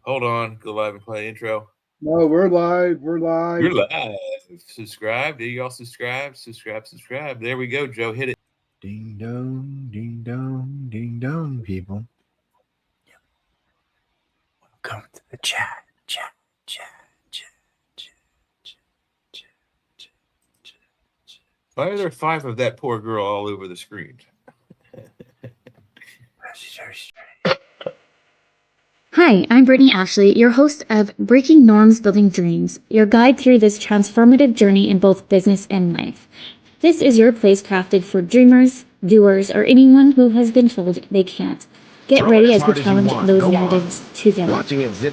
Hold on. Go live and play intro. No, we're live. We're You're live. live. Subscribe. Do y'all subscribe? Subscribe. There we go, Joe. Hit it. Ding dong, people. Welcome to the chat. Why are there 5 of that poor girl all over the screen? She's very strange. Hi, I'm Brittany Ashley, your host of Breaking Norms Building Dreams, your guide through this transformative journey in both business and life. This is your place crafted for dreamers, doers, or anyone who has been told they can't. Get ready as we challenge those narratives together.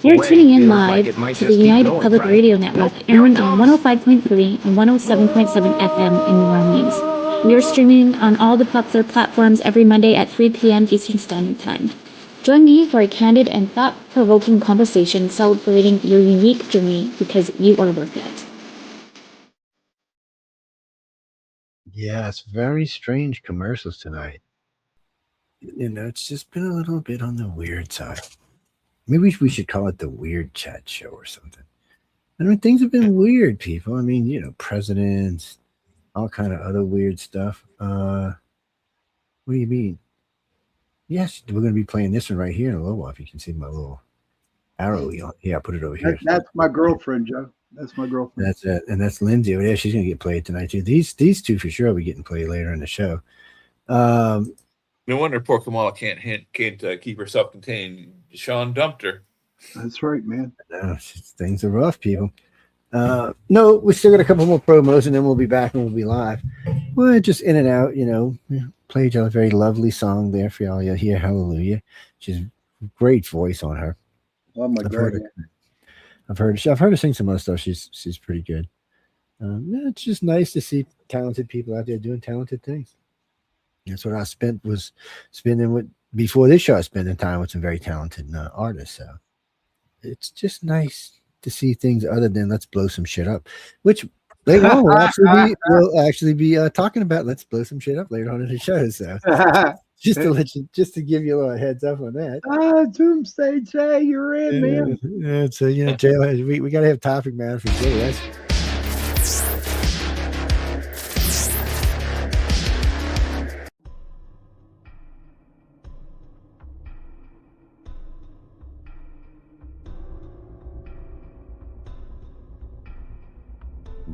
You're tuning in live to the United Public Radio Network, airing on 105.3 and 107.7 FM in New Orleans. We are streaming on all the popular platforms every Monday at 3 p.m. Eastern Standard Time. Join me for a candid and thought-provoking conversation celebrating your unique journey because you are worth it. Yeah, it's very strange commercials tonight. You know, it's just been a little bit on the weird side. Maybe we should call it the Weird Chat Show or something. I mean, things have been weird, people. I mean, you know, presidents, all kind of other weird stuff. What do you mean? Yes, we're going to be playing this one right here in a little while. If you can see my little arrow wheel. Yeah, I'll put it over here. That's my girlfriend, Joe. That's my girlfriend. That's it. And that's Lindsay over there. She's going to get played tonight, too. These two for sure will be getting played later in the show. No wonder poor Kamala can't keep herself contained. Sean dumped her. That's right, man. Things are rough, people. No, we still got a couple more promos, and then we'll be back and we'll be live. We're just in and out, you know. Played a very lovely song there for y'all. You'll hear Hallelujah. She's a great voice on her. Oh my God! I've heard her sing some other stuff. She's pretty good. It's just nice to see talented people out there doing talented things. That's what I was spending with before this show. I was spending time with some very talented artists. So it's just nice to see things other than let's blow some shit up, which later on we'll actually be talking about. Let's blow some shit up later on in the show. So just to give you a little heads up on that. Doomsday Jay, you're in, man. Yeah, so you know, Jay, we got to have topic matter for Jay. That's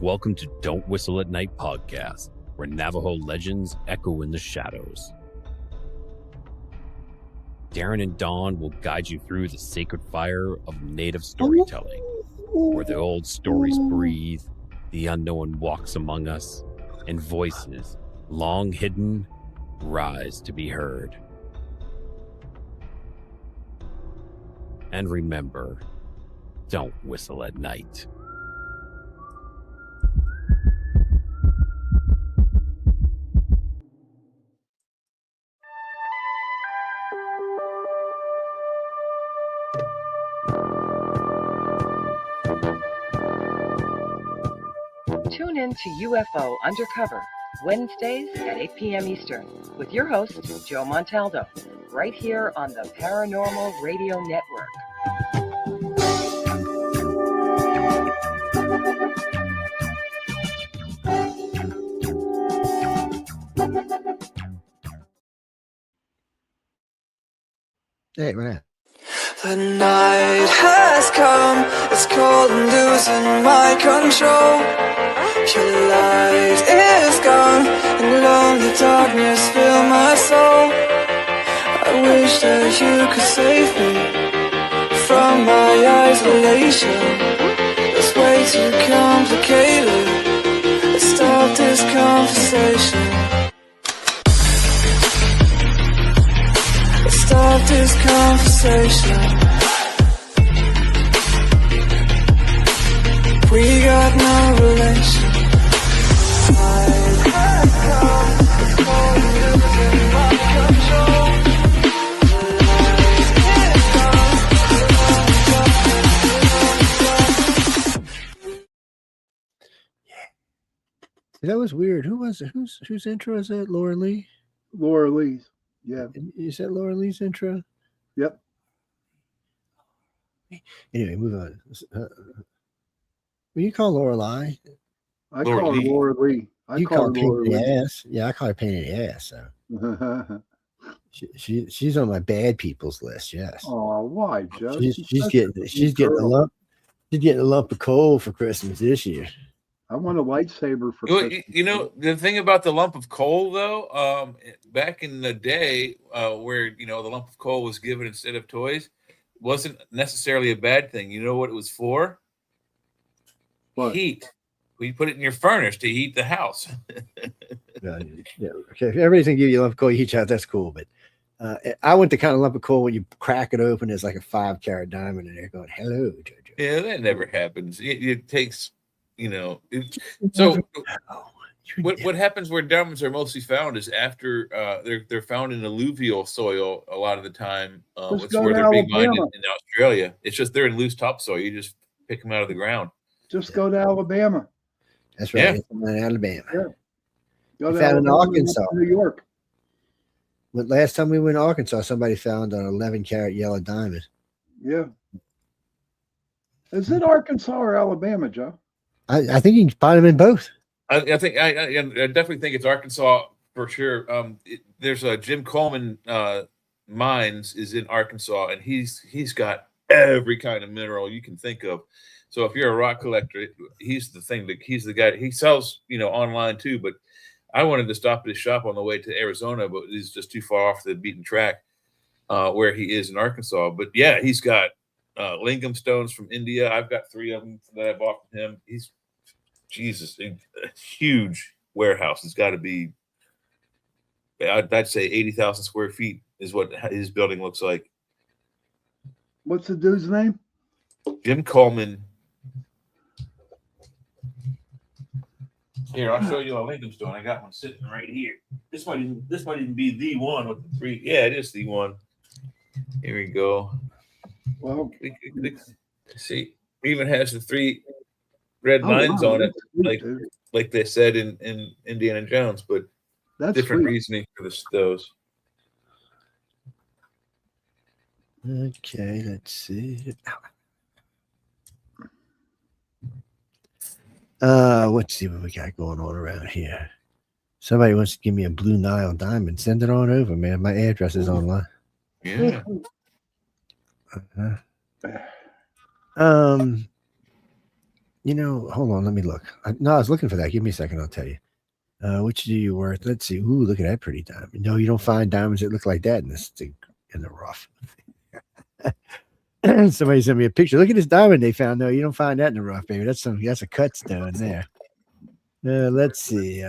Welcome to Don't Whistle at Night podcast, where Navajo legends echo in the shadows. Darren and Dawn will guide you through the sacred fire of Native storytelling, where the old stories breathe, the unknown walks among us, and voices, long hidden, rise to be heard. And remember, don't whistle at night. Tune in to UFO Undercover, Wednesdays at 8 p.m. Eastern, with your host, Joe Montaldo, right here on the Paranormal Radio Network. hey, man. The night has come, it's cold and losing my control. Your light is gone, and lonely darkness fill my soul. I wish that you could save me from my isolation. It's way too complicated. Let's stop this conversation. Let's stop this conversation. We got no relation. That was weird. Whose intro is that? Laura Lee? Laura Lee's. Yeah. Is that Laura Lee's intro? Yep. Anyway, move on. Will you call Lorelei? I Laura call her Lee. Laura Lee. I You call call her her pain Laura in the Lee. ass. Yeah, I call her pain in the ass. So she's on my bad people's list. Yes, Oh, why, Joe? she's such getting a sweet a girl. lump. She's getting a lump of coal for Christmas this year. I want a lightsaber for Well, Christmas. you know, the thing about the lump of coal, though, back in the day, where the lump of coal was given instead of toys, wasn't necessarily a bad thing. You know what it was for? What? Heat. We put it in your furnace to heat the house. Yeah, okay. If everybody's gonna give you a lump of coal, you each out. That's cool. But I want the kind of lump of coal when you crack it open, it's like a 5-carat diamond in there going, "Hello, Jojo." Yeah, that never happens. It takes, so Oh, what happens where diamonds are mostly found is after they're found in alluvial soil a lot of the time. Just It's go where to they're being mined Alabama. in Australia. It's just they're in loose topsoil. You just pick them out of the ground. Just go to Alabama. That's right. Yeah. It's in Alabama. Yeah. Go We to found in Alabama, Arkansas. New York. But last time we went to Arkansas, somebody found an 11-carat yellow diamond. Yeah. Is it Arkansas or Alabama, Joe? I think you can find them in both. I think I definitely think it's Arkansas for sure. There's a Jim Coleman mines is in Arkansas, and he's got every kind of mineral you can think of. So if you're a rock collector, he's the guy. He sells online too. But I wanted to stop at his shop on the way to Arizona, but he's just too far off the beaten track where he is in Arkansas. But yeah, he's got lingam stones from India. I've got 3 of them that I bought from him. He's a huge warehouse. It's got to be, I'd say 80,000 square feet is what his building looks like. What's the dude's name? Jim Coleman. Here, I'll show you a lingam stone. I got one sitting right here. This might even be the one with the 3. Yeah, it is the one. Here we go. Well, See, it even has the 3 red lines wow, on it, that's sweet, dude. like they said in Indiana Jones, but That's different sweet. reasoning for those. Okay, let's see. Let's see what we got going on around here. Somebody wants to give me a blue Nile diamond. Send it on over, man. My address is online. Yeah. Hold on, let me look. I was looking for that. Give me a second, I'll tell you. Which do you worth? Let's see. Ooh, look at that pretty diamond. No, you don't find diamonds that look like that in the rough. Somebody sent me a picture. Look at this diamond they found. No, you don't find that in the rough, baby. That's a cut stone there. Let's see.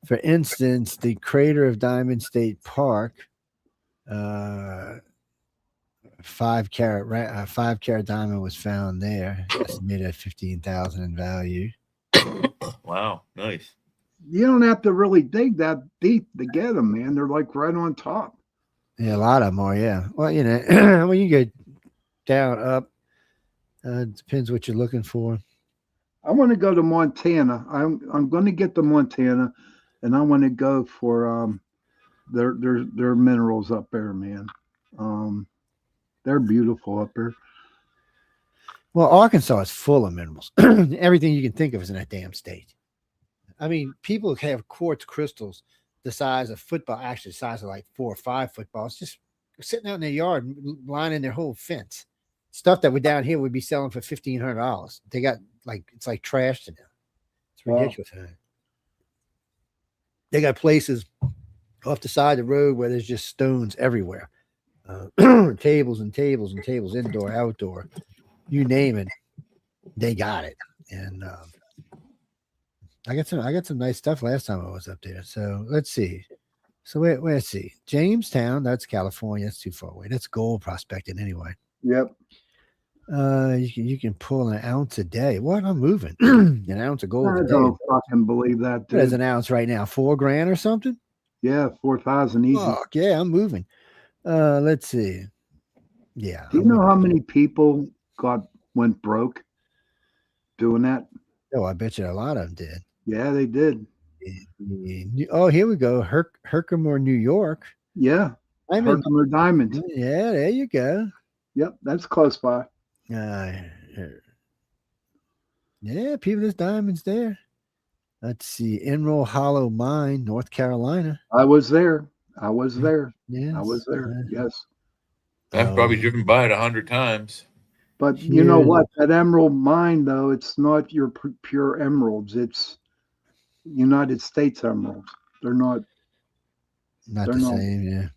For instance, the crater of Diamond State Park, 5-carat diamond was found there, estimated at $15,000 in value. Wow, nice. You don't have to really dig that deep to get them, man. They're like right on top. Yeah, a lot of them are. Yeah. Well, when you get down, up, depends what you're looking for. I want to go to Montana. I'm going to get to Montana, and I want to go for their minerals up there, man. They're beautiful up there. Well, Arkansas is full of minerals. Everything you can think of is in that damn state. I mean, people have quartz crystals the size of football, actually the size of like 4 or 5 footballs, just sitting out in their yard, lining their whole fence. Stuff that would down here would be selling for $1,500. They got it's like trash to them. It's ridiculous. Wow. They got places off the side of the road where there's just stones everywhere. Tables and tables and tables, indoor, outdoor, you name it, they got it. And I got some nice stuff last time I was up there. So let's see. So let's see. Jamestown, that's California. That's too far away. That's gold prospecting anyway. Yep. You can pull an ounce a day. What? I'm moving. An ounce of gold a I day. don't fucking believe that, dude. What is an ounce right now? $4,000 or something? Yeah, 4,000 easy. Oh, yeah, I'm moving. Let's see. Yeah. Do you know how many people went broke doing that? Oh, I bet you a lot of them did. Yeah, they did. Oh, here we go. Herkimer, New York. Yeah. I'm in. Herkimer Diamonds. Yeah, there you go. Yep, that's close by. Yeah, Peerless Diamonds there. Let's see, Emerald Hollow Mine, North Carolina. I was there. I was there. Yes, I was there. Yes. I've probably yeah. driven by it 100 times. But you know Here- what? That emerald mine, though, it's not your pure emeralds. It's United States emeralds. They're not. Not They're the not. same, yeah.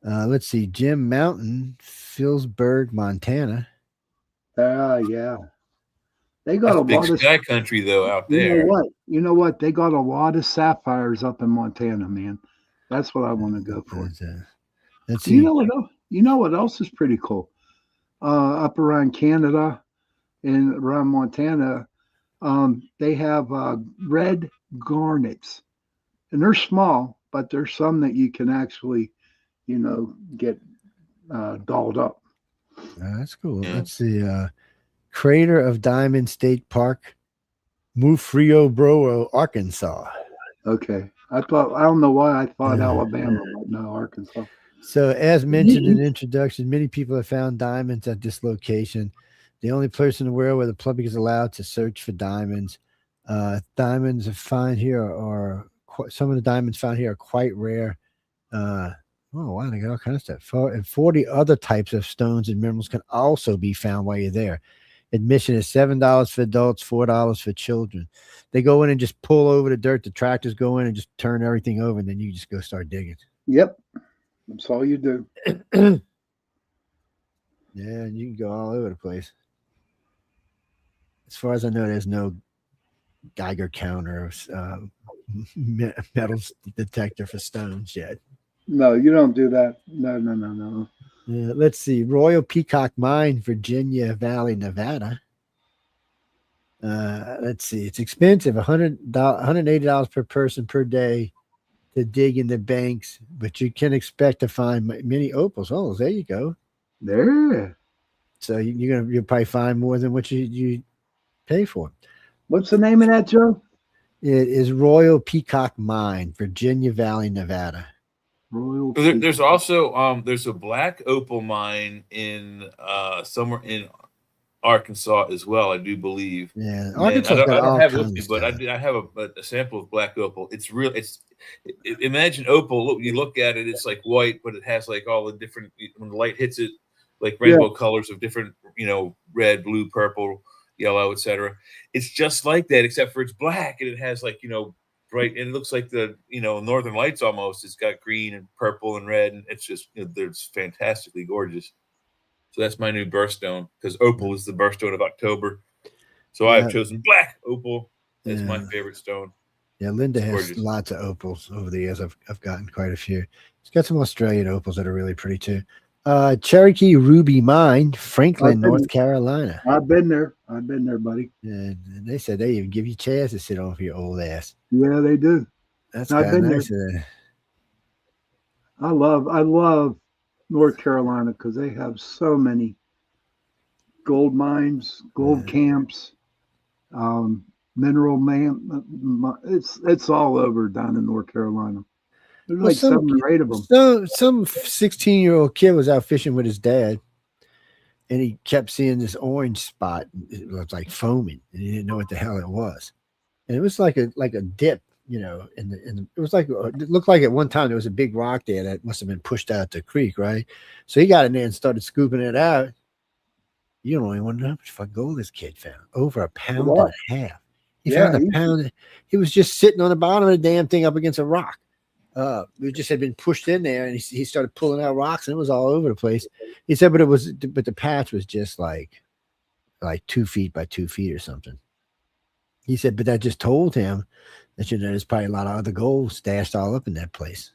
Yeah. Let's see, Jim Mountain, Phillipsburg, Montana. Yeah. They got That's a big lot of. sky country though out You know there. what? You know what? They got a lot of sapphires up in Montana, man. That's what I want to go for. Let's see. You know what? You know what else is pretty cool? Up around Canada and around Montana, they have red garnets, and they're small, but there's some that you can actually, get dolled up. That's cool. Yeah. Let's see. Crater of Diamond State Park, Mufriobro, Arkansas. Okay, I don't know why I thought Alabama, but no, Arkansas. So, as mentioned in the introduction, many people have found diamonds at this location. The only place in the world where the public is allowed to search for diamonds. Diamonds found here some of the diamonds found here are quite rare. Oh wow, they got all kinds of stuff. And 40 other types of stones and minerals can also be found while you're there. Admission is $7 for adults, $4 for children. They go in and just pull over the dirt. The tractors go in and just turn everything over, and then you just go start digging. Yep, that's all you do. Yeah, and you can go all over the place. As far as I know, there's no Geiger counter or metal detector for stones yet. No, you don't do that. No. Let's see. Royal Peacock Mine, Virginia Valley, Nevada. Let's see. It's expensive, $180 per person per day to dig in the banks, but you can expect to find many opals. Oh, there you go. There. So you'll probably find more than what you pay for. What's the name of that, Joe? It is Royal Peacock Mine, Virginia Valley, Nevada. Royal. There's also there's a black opal mine in somewhere in Arkansas as well, I do believe. Yeah, And Arkansas I got all don't have it kinds with of me, but stuff. I have a sample of black opal. It's real. Imagine opal. Look, you look at it, it's like white, but it has like all the different, when the light hits it, like rainbow colors of different, red, blue, purple, yellow, etc. It's just like that, except for it's black and it has like, bright, and it looks like the Northern Lights almost. It's got green and purple and red, and it's just it's fantastically gorgeous. So that's my new birthstone, because opal is the birthstone of October. So I've chosen black opal as my favorite stone. Yeah, Linda It's has gorgeous. lots of opals over the years. I've gotten quite a few. She's got some Australian opals that are really pretty too. Cherokee Ruby Mine, Franklin, North Carolina. I've been there, buddy. And they said they even give you chairs to sit on for your old ass. Yeah, they do. That's I've kind of been nice. I love North Carolina because they have so many gold mines, gold camps, mineral it's all over down in North Carolina. There's like 7 or 8 of them. So some 16-year-old kid was out fishing with his dad, and he kept seeing this orange spot. It was like foaming, and he didn't know what the hell it was. And it was like a dip, it was like, it looked like at one time there was a big rock there that must have been pushed out the creek, right? So he got in there and started scooping it out. You don't even want to know how much fucking gold this kid found. Over a pound and a half. He found a pound. He was just sitting on the bottom of the damn thing up against a rock. It just had been pushed in there, and he started pulling out rocks, and it was all over the place. He said, but the patch was just like 2 feet by 2 feet or something. He said, but that just told him that there's probably a lot of other gold stashed all up in that place.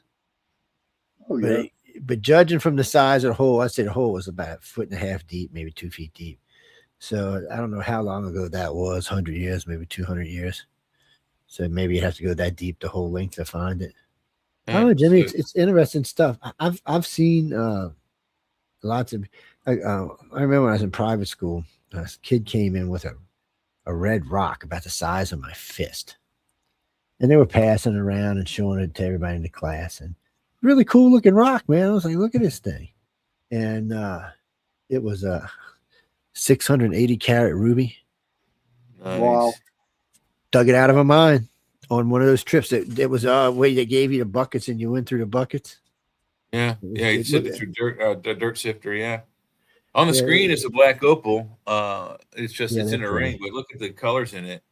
Oh yeah. But judging from the size of the hole, I'd say the hole was about 1.5 feet deep, maybe 2 feet deep. So I don't know how long ago that was, 100 years, maybe 200 years. So maybe you have to go that deep the whole length to find it. I don't know, Jimmy. It's interesting stuff. I've seen lots of. I remember when I was in private school, a kid came in with a red rock about the size of my fist, and they were passing it around and showing it to everybody in the class. And really cool looking rock, man. I was like, look at this thing. and it was a 680 carat ruby. Nice. Wow. Dug it out of a mine on one of those trips. It was where they gave you the buckets and you went through the buckets. Yeah, yeah, you It sent it looked- through the dirt sifter. Yeah, on the Yeah, screen is a black opal. It's just Yeah, it's in they're a ring, pretty. but look at the colors in it.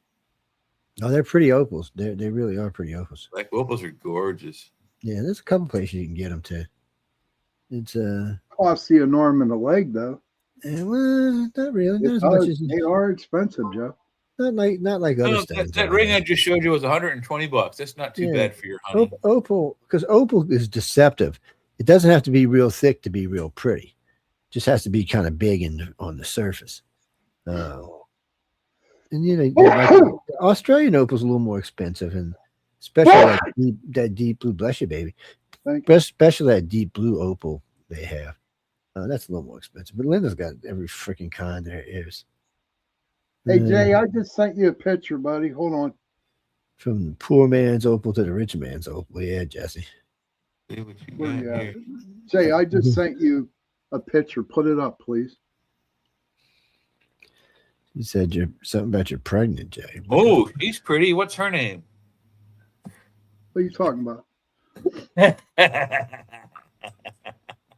Oh, they're pretty opals. They really are pretty opals. Black opals are gorgeous. Yeah, there's a couple places you can get them to. It's Costs you an arm and a leg, though. well, not really, not It as much does. as They are expensive, Joe. not like other No, stones. that ring I just showed you was $120. That's not too Yeah. bad for your honey. Opal, because opal is deceptive. It doesn't have to be real thick to be real pretty. It just has to be kind of big on the surface. And you know, like, Australian opal is a little more expensive, and especially that deep blue. Bless you, baby. Thank you. Especially that deep blue opal they have. That's a little more expensive. But Linda's got every freaking kind there is. Hey, Jay, I just sent you a picture, buddy. Hold on. From the poor man's opal to the rich man's opal. Yeah, Jesse. See what you Where got you at? here. Jay, I just Mhm. sent you a picture. Put it up, please. You said you're something about you're pregnant, Jay. Oh, she's pretty. What's her name? What are you talking about?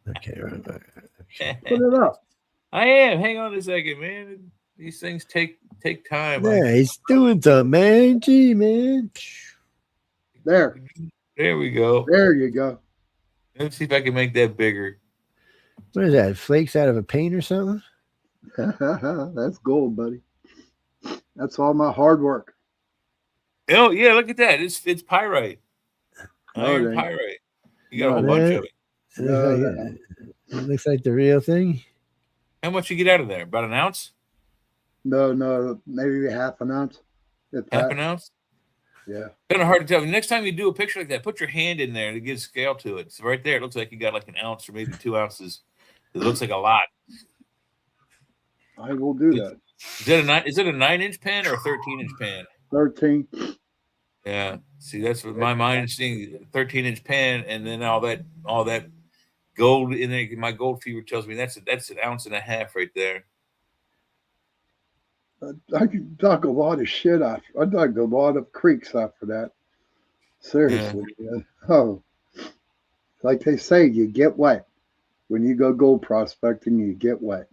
Okay, right. Put it up. I am. Hang on a second, man. These things take time. Yeah, he's doing something, man. Gee, man. There. There we go. There you go. Let's see if I can make that bigger. What is that? Flakes out of a paint or something? That's gold, buddy. That's all my hard work. Oh yeah, look at that. It's pyrite. No, Iron it ain't. pyrite. You got a No, whole it bunch ain't. of it. It looks like the real thing. How much you get out of there? About an ounce? No, maybe half an ounce. If Half that. an ounce? Yeah. Kind of hard to tell. Next time you do a picture like that, put your hand in there to give scale to it. So right there, it looks like you got like an ounce or maybe 2 ounces. It looks like a lot. I will do that. Is it a 9-inch pan or a 13-inch pan? 13. Yeah. See, that's what my mind is seeing. 13-inch pan, and then all that gold in there. My gold fever tells me that's an ounce and a half right there. I could dug a lot of shit after. I dug a lot of creeks after that. Seriously, man. Oh, like they say, you get wet when you go gold prospecting. You get wet.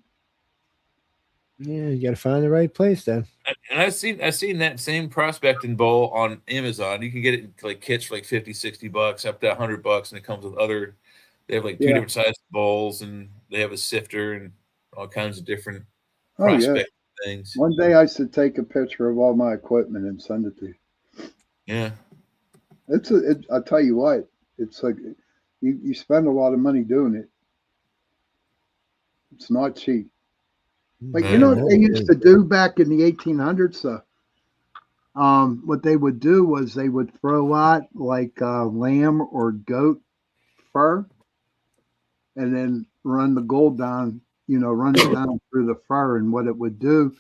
Yeah, you got to find the right place then. And I've seen that same prospecting bowl on Amazon. You can get it in like kits for like $50-$60 up to $100, and it comes with other. They have like two Yeah. different sized bowls, and they have a sifter and all kinds of different Oh yeah. prospect things. One day I should take a picture of all my equipment and send it to you. Yeah, I tell you what, it's like you spend a lot of money doing it. It's not cheap. But you know what they used to do back in the 1800s? What they would do was they would throw out like lamb or goat fur, and then run the gold down. Run it down through the fur, and what it would do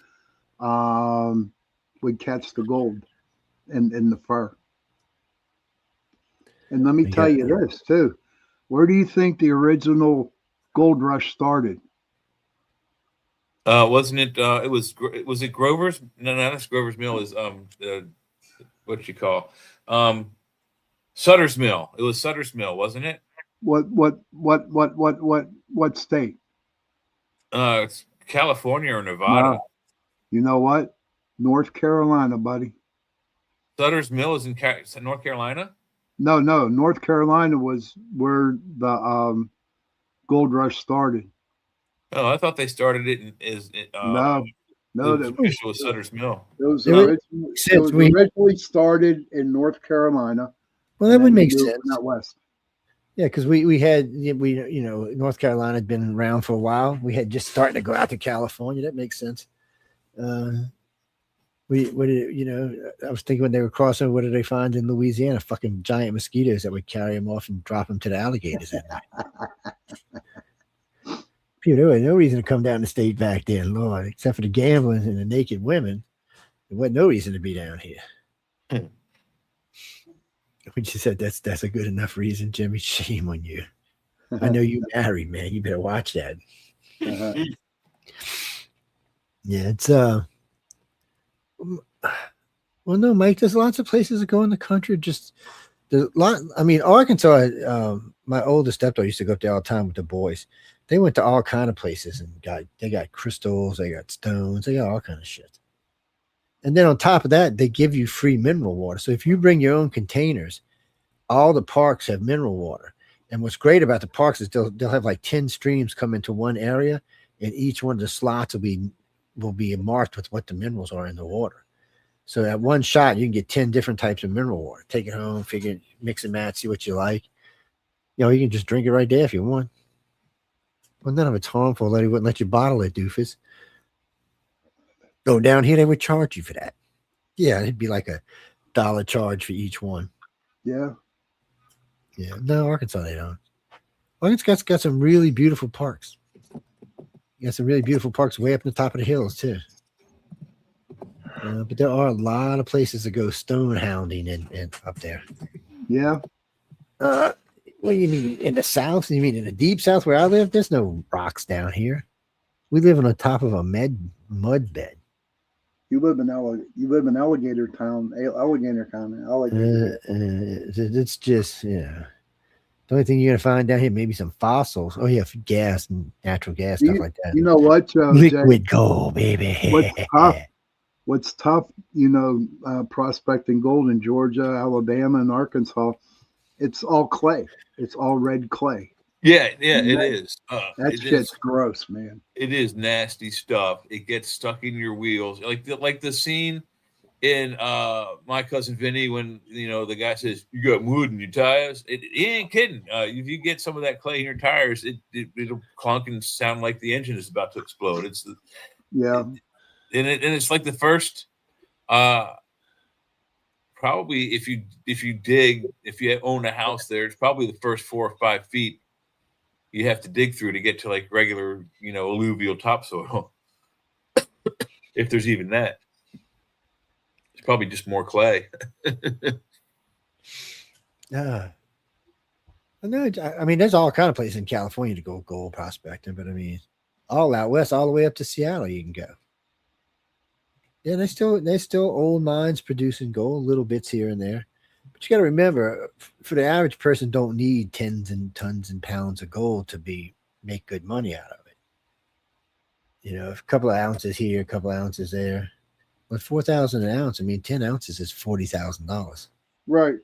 would catch the gold in the fur. And let me tell you this too. Where do you think the original gold rush started? wasn't it? Was it Grover's? No, that's Grover's Mill. Is what you call Sutter's Mill? It was Sutter's Mill, wasn't it? What state? It's California or Nevada. No. You know what? North Carolina, buddy. Sutter's Mill is in North Carolina. No. North Carolina was where the gold rush started. Oh, I thought they started it No, it was Sutter's Mill. it was It would- originally, since we- originally started in North Carolina. Well, that and would then make moved sense. Out west. Yeah, because we North Carolina had been around for a while. We had just starting to go out to California. That makes sense. I was thinking when they were crossing, what did they find in Louisiana? Fucking giant mosquitoes that would carry them off and drop them to the alligators at night. There was no reason to come down the state back then, Lord, except for the gambling and the naked women. There wasn't no reason to be down here. When you said that's a good enough reason, Jimmy, shame on you. I know you married, man. You better watch that. Uh-huh. Yeah, it's well, no, Mike. There's lots of places to go in the country. Just there's a lot. I mean, Arkansas. My oldest stepdaughter used to go up there all the time with the boys. They went to all kind of places and they got crystals, they got stones, they got all kind of shit. And then on top of that, they give you free mineral water. So if you bring your own containers, all the parks have mineral water. And what's great about the parks is they'll have like 10 streams come into one area, and each one of the slots will be marked with what the minerals are in the water. So at one shot, you can get 10 different types of mineral water. Take it home, mix and match, see what you like. You can just drink it right there if you want. Well, none of it's harmful. They wouldn't let you bottle it, doofus. Go down here, they would charge you for that. Yeah, it'd be like $1 charge for each one. Yeah. Yeah. No, Arkansas, they don't. Arkansas got some really beautiful parks. You got some really beautiful parks way up in the top of the hills, too. But there are a lot of places to go stone hounding and up there. Yeah. What do you mean in the south? You mean in the deep south where I live? There's no rocks down here. We live on the top of a mud bed. You live in Alligator Town. It's just the only thing you're gonna find down here maybe some fossils. Oh yeah, gas and natural gas stuff like that. You know what? Liquid gold, baby. What's tough? Prospecting gold in Georgia, Alabama, and Arkansas. It's all clay. It's all red clay. Yeah, it is. That shit's gross, man. It is nasty stuff. It gets stuck in your wheels, like the scene in My Cousin Vinny when the guy says you got wood in your tires. He ain't kidding. If you get some of that clay in your tires, it'll clunk and sound like the engine is about to explode. And it's like the first. Probably if you own a house there, it's probably the first 4 or 5 feet you have to dig through to get to like regular, alluvial topsoil. If there's even that. It's probably just more clay. Yeah. No, I mean, there's all kind of places in California to go gold prospecting, but I mean, all out west, all the way up to Seattle, you can go. Yeah, there's still old mines producing gold, little bits here and there. But you got to remember, for the average person, don't need tens and tons and pounds of gold to make good money out of it. A couple of ounces here, a couple of ounces there. But 4,000 an ounce, I mean, 10 ounces is $40,000. Right.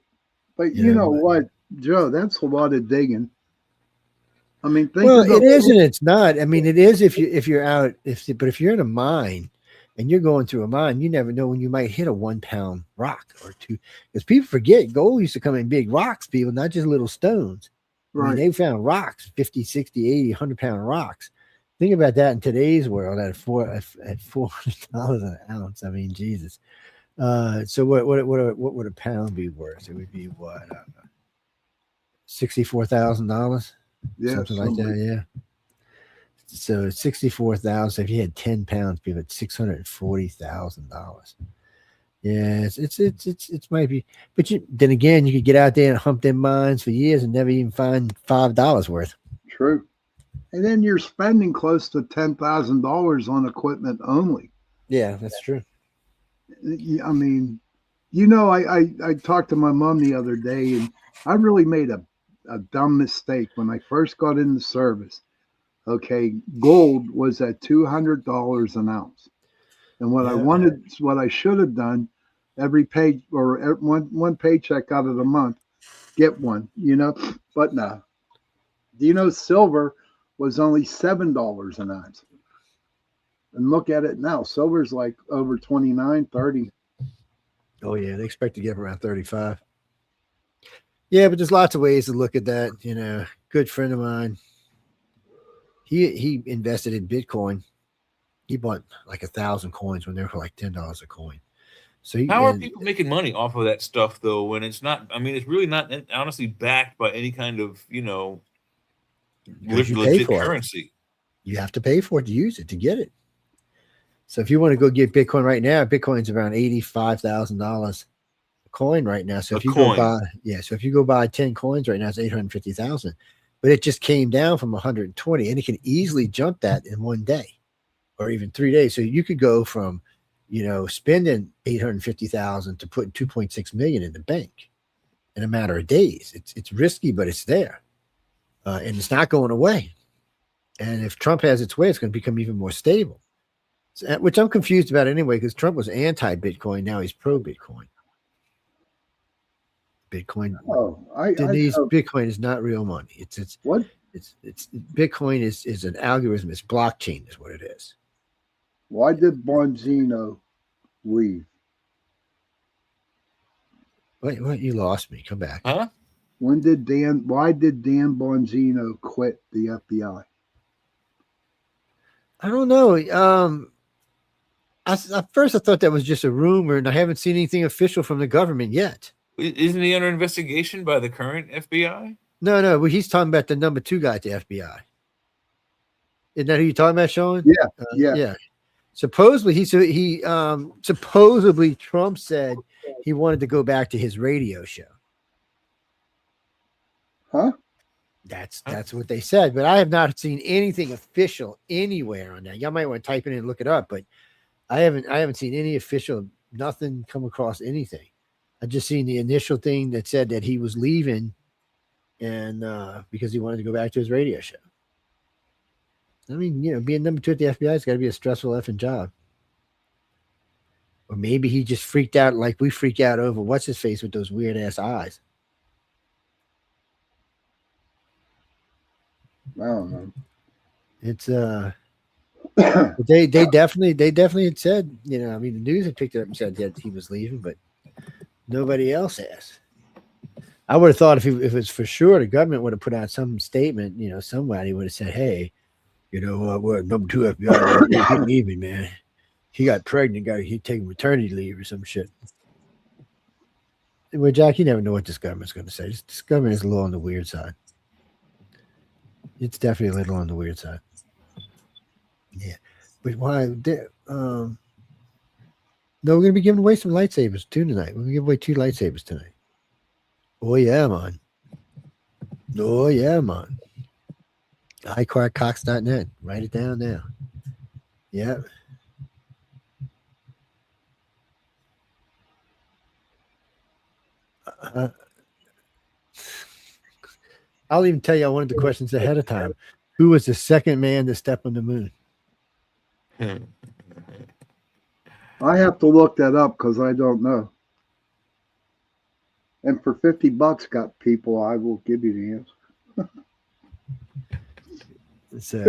But you know what, Joe? That's a lot of digging. I mean, it is and it's not. I mean, it is if you're out. But if you're in a mine. And you're going through a mine, you never know when you might hit a 1 pound rock or two. Because people forget gold used to come in big rocks, people, not just little stones. Right. I mean, they found rocks, 50, 60, 80, 100 pound rocks. Think about that in today's world at $400 an ounce. I mean, Jesus. So what would a pound be worth? It would be what? $64,000? Yeah. Something like that, yeah. So 64,000. If you had 10 pounds, people had $640,000. Yeah, it's might be, but then again, you could get out there and hump them mines for years and never even find $5 worth. True, and then you're spending close to $10,000 on equipment only. Yeah, that's true. I mean, I talked to my mom the other day, and I really made a dumb mistake when I first got in the service. Okay, gold was at $200 an ounce, and what I should have done, every pay or one paycheck out of the month, get one, But no, silver was only $7 an ounce, and look at it now, silver's like over 29, 30. Oh yeah, they expect to get around 35. Yeah, but there's lots of ways to look at that. Good friend of mine. He invested in Bitcoin. He bought like 1,000 coins when they were like $10 a coin. So how are people making money off of that stuff though? When it's not, I mean, it's really not honestly backed by any kind of legit currency. You have to pay for it to use it to get it. So if you want to go get Bitcoin right now, Bitcoin's around $85,000 a coin right now. So if you go buy 10 coins right now, it's $850,000. but it just came down from 120, and it can easily jump that in one day or even 3 days. So you could go from, spending 850,000 to putting 2.6 million in the bank in a matter of days. It's risky, but it's there, and it's not going away. And if Trump has its way, it's going to become even more stable, which I'm confused about anyway, because Trump was anti-Bitcoin. Now he's pro-Bitcoin. Bitcoin. Oh, Denise, Bitcoin is not real money. It's what? It's Bitcoin is an algorithm. It's blockchain is what it is. Why did Bongino leave? Wait, what? You lost me. Come back. Huh? Why did Dan Bongino quit the FBI? I don't know. At first I thought that was just a rumor, and I haven't seen anything official from the government yet. Isn't he under investigation by the current FBI? No. Well, he's talking about the number 2 guy at the FBI. Isn't that who you're talking about, Sean? Yeah. Yeah. Supposedly supposedly Trump said he wanted to go back to his radio show. Huh? That's what they said, but I have not seen anything official anywhere on that. Y'all might want to type it in and look it up, but I haven't seen any official, nothing come across anything. I just seen the initial thing that said that he was leaving, and because he wanted to go back to his radio show. I mean, being number 2 at the FBI has got to be a stressful effing job. Or maybe he just freaked out like we freak out over what's his face with those weird ass eyes. I don't know. It's they definitely had said, the news had picked it up and said that he was leaving, but nobody else has. I would have thought if it's for sure, the government would have put out some statement, somebody would have said, hey, we're number 2 FBI. He leaving, man. He got pregnant, he taking maternity leave or some shit. Well, Jack, you never know what this government's going to say. This government is a little on the weird side. It's definitely a little on the weird side. Yeah. But why? No, we're going to be giving away some lightsabers too tonight. We're going to give away 2 lightsabers tonight. Oh, yeah, man. Oh, yeah, man. iQuarkCox.net. Write it down now. Yep. I'll even tell you one of the questions ahead of time. Who was the second man to step on the moon? I have to look that up because I don't know. And for $50, got people, I will give you the answer. So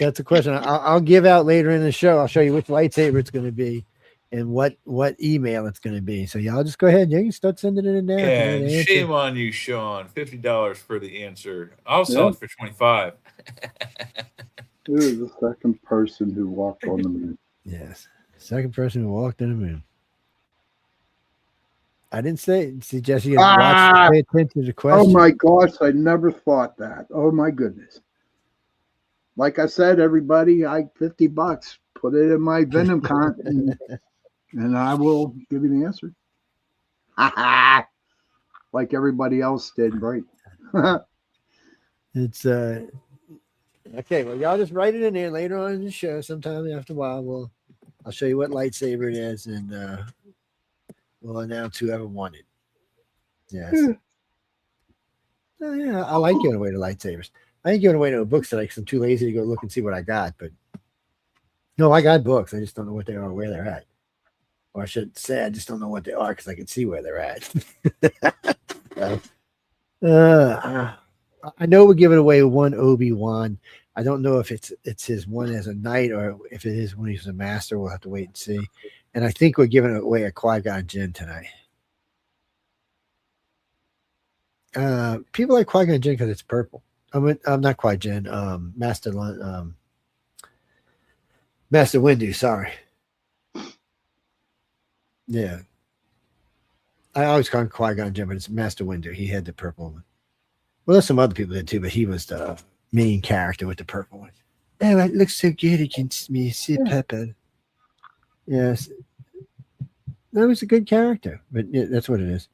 that's a question I'll give out later in the show. I'll show you which lightsaber it's going to be and what email it's going to be. So y'all just go ahead. You can start sending it in there. Yeah, shame on you, Sean. $50 for the answer. I'll sell it for $25. Who is the second person who walked on the moon? Yes, second person who walked on the moon. I didn't say. See, Jesse, watch, pay attention to the question. Oh my gosh, I never thought that. Oh my goodness. Like I said, everybody, $50. Put it in my Venom con, and I will give you the answer. Like everybody else did, right? It's okay. Well, y'all just write it in there later on in the show. Sometime after a while, I'll show you what lightsaber it is, and we'll announce whoever won it. Yes. Oh, yeah, I like giving away the lightsabers. I ain't giving away no books today because I'm too lazy to go look and see what I got. But no, I got books. I just don't know what they are or where they're at. Or I should say I just don't know what they are because I can see where they're at. I know we're giving away one Obi-Wan. I don't know if it's his one as a knight or if it is when he's a master. We'll have to wait and see. And I think we're giving away a Qui-Gon Jinn tonight. People like Qui-Gon Jinn because it's purple. I'm not Qui-Gon Jinn. Master Windu. Sorry. Yeah. I always call him Qui-Gon Jinn, but it's Master Windu. He had the purple one. Well, there's some other people did too, but he was the main character with the purple one. Oh, it looks so good against me. See Pepper. Yes. That was a good character, but yeah, that's what it is.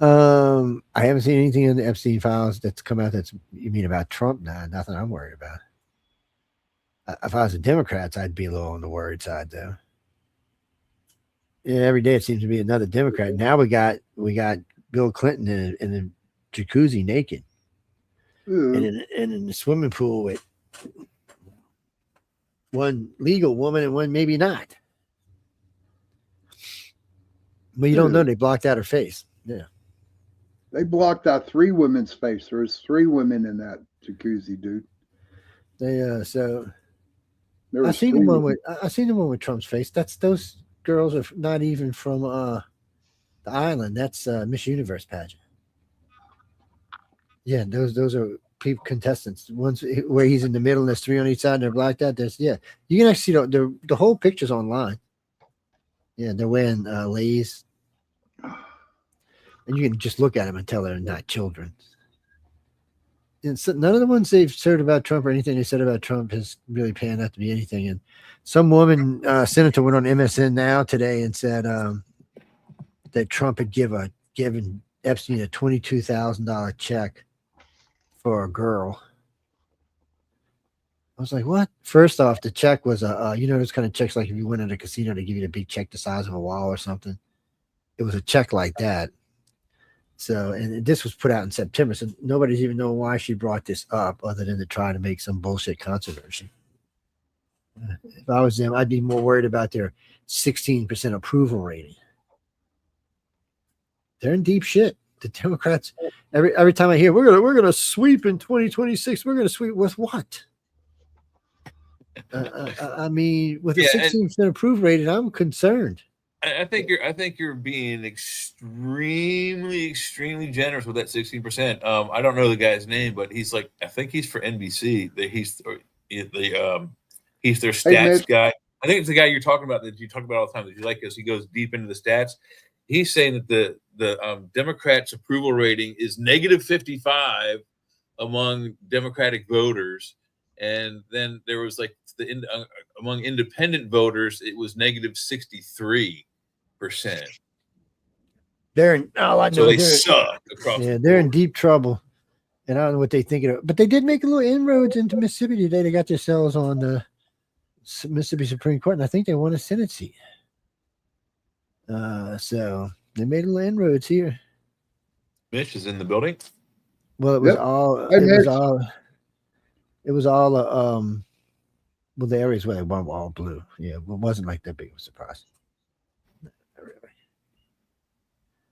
I haven't seen anything in the Epstein files that's come out. You mean about Trump? Nah, nothing I'm worried about. If I was the Democrats, I'd be a little on the worried side, though. Yeah, every day it seems to be another Democrat. Now we got Bill Clinton in a jacuzzi naked, and in the swimming pool with one legal woman and one maybe not. Well, you don't know. They blocked out her face. Yeah. They blocked out 3 women's face. There's 3 women in that jacuzzi, dude. They so There I was seen 3 the one women. with Trump's face. Those girls are not even from the island. That's Miss Universe pageant. Yeah, those are people contestants. Ones where he's in the middle and there's 3 on each side and they're blacked out. You can actually see the whole picture's online. Yeah, they're wearing leis. And you can just look at them and tell they're not children. And so none of the ones they've said about Trump or anything they said about Trump has really panned out to be anything. And some woman, senator, went on MSN Now today and said that Trump had given Epstein a $22,000 check for a girl. I was like, what? First off, the check was those kind of checks like if you went in a casino, they give you a big check the size of a wall or something. It was a check like that. So, and this was put out in September, so nobody's even knowing why she brought this up other than to try to make some bullshit controversy. If I was them, I'd be more worried about their 16% approval rating. They're in deep shit. The Democrats, every time I hear we're gonna sweep in 2026, we're gonna sweep with what? I mean, with a 16% approval rating, I'm concerned. I think you're being extremely generous with that 16%. I don't know the guy's name, but he's like, I think he's for NBC. He's their stats guy. I think it's the guy you're talking about that you talk about all the time that you like, because he goes deep into the stats. He's saying that the Democrats' approval rating is -55 among Democratic voters, and then there was like among independent voters it was -63%. They're in, so they suck across. Yeah, they're in deep trouble, and I don't know what they think of it. But they did make a little inroads into Mississippi today. They got themselves on the Mississippi Supreme Court, and I think they won a Senate seat. So they made a little inroads here. Mitch is in the building. Well, it was all well, the areas where they were all blue. Yeah, it wasn't like that big of a surprise.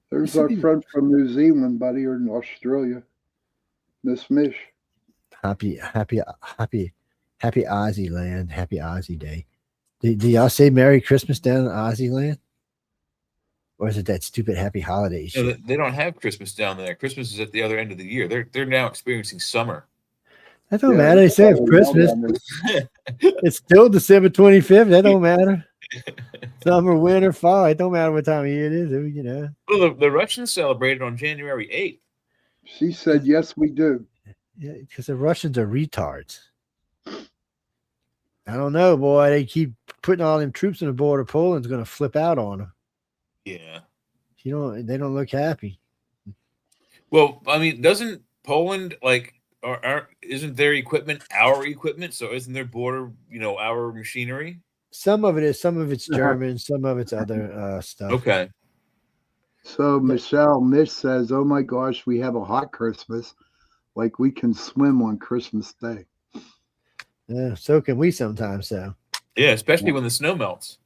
There's our friend from New Zealand, buddy, or in Australia, Miss Mish. Happy Aussie land. Happy Aussie Day. Do y'all say Merry Christmas down in Aussie land? Or is it that stupid Happy Holidays? No, they don't have Christmas down there. Christmas is at the other end of the year. They're now experiencing summer. That don't matter. They say it's Christmas. It's still December 25th. That don't matter. Summer, winter, fall. It don't matter what time of year it is. You know. Well, the Russians celebrated on January 8th. She said, "Yes, we do." Yeah, because the Russians are retards. I don't know, boy. They keep putting all them troops on the border. Poland's going to flip out on them. Yeah. They don't look happy. Well, I mean, doesn't Poland isn't their equipment our equipment? So isn't their border, our machinery? Some of it is. Some of it's German. Some of it's other stuff. Okay. So Michelle Mish says, "Oh my gosh, we have a hot Christmas. Like we can swim on Christmas Day." Yeah, so can we sometimes. So. Yeah, especially when the snow melts.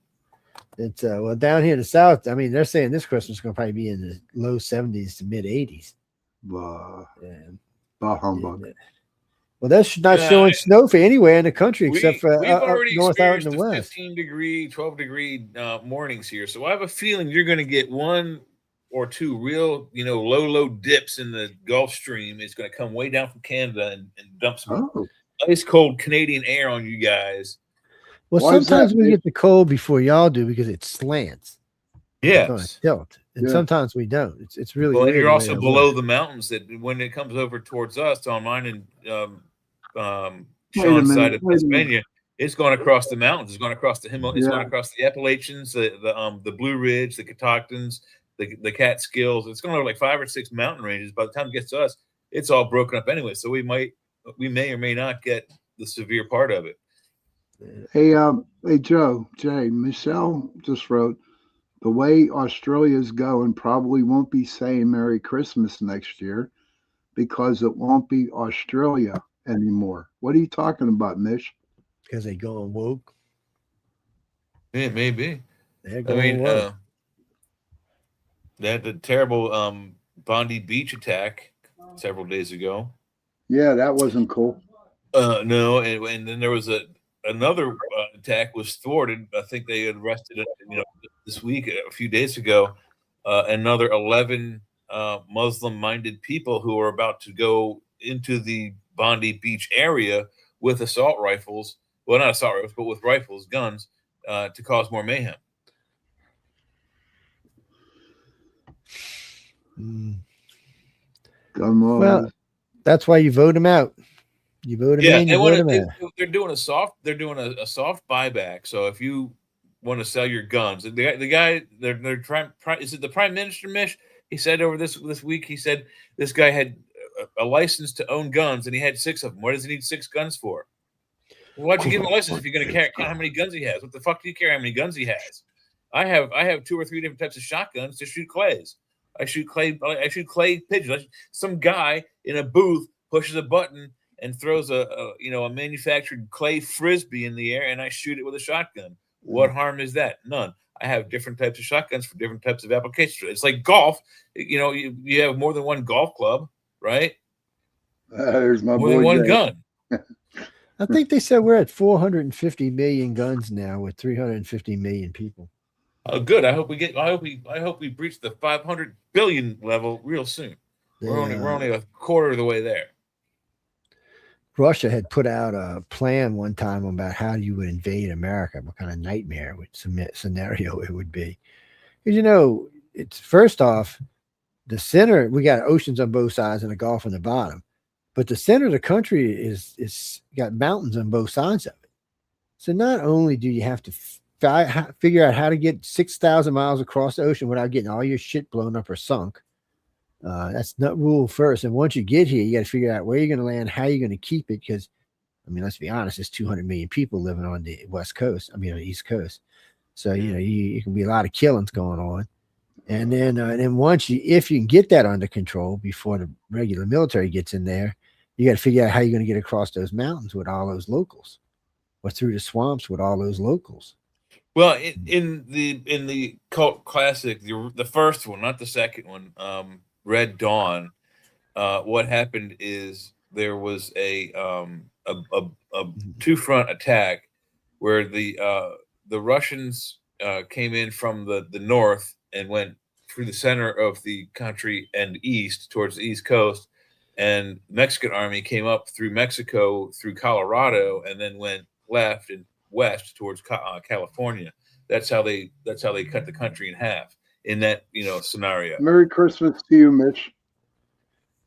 It's well down here in the south. I mean, they're saying this Christmas is going to probably be in the low 70s to mid 80s. Bah Well, humbug. that's not showing snow for anywhere in the country except for we've up already north out in experienced the west. 15-degree, 12-degree mornings here. So I have a feeling you're going to get one or two real, low dips in the Gulf Stream. It's going to come way down from Canada and dump some ice cold Canadian air on you guys. Well, sometimes we get the cold before y'all do because it slants. Yeah, tilt, and sometimes we don't. It's really well. Weird You're also below the mountains. That when it comes over towards us on mine and Sean's side of Pennsylvania, it's going across the mountains. It's going across the Himalayas. It's going across the Appalachians, the Blue Ridge, the Catahtons, the Catskills. It's going over like 5 or 6 mountain ranges. By the time it gets to us, it's all broken up anyway. So we may or may not get the severe part of it. Hey, Jay, Michelle just wrote, the way Australia's going probably won't be saying Merry Christmas next year because it won't be Australia anymore. What are you talking about, Mish? Because they going woke. Yeah, it may be. They're I going mean, woke. they had the terrible Bondi Beach attack several days ago. Yeah, that wasn't cool. No, and then there was another attack was thwarted. I think they had arrested this week, a few days ago, another 11 Muslim-minded people who are about to go into the Bondi Beach area with assault rifles. Well, not assault rifles, but with rifles, guns, to cause more mayhem. Gun laws. Well, that's why you vote them out. You vote them in, you vote them out. They're doing a soft buyback. So if you want to sell your guns, the guy they're trying. Is it the Prime Minister, Mish? He said over this week. He said this guy had a license to own guns, and he had 6 of them. What does he need 6 guns for? Well, why'd you give him a license if you're going to count how many guns he has? What the fuck do you care how many guns he has? I have 2 or 3 different types of shotguns to shoot clays. I shoot clay pigeons. Some guy in a booth pushes a button and throws a manufactured clay frisbee in the air, and I shoot it with a shotgun. What harm is that? None. I have different types of shotguns for different types of applications. It's like golf. You have more than one golf club, right? There's my more boy than one Jay. gun. I think they said we're at 450 million guns now with 350 million people. Oh, good. I hope we breach the 500 billion level real soon. We're only a quarter of the way there. Russia had put out a plan one time about how you would invade America, what kind of nightmare scenario it would be. Because, it's first off, the center, we got oceans on both sides and a Gulf on the bottom. But the center of the country is got mountains on both sides of it. So not only do you have to figure out how to get 6,000 miles across the ocean without getting all your shit blown up or sunk. That's not rule first. And once you get here, you got to figure out where you're going to land, how you're going to keep it. Because, let's be honest, there's 200 million people living on the West Coast. On the East Coast. So, you can be a lot of killings going on. And then if you can get that under control before the regular military gets in there, you got to figure out how you're going to get across those mountains with all those locals, or through the swamps with all those locals. Well, in the cult classic, the first one, not the second one, Red Dawn. What happened is there was a 2-front attack where the Russians came in from the north and went through the center of the country and east towards the East Coast, and the Mexican army came up through Mexico, through Colorado, and then went left and west towards California. That's how they cut the country in half in that scenario. Merry Christmas to you, Mitch.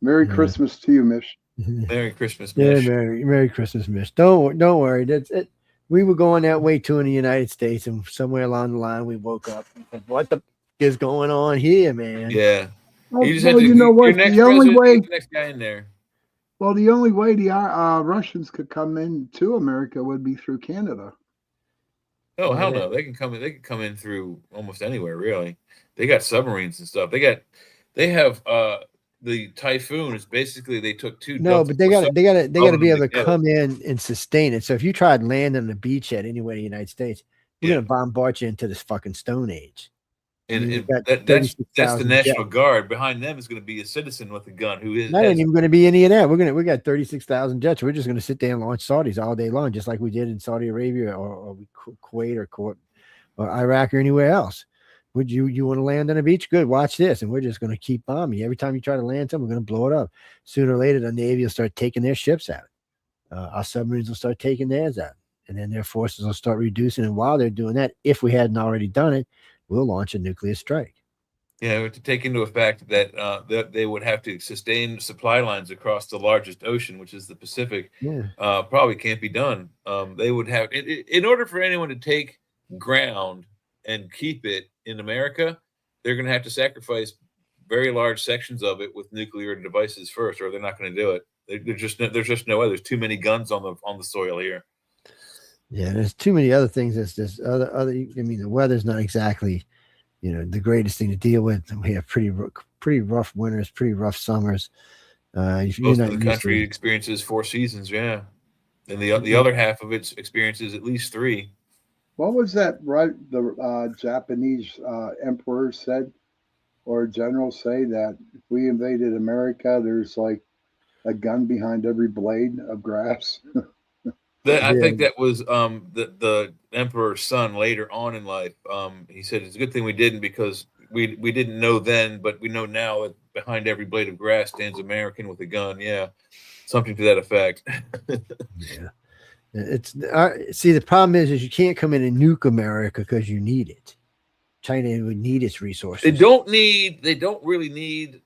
Merry Christmas to you, Mitch. Merry Christmas, Mitch. Yeah, Merry Christmas, Mitch. Don't worry. That's it. We were going that way too in the United States, and somewhere along the line we woke up and said, what the is going on here, man? Yeah. Well, You just have to, you know what? next The only president, way get the next guy in there. Well, the only way the Russians could come into America would be through Canada. Oh hell no! They can come in. They can come in through almost anywhere. Really, they got submarines and stuff. They have the Typhoon. Is basically they took 2. No, but they got to be able to together. come in and sustain it. So if you tried landing on the beachhead anywhere in the United States, we're going to bombard you into this fucking Stone Age. And that's the National Guard. Behind them is going to be a citizen with a gun who is. Not even going to be any of that. We got 36,000 jets. We're just going to sit there and launch Saudis all day long, just like we did in Saudi Arabia or Kuwait or Iraq or anywhere else. Would you want to land on a beach? Good. Watch this, and we're just going to keep bombing you. Every time you try to land something, we're going to blow it up. Sooner or later, the Navy will start taking their ships out. Our submarines will start taking theirs out, and then their forces will start reducing. And while they're doing that, if we hadn't already done it, we'll launch a nuclear strike. Yeah, we have to take into effect that that they would have to sustain supply lines across the largest ocean, which is the Pacific. Yeah. Probably can't be done. They would have, in order for anyone to take ground and keep it in America, they're going to have to sacrifice very large sections of it with nuclear devices first, or they're not going to do it. There's just no way. There's too many guns on the soil here. Yeah, there's too many other things. There's other. I mean, the weather's not exactly, the greatest thing to deal with. We have pretty rough winters, pretty rough summers. Most of the country experiences 4 seasons, yeah, and the other half of its experiences at least 3. What was that? Right, the Japanese emperor said, or general say that if we invaded America, there's like a gun behind every blade of grass. I think that was the emperor's son later on in life. He said it's a good thing we didn't, because we didn't know then, but we know now that behind every blade of grass stands American with a gun. Yeah, something to that effect. Yeah, it's see, the problem is you can't come in and nuke America because you need it. China would need its resources. They don't really need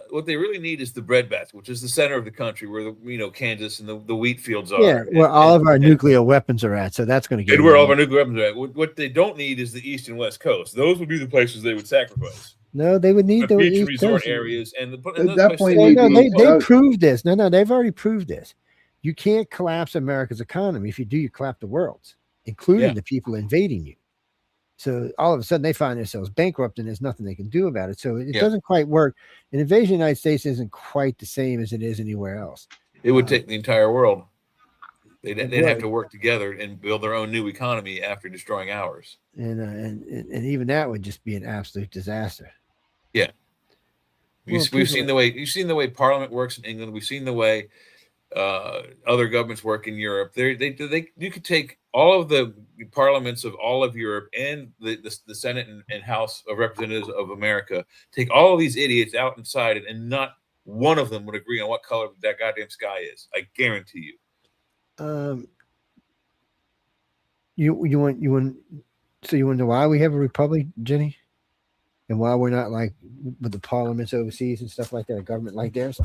what they really need is the breadbasket, which is the center of the country where Kansas and the wheat fields are. Yeah, where all of our nuclear weapons are at. So that's going to get where all of our nuclear weapons are at. What they don't need is the east and west coast. Those would be the places they would sacrifice. No, they would need the beach East resort Coast areas and definitely need. No, they proved this. No, they've already proved this. You can't collapse America's economy. If you do, you collapse the world's, including the people invading you. So all of a sudden they find themselves bankrupt and there's nothing they can do about it. So it doesn't quite work. An invasion of the United States isn't quite the same as it is anywhere else. It would take the entire world. They'd have to work together and build their own new economy after destroying ours. And even that would just be an absolute disaster. Yeah. We've seen the way Parliament works in England. We've seen the way other governments work in Europe. You could take all of the parliaments of all of Europe and the Senate and House of Representatives of America, take all of these idiots out inside it, and not one of them would agree on what color that goddamn sky is. I guarantee you. You want to know why we have a republic, Jenny? And why we're not like with the parliaments overseas and stuff like that, a government like theirs?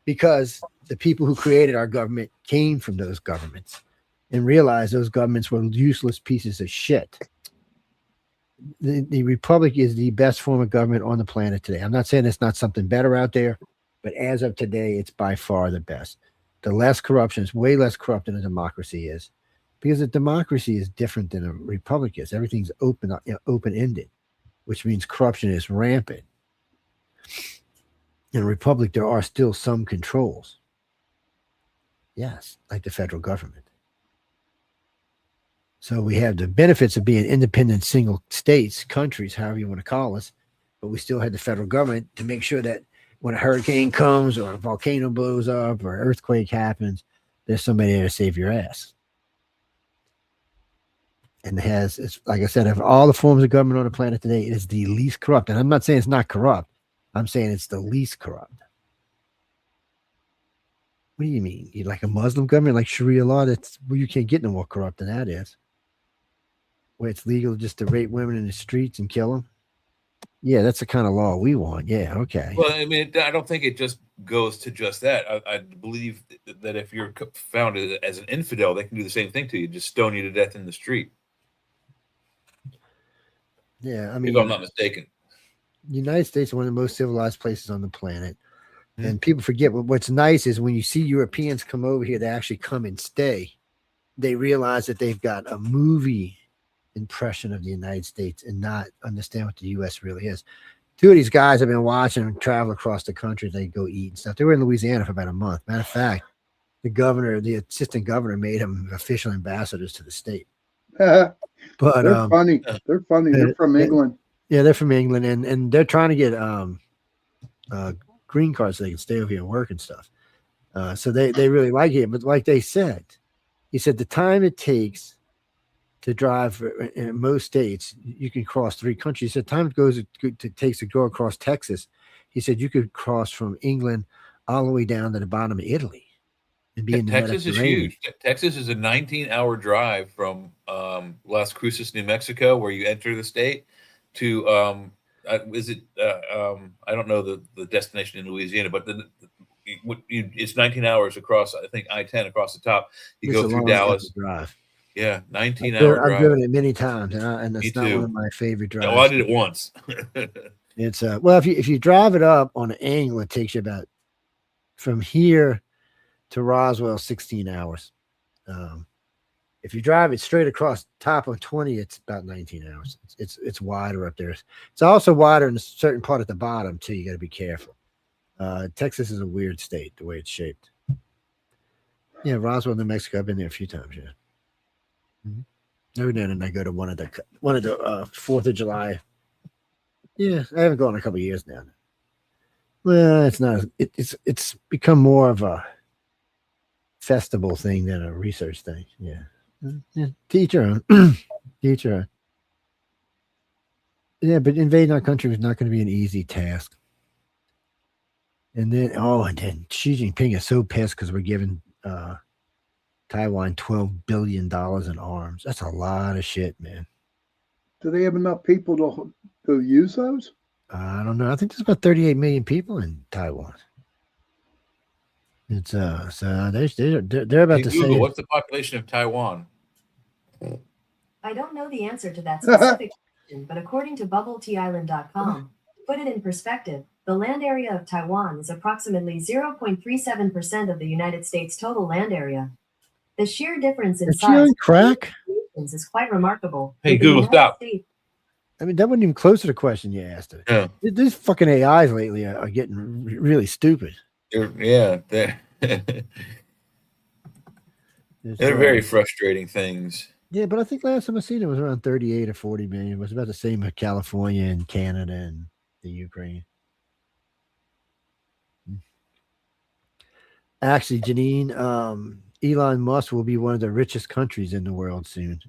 Because the people who created our government came from those governments and realized those governments were useless pieces of shit. The republic is the best form of government on the planet today. I'm not saying it's not something better out there, but as of today, it's by far the best. The less corruption, is way less corrupt than a democracy is, because a democracy is different than a republic is. Everything's open-ended, which means corruption is rampant. In a republic, there are still some controls. Yes, like the federal government. So we have the benefits of being independent single states, countries, however you want to call us, but we still had the federal government to make sure that when a hurricane comes or a volcano blows up or an earthquake happens, there's somebody there to save your ass. And it's like I said, of all the forms of government on the planet today, it is the least corrupt. And I'm not saying it's not corrupt. I'm saying it's the least corrupt. What do you mean? You like a Muslim government, like Sharia law? You can't get no more corrupt than that is. Where it's legal just to rape women in the streets and kill them. Yeah, that's the kind of law we want. Yeah, okay. Well, I mean, I don't think it just goes to just that. I believe that if you're found as an infidel, they can do the same thing to you, just stone you to death in the street. Yeah, I mean, if I'm not mistaken. The United States is one of the most civilized places on the planet. And people forget what's nice is when you see Europeans come over here, they actually come and stay. They realize that they've got a movie impression of the United States and not understand what the U.S. really is. 2 of these guys have been watching them travel across the country. They go eat and stuff. They were in Louisiana for about a month. Matter of fact, the assistant governor made them official ambassadors to the state. But they're funny. They're funny. They're from England. Yeah, they're from England, and they're trying to get green cards so they can stay over here and work and stuff. So they really like it. But like they said, he said the time it takes to drive in most states, you can cross 3 countries. He said time it takes to go across Texas. He said you could cross from England all the way down to the bottom of Italy. And be in Texas is huge. Texas is a 19-hour drive from Las Cruces, New Mexico, where you enter the state, to I don't know the destination in Louisiana, but it's 19 hours across, I think, I-10 across the top. You go through Dallas. Yeah, 19-hour I've drive. driven it many times, and Me it's not one too. of my favorite drives. No, I did it once. It's well, if you drive it up on an angle, it takes you about from here to Roswell 16 hours. If you drive it straight across top of 20, it's about 19 hours. It's wider up there. It's also wider in a certain part at the bottom too. You got to be careful. Texas is a weird state the way it's shaped. Yeah, Roswell, New Mexico. I've been there a few times. Yeah. Every now and then I go to one of the 4th of July. Yeah, I haven't gone in a couple of years now. Well, it's not. It's become more of a festival thing than a research thing. Yeah. Teacher, teacher. Yeah, but invading our country was not going to be an easy task. And then Xi Jinping is so pissed because we're giving Taiwan $12 billion in arms. That's a lot of shit, man. Do they have enough people to use those? I don't know. I think there's about 38 million people in Taiwan. It's so they're about Hey, to Google, say what's the population of Taiwan? I don't know the answer to that specific question, but according to BubbleTeaIsland.com, to put it in perspective, the land area of Taiwan is approximately 0.37% of the United States' total land area. The sheer difference in Is she size on crack? is quite remarkable. Hey, with the Google, United stop. States- I mean, that wasn't even close to the question you asked her. Yeah, These fucking AIs lately are getting really stupid. they're It's, they're very frustrating things. yeah, but I think last time I seen it was around 38 or 40 million. It was about the same with California and Canada and the Ukraine. Actually, Janine, Elon Musk will be one of the richest countries in the world soon.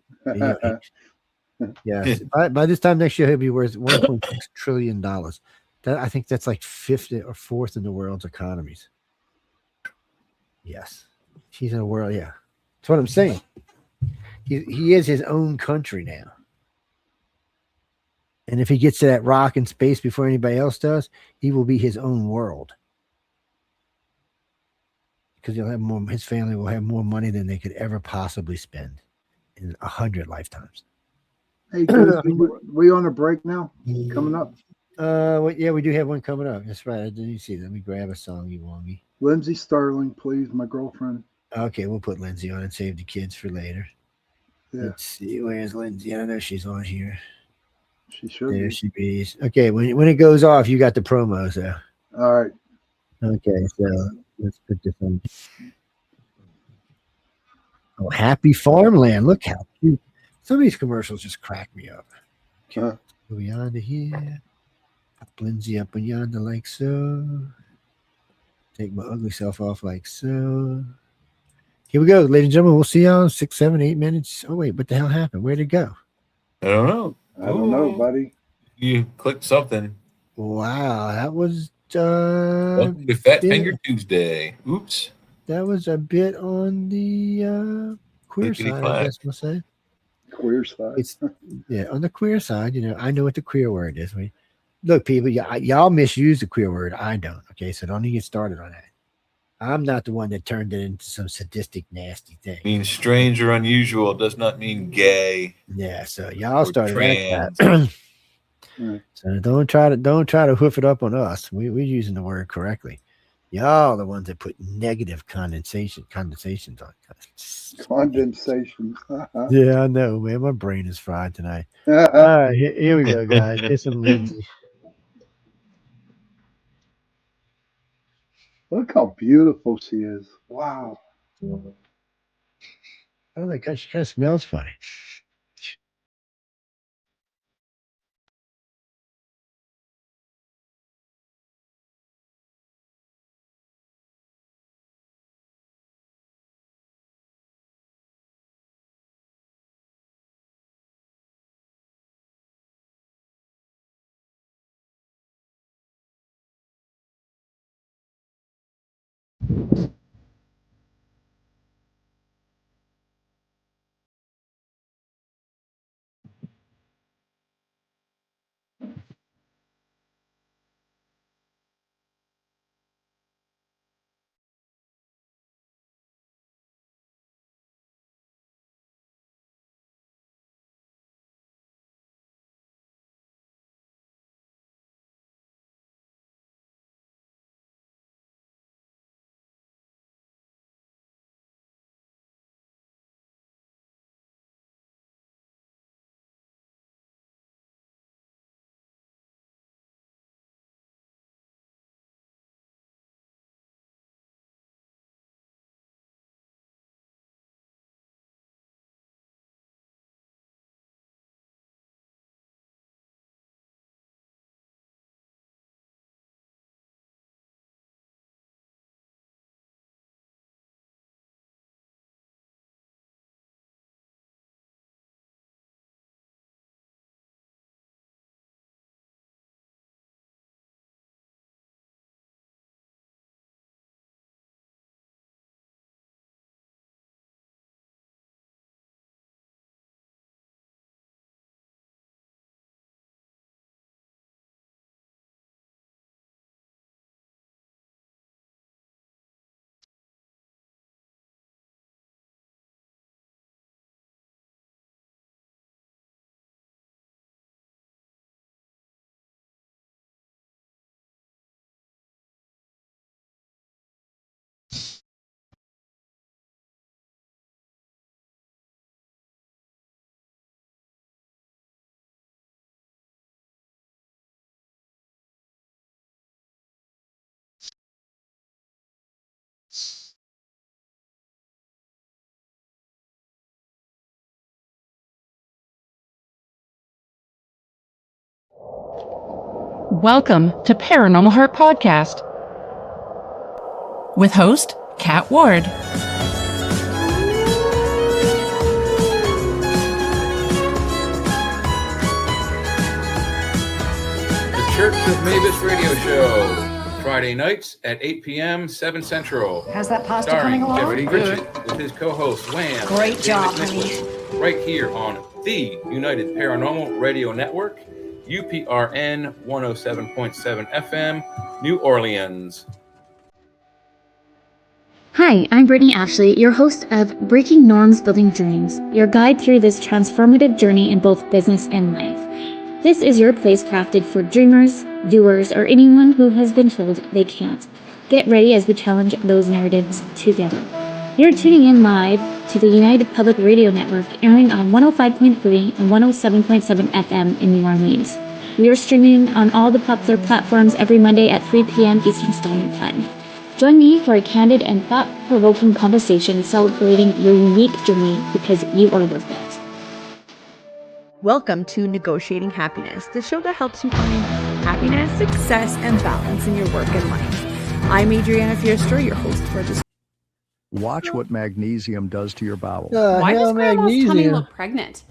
Yes. By this time next year, he'll be worth $1.6 trillion. I think that's like 5th or 4th in the world's economies. Yes. He's in a world. Yeah. That's what I'm saying. He is his own country now. And if he gets to that rock in space before anybody else does, he will be his own world. Because he'll have more. His family will have more money than they could ever possibly spend in 100 lifetimes. Hey, dude, we on a break now? Coming up? Well, yeah, we do have one coming up. That's right. I didn't see. Let me grab a song you want me. Lindsay Sterling, please, my girlfriend. Okay, we'll put Lindsay on and save the kids for later. Yeah, Let's see. Where's Lindsay? I know she's on here. she should There be. she is. Okay, when it goes off, you got the promos there. All right. Okay, so let's put this on. Oh, Happy Farmland. Look how cute. Some of these commercials just crack me up. Okay, Huh. go yonder here. Pop Lindsay up and yonder like so. Take my ugly self off like so. Here we go, ladies and gentlemen. We'll see y'all in 6, 7, 8 minutes. Oh, wait, what the hell happened? Where'd it go? I don't know. I don't know, Ooh. buddy. You clicked something. Wow, that was Welcome to Fat yeah. Finger Tuesday. Oops. that was a bit on the queer Clickety side, clack. I guess we'll say. Queer side. It's yeah, on the queer side, I know what the queer word is. Look, people, y'all misuse the queer word. I don't. Okay, so don't even get started on that. I'm not the one that turned it into some sadistic, nasty thing. Means strange or unusual. Does not mean gay. Yeah, so y'all Or started trans. that. Right. So don't try to hoof it up on us. We're using the word correctly. Y'all the ones that put negative condensations on. Condensation. Yeah, I know, man. My brain is fried tonight. All right, here we go, guys. Here's some Lindsay. Look how beautiful she is. Wow. Oh, that she kind of smells funny. Welcome to Paranormal Heart Podcast with host Kat Ward. The Church of Mavis radio show, Friday nights at 8 p.m., 7 Central. How's that pasta Starring coming along? Jeffrey Pritchett with his co-host Wham. Great and job, David Nicholas, right here on the United Paranormal Radio Network, UPRN 107.7 FM, New Orleans. Hi, I'm Brittany Ashley, your host of Breaking Norms Building Dreams, your guide through this transformative journey in both business and life. This is your place crafted for dreamers, doers, or anyone who has been told they can't. Get ready as we challenge those narratives together. You're tuning in live to the United Public Radio Network, airing on 105.3 and 107.7 FM in New Orleans. We are streaming on all the popular platforms every Monday at 3 p.m. Eastern Standard Time. Join me for a candid and thought-provoking conversation celebrating your unique journey because you are worth it. Welcome to Negotiating Happiness, the show that helps you find happiness, success, and balance in your work and life. I'm Adriana Fiestro, your host for this. Watch what magnesium does to your bowels. Why does Grandma's tummy magnesium? look pregnant?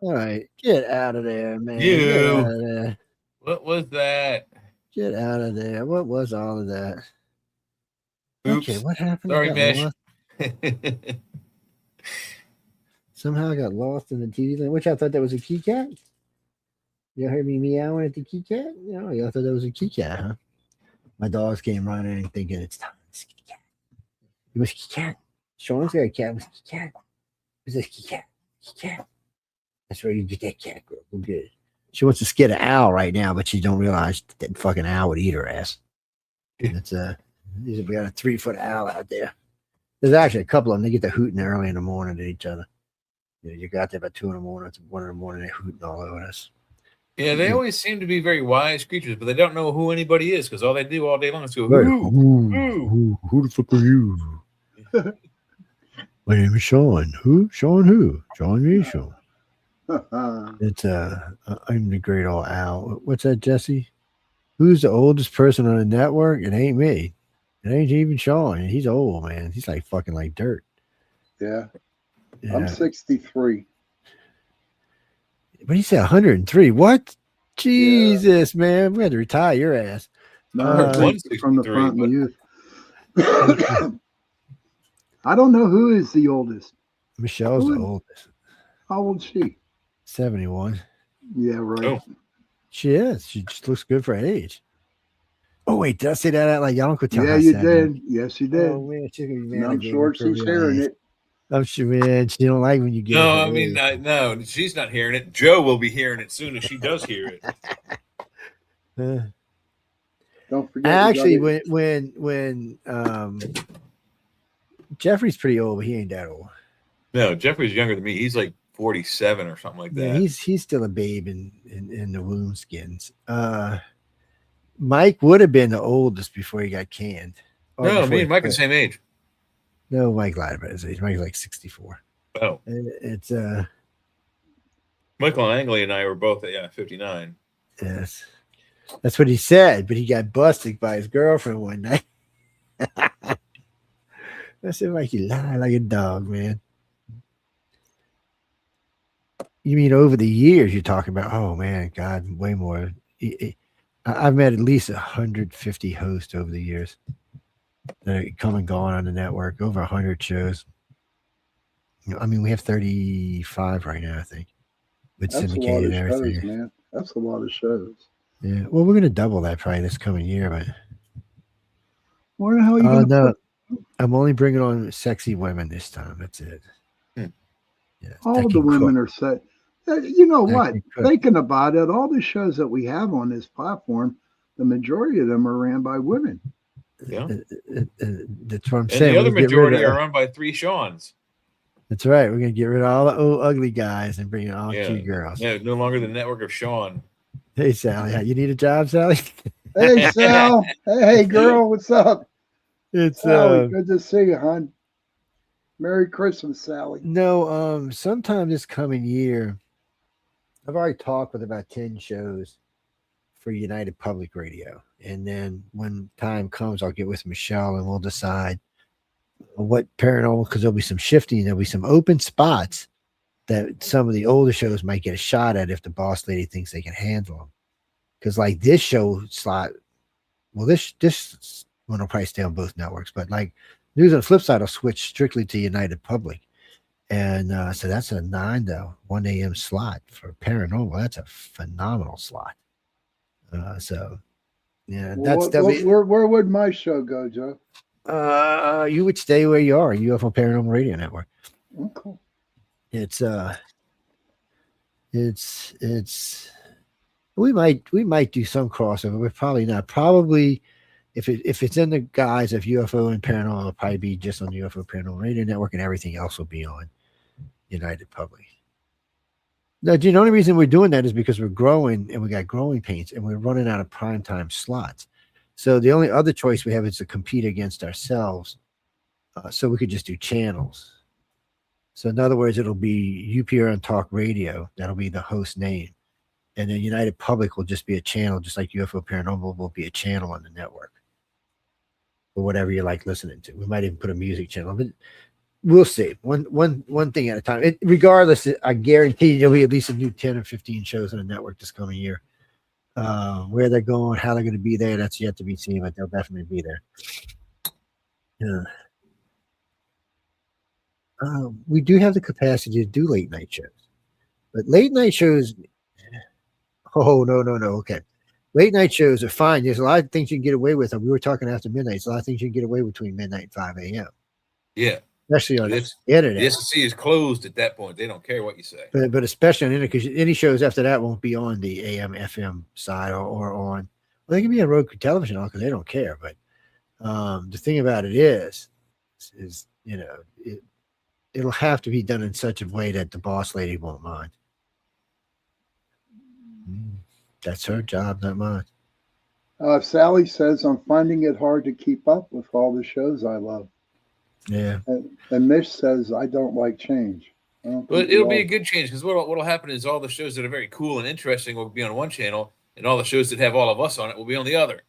All right, get out of there, man. You. Get out of there. What was that? Get out of there. What was all of that? Oops. Okay, what happened? Sorry, I got Mesh. lost. Somehow I got lost in the TV line, which I thought that was a key cat. You heard me meowing at the key cat? No, y'all thought that was a key cat, huh? My dogs came running in thinking it's time. It's a key cat. It was a key cat. Sean's got a cat. It was a key cat. It was a key cat. Key cat. That's where you get that cat, girl. We're good. She wants to scare an owl right now, but she don't realize that fucking owl would eat her ass. It's we got a 3-foot owl out there. There's actually a couple of them. They get to hooting early in the morning at each other. You got there about 2 in the morning, it's 1 in the morning, they're hooting all over us. Yeah, they always seem to be very wise creatures, but they don't know who anybody is because all they do all day long is go, Right. who the fuck are you? My name is Sean. Who? Sean who? Sean me, Sean. It's I'm the great old owl. What's that, Jesse? Who's the oldest person on the network? It ain't me. It ain't even Sean. He's old, man. He's like fucking like dirt. Yeah. Yeah. I'm 63. But he said 103. What? Jesus, man. We had to retire your ass. No, from the front of youth. I don't know who is the oldest. Michelle's the oldest. How old is she? 71. Yeah, right. She is. She just looks good for her age. Oh, wait. Did I say that out like y'all could tell? Yeah, you did. Yes, you did. Oh, man. She's gonna be mad And I'm again sure for she's hearing realizing. it. I'm sure, man. She don't like when you get No, her I mean, age. no, she's not hearing it. Joe will be hearing it soon as she does hear it. Don't forget. Actually, when Jeffrey's pretty old, but he ain't that old. No, Jeffrey's younger than me. He's like 47 or something like that. Yeah, he's still a babe in the womb skins. Mike would have been the oldest before he got canned. Or No, before me he and Mike are quit. the same age. No, Mike lied about his age. Mike's like 64. Oh, It's Michael Angley and I were both at 59. yes. That's what he said, but he got busted by his girlfriend one night. I said, Mike, you lie like a dog, man. You mean over the years you're talking about? Oh man, God, way more. I've met at least 150 hosts over the years that are come and gone on the network. Over 100 shows. I mean, we have 35 right now, I think, with That's a lot syndicated of and shows, everything. man. That's a lot of shows. Yeah, well, we're gonna double that probably this coming year, but Where the hell are you oh going to no, I'm only bringing on sexy women this time. That's it. Hmm. Yeah, all the women are set. You know what? Thinking about it, all the shows that we have on this platform, the majority of them are ran by women. Yeah. That's what I'm And saying. the other We'll get rid majority of- are run by 3 Seans. That's right. We're gonna get rid of all the old ugly guys and bring in all Yeah. cute girls. Yeah, no longer the network of Sean. Hey Sally, you need a job, Sally? Hey, Sal. Hey, girl. What's up? It's Sally, good to see you, hon. Merry Christmas, Sally. no. Sometime this coming year, I've already talked with about 10 shows for United Public Radio. And then when time comes, I'll get with Michelle and we'll decide what paranormal, because there'll be some shifting, there'll be some open spots that some of the older shows might get a shot at if the boss lady thinks they can handle them. Because like this show slot, well, this one will probably stay on both networks, but like News on the Flip Side will switch strictly to United Public. And so that's a 9 to 1 a.m. slot for paranormal. That's a phenomenal slot. So yeah, that's definitely. Where would my show go, Joe? You would stay where you are, UFO Paranormal Radio Network. Oh, cool. It's we might do some crossover, but probably not. Probably if it's in the guise of UFO and paranormal, it'll probably be just on the UFO Paranormal Radio Network, and everything else will be on United Public. Now, the only reason we're doing that is because we're growing and we got growing pains and we're running out of primetime slots. So the only other choice we have is to compete against ourselves. So we could just do channels. So in other words, it'll be UPR on Talk Radio. That'll be the host name. And then United Public will just be a channel, just like UFO Paranormal will be a channel on the network. Or whatever you like listening to. We might even put a music channel, but we'll see. One thing at a time. Regardless, I guarantee there'll be at least a new 10 or 15 shows on the network this coming year. Where they're going, how they're going to be there, that's yet to be seen, but they'll definitely be there. Yeah. We do have the capacity to do late night shows, but late night shows. Oh, no. Okay. Late night shows are fine. There's a lot of things you can get away with. We were talking after midnight. There's a lot of things you can get away with between midnight and 5 a.m. Yeah. Especially on the internet. The SEC is closed at that point. They don't care what you say. But especially on the internet, because any shows after that won't be on the AM, FM side or on. Well, they can be on Roku television because they don't care. But the thing about it is it'll have to be done in such a way that the boss lady won't mind. That's her job, not mine. Sally says, I'm finding it hard to keep up with all the shows I love. Yeah. And Mish says, I don't like change. But it'll be a good change because what'll happen is all the shows that are very cool and interesting will be on one channel, and all the shows that have all of us on it will be on the other.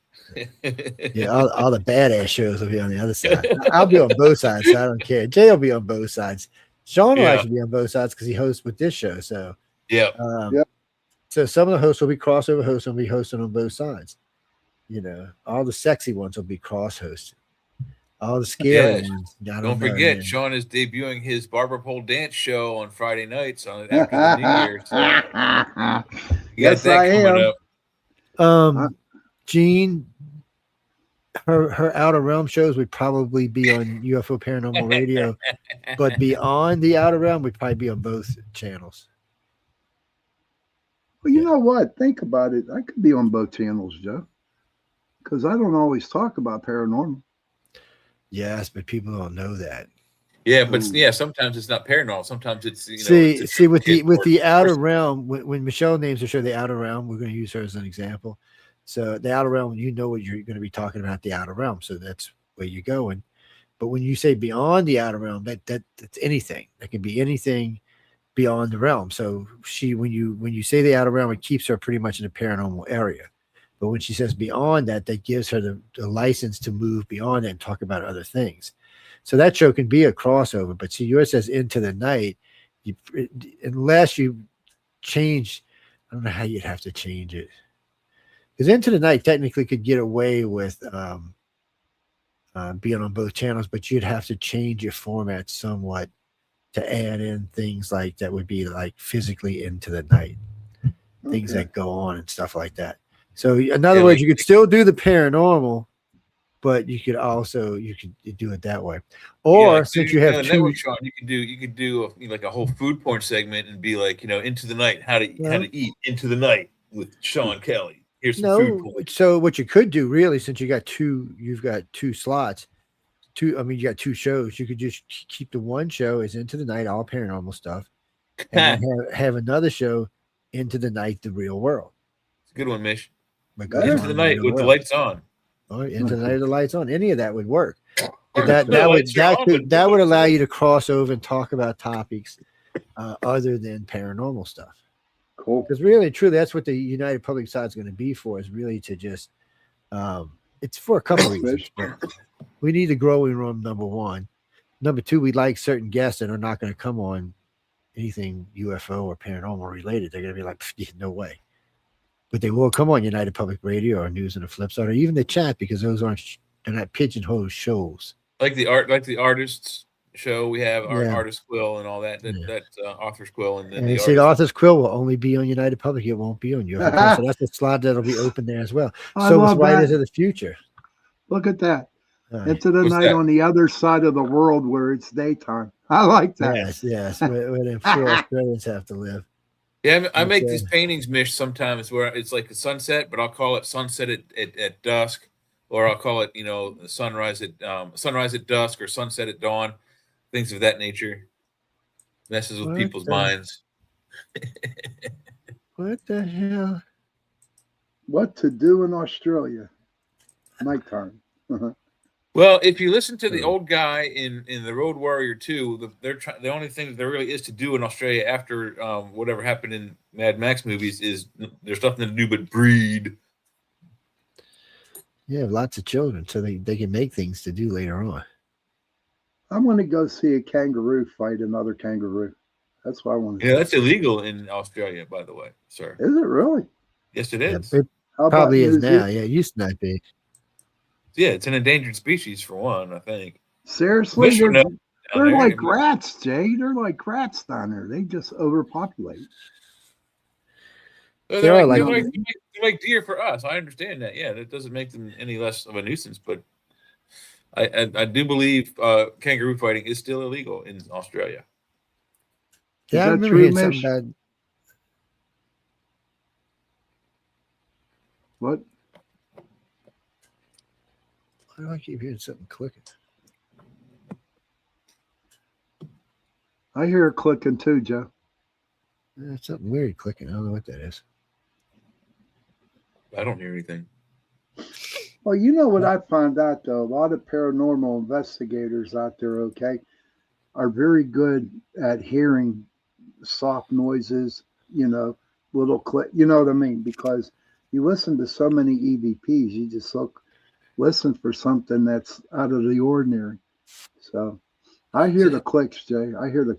Yeah, all the badass shows will be on the other side. I'll be on both sides, so I don't care. Jay will be on both sides. Sean will actually be on both sides because he hosts with this show. So yeah. So some of the hosts will be crossover hosts and will be hosting on both sides. All the sexy ones will be cross-hosted. All the scary ones. Don't forget, Sean is debuting his barber pole dance show on Friday nights after the New Year. So yes, I am. Jean, her Outer Realm shows would probably be on UFO Paranormal Radio, but beyond the Outer Realm, would probably be on both channels. Well, you know what? Think about it. I could be on both channels, Joe, because I don't always talk about paranormal. Yes, but people don't know that. Yeah, but sometimes it's not paranormal. Sometimes it's see with the Outer Realm. When Michelle names the show the Outer Realm, we're going to use her as an example. So the Outer Realm, what you're going to be talking about, the Outer Realm. So that's where you're going. But when you say beyond the Outer Realm, that's anything. That can be anything beyond the realm. So when you say the Outer Realm, it keeps her pretty much in the paranormal area. But when she says beyond that, that gives her the license to move beyond that and talk about other things. So that show can be a crossover. But see, yours says Into the Night. Unless you change, I don't know how you'd have to change it. Because Into the Night technically could get away with being on both channels, but you'd have to change your format somewhat to add in things like that would be like physically Into the Night, things that go on and stuff like that. So in other words, you could still do the paranormal, but you could do it that way. Or since you have two, Sean, you could do like a whole food porn segment and be like, Into the Night, how to eat Into the Night with Sean Kelly. Here's some food porn. So what you could do really, since you've got two slots, you got two shows. You could just keep the one show as Into the Night, all paranormal stuff, and then have another show, Into the Night, the real world. It's a good one, Mish. Into the Night with the lights on. Or Into the Night, the lights on. Any of that would work. That would allow you to cross over and talk about topics other than paranormal stuff. Cool. Because really, truly, that's what the United Public side is going to be for. Is really to just, it's for a couple reasons. But we need a growing room. Number one. Number two, we like certain guests that are not going to come on anything UFO or paranormal related. They're going to be like, no way. But they will come on United Public Radio or News and the Flip Side or even the chat, because those they're not pigeonholed shows. Like the artists show, we have our artist quill and all that. Author's quill, and then And the author's quill will only be on United Public. It won't be on UFO. So that's a slot that'll be open there as well. So it's Writers of the Future. Look at that. Into the night on the other side of the world where it's daytime. I like that. Yes. Where them poor Australians have to live. Yeah, I make these paintings, Mish, sometimes where it's like a sunset, but I'll call it sunset at dusk, or I'll call it, sunrise at dusk or sunset at dawn, things of that nature. Messes with people's minds. What the hell? What to do in Australia? Nighttime. Well, if you listen to the old guy in the Road Warrior 2, the only thing that there really is to do in Australia after whatever happened in Mad Max movies is there's nothing to do but breed. Yeah, lots of children, so they can make things to do later on. I want to go see a kangaroo fight another kangaroo. That's what I want to do. Yeah, that's illegal in Australia, by the way, sir. Is it really? Yes, it is. It probably is now. Yeah, it used to not be. Yeah, it's an endangered species for one, I think. Seriously? They're like rats, Jay. They're like rats down there. They just overpopulate. They're like deer for us. I understand that. Yeah, that doesn't make them any less of a nuisance, but I do believe kangaroo fighting is still illegal in Australia. Yeah, I remember hearing something about. What? Why do I keep hearing something clicking? I hear it clicking too, Joe. It's something weird clicking. I don't know what that is. I don't hear anything. Well, you know what I found out, though? A lot of paranormal investigators out there, are very good at hearing soft noises, little click, you know what I mean? Because you listen to so many EVPs, you just listen for something that's out of the ordinary. So I hear the clicks, Jay. I hear them.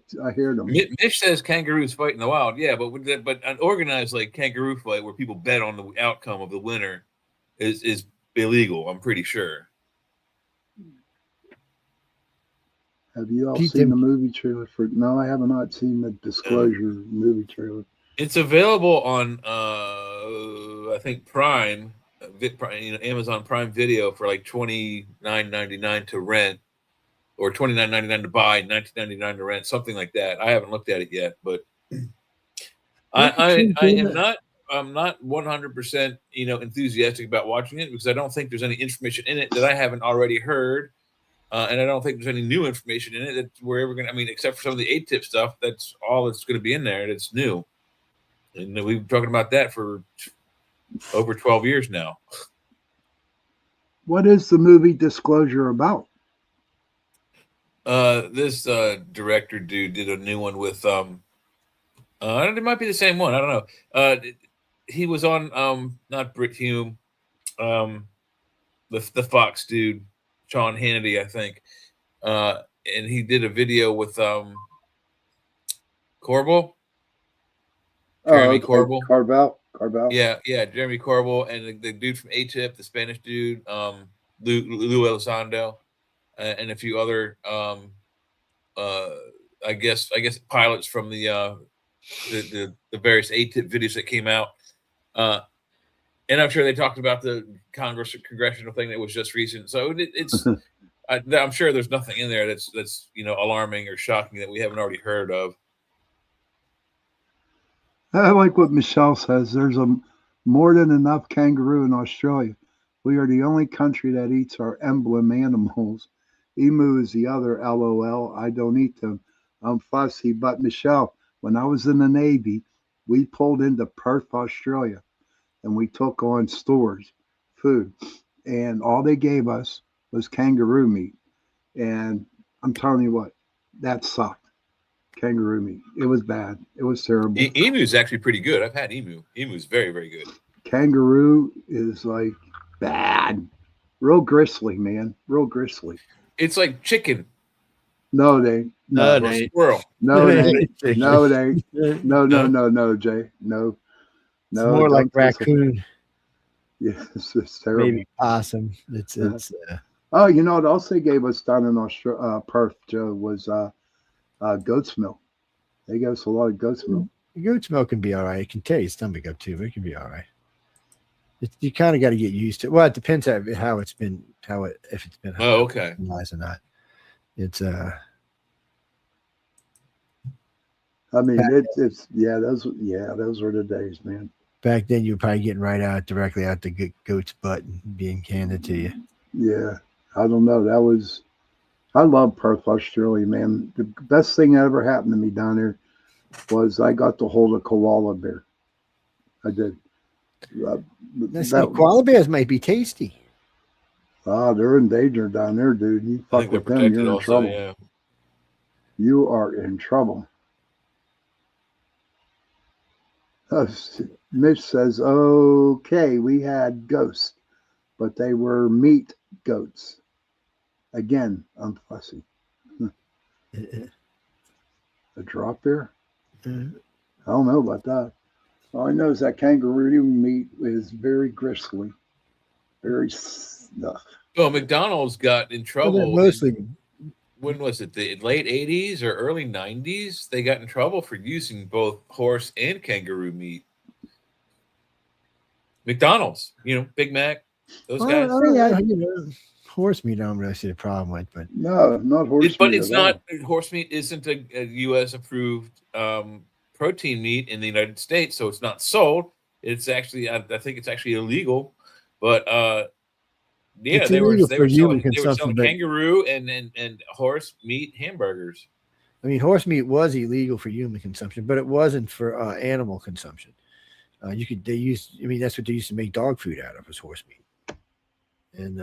Mitch says kangaroos fight in the wild. Yeah, but an organized like kangaroo fight where people bet on the outcome of the winner is illegal. I'm pretty sure. Have you all seen the movie trailer for? No, I have not seen the Disclosure movie trailer. It's available on I think Prime, Amazon Prime Video for like $29.99 to rent, or $29.99 to buy, $19.99 to rent, something like that. I haven't looked at it yet, but I'm not 100% enthusiastic about watching it, because I don't think there's any information in it that I haven't already heard, and I don't think there's any new information in it that we're ever going to. I mean, except for some of the ATIP stuff, that's all that's going to be in there that's new, and we've been talking about that for over 12 years now. What is the movie Disclosure about? This director dude did a new one with it might be the same one. I don't know. He was on not Brit Hume, the Fox dude, Sean Hannity, I think. And he did a video with Corbell. Jeremy Corbell. Carvel. Yeah, Jeremy Corbell, and the dude from ATIP, the Spanish dude, Lou Elizondo, and a few other I guess pilots from the various ATIP videos that came out. And I'm sure they talked about the congressional thing that was just recent. So it's I'm sure there's nothing in there that's alarming or shocking that we haven't already heard of. I like what Michelle says. There's more than enough kangaroo in Australia. We are the only country that eats our emblem animals. Emu is the other. LOL. I don't eat them. I'm fussy. But Michelle, when I was in the Navy, we pulled into Perth, Australia, and we took on stores, food, and all they gave us was kangaroo meat. And I'm telling you what, that sucked. kangaroo meat. It was bad. It was terrible. Emu is actually pretty good. I've had emu. Emu is very, very good. Kangaroo is like bad. Real gristly, man. Real gristly. It's like chicken. No, they. No, Or they. squirrel. No, they. No, they. No, Jay. No. It's more like raccoon, Yes, it's terrible. maybe possum. It's Oh, you know what else they gave us down in Perth, Joe, was goat's milk. They gave us a lot of goat's milk. goat's milk can be all right. It can tear your stomach up too, but it can be all right. You kind of got to get used to it. Well, it depends how it's been, if it's been okay, nice or not. It's I mean, it's those were the days, man. Back then, you were probably getting directly out the goat's butt and being handed to you. Yeah, I don't know. I love Perth, Australia, man. The best thing that ever happened to me down there was I got to hold a koala bear. I did. Koala bears might be tasty. They're endangered down there, dude. You fuck with them, you're in trouble. Yeah. You are in trouble. Mitch says, okay, we had ghosts, but they were meat goats. Again, I'm fussy. A drop bear? I don't know about that. All I know is that kangaroo meat is very gristly. Very Well, McDonald's got in trouble. Mostly. When was it? The late 80s or early 90s? They got in trouble for using both horse and kangaroo meat. McDonald's, Big Mac, those guys. Yeah, horse meat, I don't really see the problem with, but no, not horse meat. But it's not. Horse meat isn't a U.S. approved protein meat in the United States, so it's not sold. It's actually, I think it's actually illegal. But yeah, they were selling kangaroo and horse meat hamburgers. I mean, horse meat was illegal for human consumption, but it wasn't for animal consumption. That's what they used to make dog food out of, was horse meat. And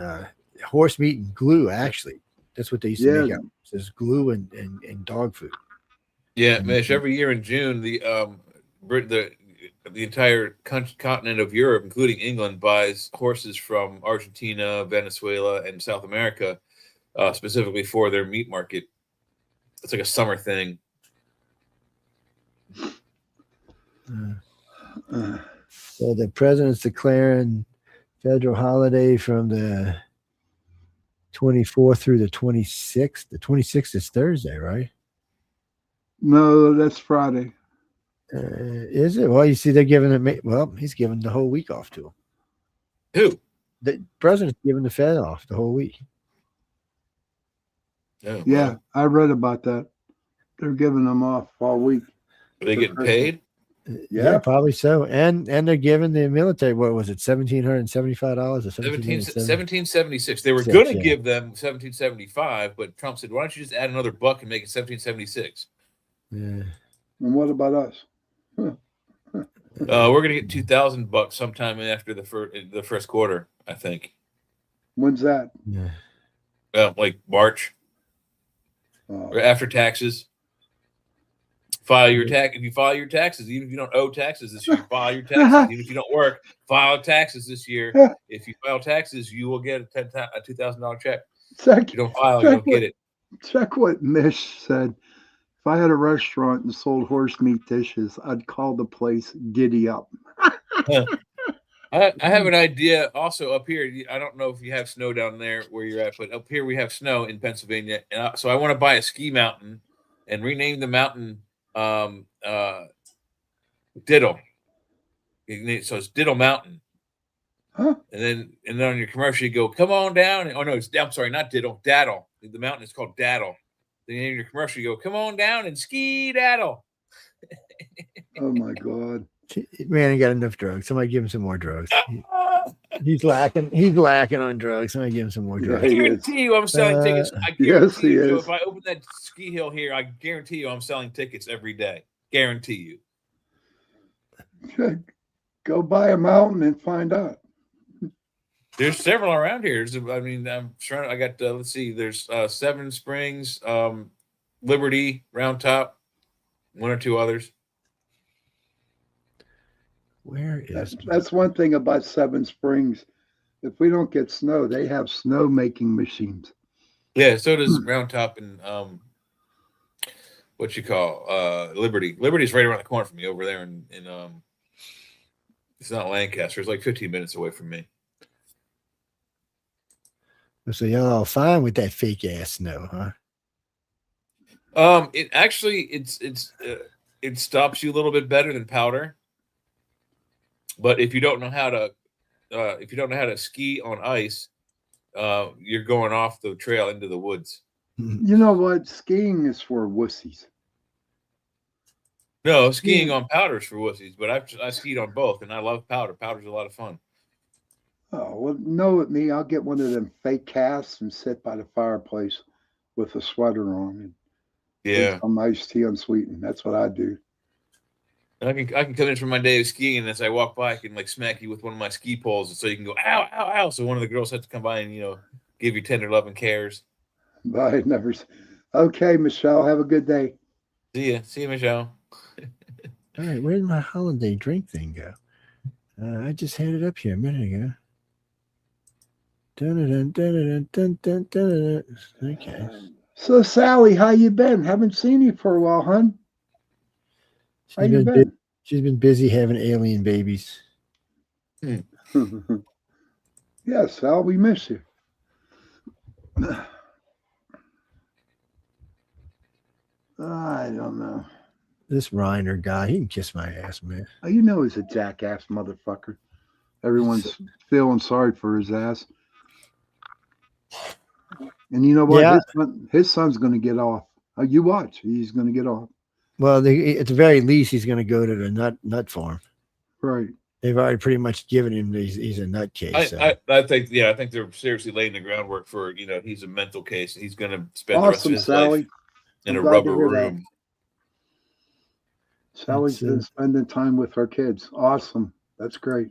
horse meat and glue, actually. That's what they used to make out of. There's glue and dog food. Yeah, Mish, every year in June, the entire continent of Europe, including England, buys horses from Argentina, Venezuela, and South America, specifically for their meat market. It's like a summer thing. So the president's declaring federal holiday from the 24th through the 26th. The 26th is Thursday, right? No, that's Friday. Is it? Well, you see, they're giving it. Well, he's giving the whole week off to him. Who? The president's giving the Fed off the whole week. Oh, yeah, wow. I read about that. They're giving them off all week. Are they getting paid? Yeah, probably so. And they're giving the military, what was it, $1,775 or $17.76. They were going to give them $17.75, but Trump said, "Why don't you just add another buck and make it $17.76?" Yeah. And what about us? We're going to get $2,000 sometime after the first quarter, I think. When's that? Yeah. Like March, or after taxes. File your tax. If you file your taxes, even if you don't owe taxes this year, file your taxes. Even if you don't work, file taxes this year. If you file taxes, you will get a $2,000 check. If you don't file, you don't get it. Check what Mish said. If I had a restaurant and sold horse meat dishes, I'd call the place Giddy Up. I have an idea also up here. I don't know if you have snow down there where you're at, but up here we have snow in Pennsylvania. And so I want to buy a ski mountain and rename the mountain Diddle. So it's Diddle Mountain. Huh? And then on your commercial you go, "Come on down." Oh no, I'm sorry, not Diddle, Daddle. The mountain is called Daddle. Then in your commercial you go, "Come on down and ski daddle." Oh my God. Man, he got enough drugs. Somebody give him some more drugs. He's lacking on drugs. Somebody give him some more drugs. I guarantee you I'm selling tickets. I guarantee you. If I open that ski hill here, I guarantee you I'm selling tickets every day. Guarantee you. Go buy a mountain and find out. There's several around here. I'm trying. I got let's see. There's Seven Springs, Liberty, Round Top, one or two others. Where is That's one thing about Seven Springs. If we don't get snow, they have snow making machines. Yeah, so does Round Top and what you call Liberty. Liberty's right around the corner from me over there in it's not Lancaster. It's like 15 minutes away from me. so y'all all fine with that fake ass snow, huh? It actually it stops you a little bit better than powder. But if you don't know how to ski on ice, you're going off the trail into the woods. You know what? Skiing is for wussies. No, skiing on powder is for wussies, but I skied on both, and I love powder. Powder's a lot of fun. Oh, well, know with me, I'll get one of them fake casts and sit by the fireplace with a sweater on and drink some iced tea unsweetened. That's what I do. I can come in from my day of skiing, and as I walk by, I can like smack you with one of my ski poles, and so you can go ow, ow, ow. So one of the girls has to come by and give you tender love and cares. I never. Okay, Michelle, have a good day. See you, Michelle. All right, where did my holiday drink thing go? I just had it up here a minute ago. Okay. So, Sally, how you been? Haven't seen you for a while, hon. How you been? She's been busy having alien babies. Yeah, Sal, we miss you. I don't know. This Reiner guy, he can kiss my ass, man. You know he's a jackass motherfucker. Everyone's feeling sorry for his ass. And you know what? Yeah. His son's going to get off. You watch. He's going to get off. Well, at the very least, he's going to go to the nut farm. Right. They've already pretty much given him he's a nutcase. I think they're seriously laying the groundwork for he's a mental case. He's going to spend the rest of his life in a rubber room. Sally's been spending time with her kids. Awesome. That's great.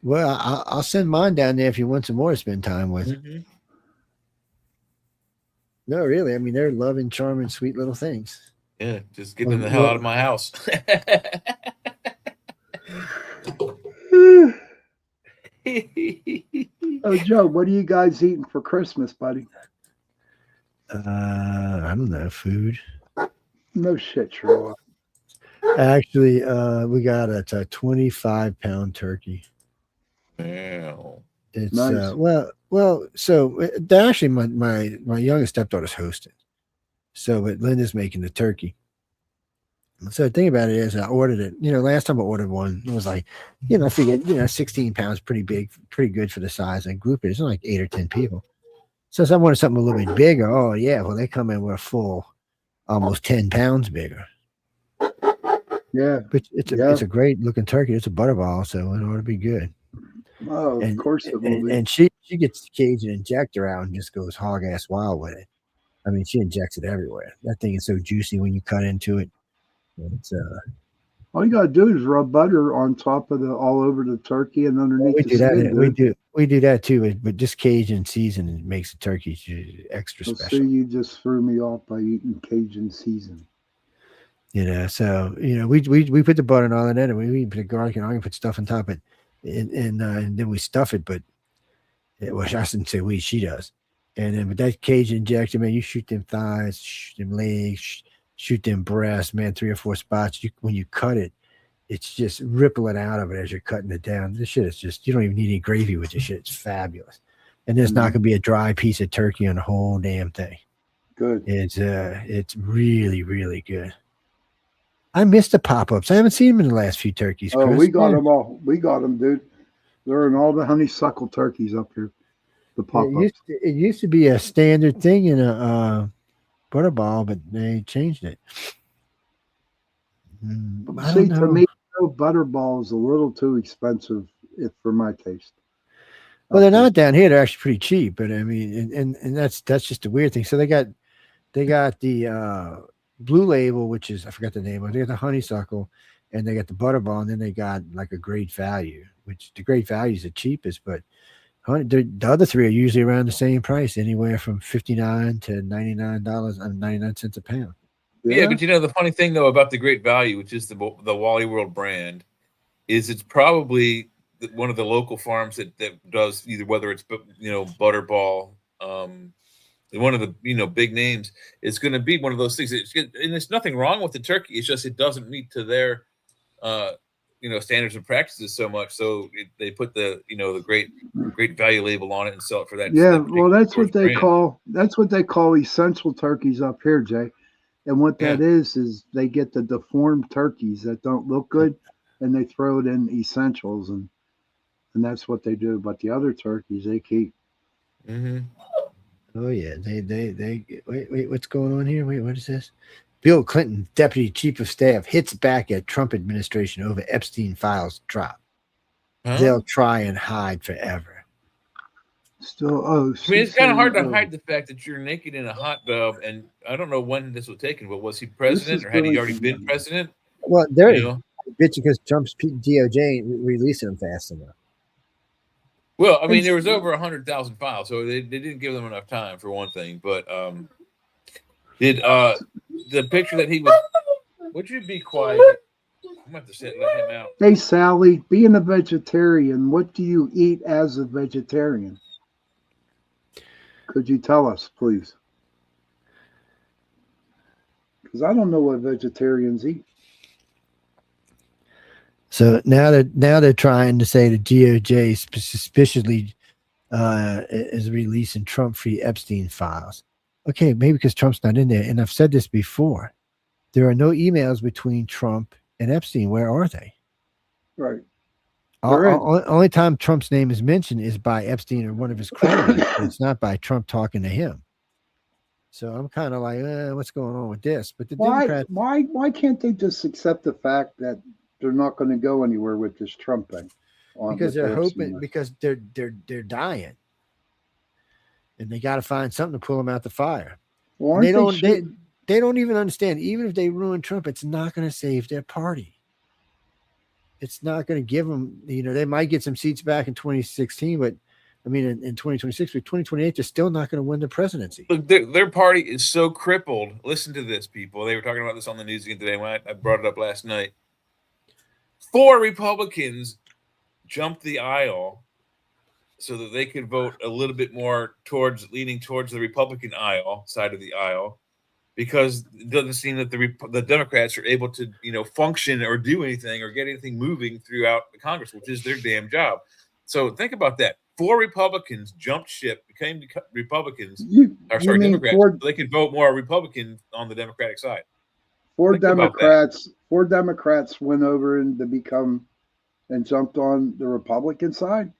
Well, I'll send mine down there if you want some more to spend time with. Mm-hmm. No, really. I mean, they're loving, charming, sweet little things. Yeah, just get them the hell out of my house. Oh, Joe, what are you guys eating for Christmas, buddy? I don't know, food. No shit, Sherlock. Actually, we got a 25-pound turkey. Wow. It's nice. So actually my youngest stepdaughter's hosting. So but Linda's making the turkey. So the thing about it is I ordered it, last time I ordered one, it was like, I figured, 16 pounds, pretty big, pretty good for the size and group. It's like 8 or 10 people. So I wanted something a little bit bigger. Oh yeah. Well, they come in with a full, almost 10 pounds bigger. Yeah. But it's a great looking turkey. It's a butterball. So it ought to be good. Oh, of course it will be. And she gets the Cajun injector out and just goes hog ass wild with it. I mean, she injects it everywhere. That thing is so juicy when you cut into it. It's all you gotta do is rub butter on top of all over the turkey and underneath. We do that. We do that too, but just Cajun seasoning makes the turkey extra special. See, you just threw me off by eating Cajun seasoning. So we put the butter and all that in, and we put the garlic and onion, put stuff on top of it, and then we stuff it. But I shouldn't say we, she does. And then with that Cajun injector, man, you shoot them thighs, shoot them legs, shoot them breasts, man, 3 or 4 spots. When you cut it, it's just rippling out of it as you're cutting it down. This shit is just, you don't even need any gravy with this shit. It's fabulous. And there's not going to be a dry piece of turkey on the whole damn thing. Good. It's really, really good. I missed the pop-ups. I haven't seen them in the last few turkeys. Oh, Chris. we got them all. We got them, dude. They're in all the honeysuckle turkeys up here. The pop-ups. It used to be a standard thing in a butterball, but they changed it. See, to me, butterball is a little too expensive for my taste. Well, they're not down here. They're actually pretty cheap, but I mean, and that's just a weird thing. So they got the Blue Label, which is, I forgot the name of it. They got the honeysuckle, and they got the butterball, and then they got like a Great Value, which the Great Value is the cheapest, but the other 3 are usually around the same price, anywhere from $59 to $99 and 99 cents a pound. Yeah, but the funny thing though about the Great Value, which is the Wally World brand, is it's probably one of the local farms that does either, whether it's Butterball, one of the big names. It's going to be one of those things. And there's nothing wrong with the turkey. It's just it doesn't meet to their standards and practices so much. So they put the Great Value label on it and sell it for that. Yeah, that well, that's what they brand. call essential turkeys up here, Jay. And what that is they get the deformed turkeys that don't look good, and they throw it in essentials, and that's what they do. But the other turkeys they keep. Mm-hmm. Oh yeah, they wait. What's going on here? Wait, what is this? Bill Clinton, Deputy Chief of Staff, hits back at Trump administration over Epstein files drop. Huh? They'll try and hide forever. Still, I mean, it's kind of hard to hide the fact that you're naked in a hot tub, and I don't know when this was taken, but was he president or had he already been president? Well, they're bitching because Trump's DOJ releasing him fast enough. Well, I mean, there was over 100,000 files, so they didn't give them enough time for one thing. But did the picture that he was? Would you be quiet? I'm going to have to let him out. Hey, Sally, being a vegetarian, what do you eat as a vegetarian? Could you tell us, please? Because I don't know what vegetarians eat. So now they're trying to say the DOJ suspiciously is releasing Trump-free Epstein files. Okay, maybe because Trump's not in there. And I've said this before. There are no emails between Trump and Epstein. Where are they? Right. Only time Trump's name is mentioned is by Epstein or one of his cronies. It's not by Trump talking to him. So I'm kind of like, what's going on with this? But the Democrats, why can't they just accept the fact that they're not going to go anywhere with this Trump thing? Because they're hoping, because they're dying, and they got to find something to pull them out the fire. Well, they don't even understand. Even if they ruin Trump, it's not going to save their party. It's not going to give them, they might get some seats back in 2016, but I mean, in 2026, but 2028, they're still not going to win the presidency. Look, their party is so crippled. Listen to this, people. They were talking about this on the news again today. When I brought it up last night. 4 Republicans jumped the aisle so that they could vote a little bit more leaning towards the Republican side of the aisle, because it doesn't seem that the Democrats are able to, function or do anything or get anything moving throughout the Congress, which is their damn job. So think about that. 4 Republicans jumped ship, became Republicans, Democrats, so they could vote more Republican on the Democratic side. 4 Democrats went over and jumped on the Republican side?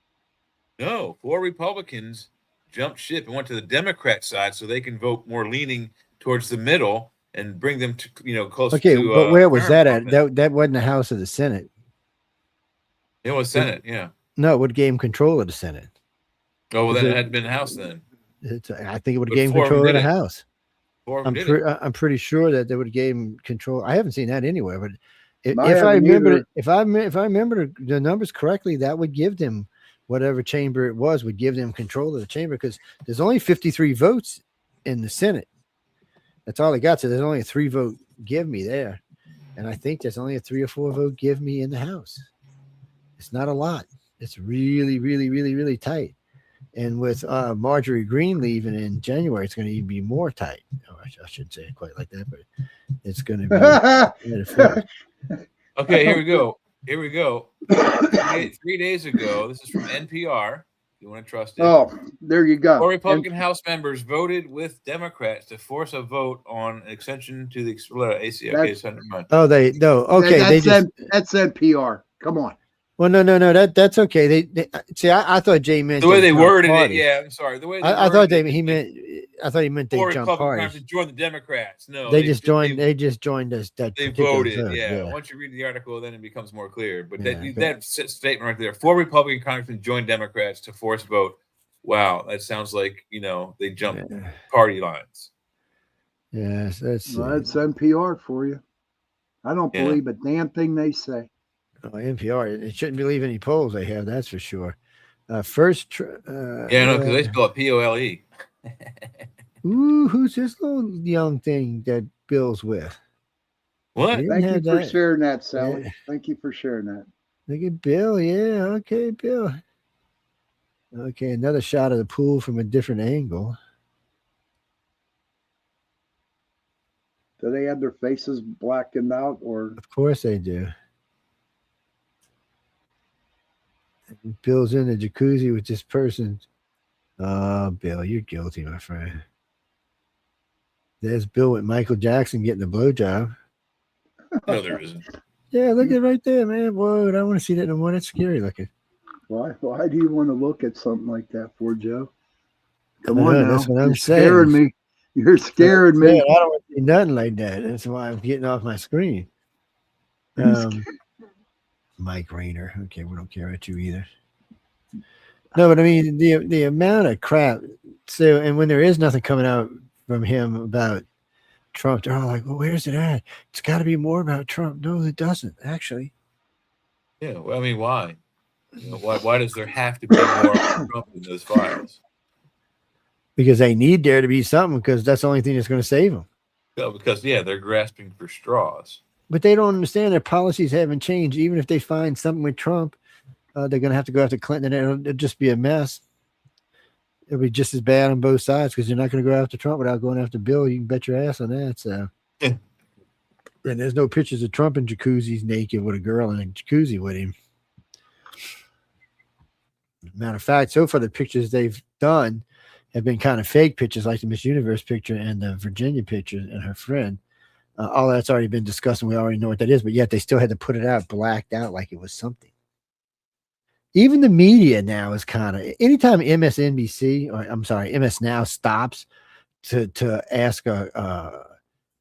No, 4 Republicans jumped ship and went to the Democrat side so they can vote more leaning towards the middle and bring them to closer to. Okay, but where was that at? That wasn't the House or the Senate. It was Senate, yeah. No, it would gain control of the Senate. Oh, well, then it had been House then. I think it would have gained control of the House. I'm pretty sure that they would have gained control. I haven't seen that anywhere, but if I remember the numbers correctly, that would give them whatever chamber it was, would give them control of the chamber, because there's only 53 votes in the Senate. That's all they got. So there's only a 3 vote give me there. And I think there's only a 3 or 4 vote give me in the House. It's not a lot. It's really, really, really, really tight. And with Marjorie Greene leaving in January, it's going to even be more tight. Oh, I shouldn't say it quite like that, but it's going to be. Okay, here we go. 3 days ago, this is from NPR. You want to trust it? Oh, there you go. 4 Republican House members voted with Democrats to force a vote on an extension to the AC. Okay, that's NPR. Come on. Well, no, that's okay. They see. I thought Jay meant the way they worded it. Yeah, I'm sorry. The way I thought he meant they jumped parties to join the Democrats. No, they just joined. They just joined us. They voted. Yeah. Once you read the article, then it becomes more clear. But that statement right there: 4 Republican congressmen joined Democrats to force vote. Wow, that sounds like they jumped party lines. Yes, that's NPR for you. I don't believe a damn thing they say. Oh, NPR. It shouldn't believe any polls they have. That's for sure. Because they spell it POLE. Ooh, who's this little young thing that Bill's with. What? He didn't Thank you have for that. sharing that, Sally. Yeah. Thank you for sharing that. Look at Bill. Yeah, okay, Bill. Okay, another shot of the pool from a different angle. Do they have their faces blackened out, or Of course they do. Bill's in the jacuzzi with this person. Oh, Bill, you're guilty, my friend. There's Bill with Michael Jackson getting a blowjob. No, there isn't. Yeah, look at right there, man. Whoa, I don't want to see that no more. That's scary looking. why do you want to look at something like that for, Joe? Come I on know, now. that's what I'm You're saying. scaring me. You're scaring Yeah, me. I don't want to see nothing like that. That's why I'm getting off my screen. Mike Rayner. Okay, we don't care about you either. No, but I mean the amount of crap. So, and when there is nothing coming out from him about Trump, they're all like, "Well, where's it at? It's got to be more about Trump." No, it doesn't actually. Yeah, well, I mean, why? You know, why does there have to be more on Trump in those files? Because they need there to be something, because that's the only thing that's going to save them. No, because they're grasping for straws. But they don't understand their policies haven't changed. Even if they find something with Trump, they're going to have to go after Clinton, and it'll just be a mess. It'll be just as bad on both sides, because you're not going to go after Trump without going after Bill. You can bet your ass on that. So, and there's no pictures of Trump in jacuzzis naked with a girl in a jacuzzi with him. Matter of fact, so far the pictures they've done have been kind of fake pictures, like the Miss Universe picture and the Virginia picture and her friend. All that's already been discussed, and we already know what that is, but yet they still had to put it out blacked out like it was something. Even the media now is kind of, anytime MSNBC, or I'm sorry, MS Now stops to ask a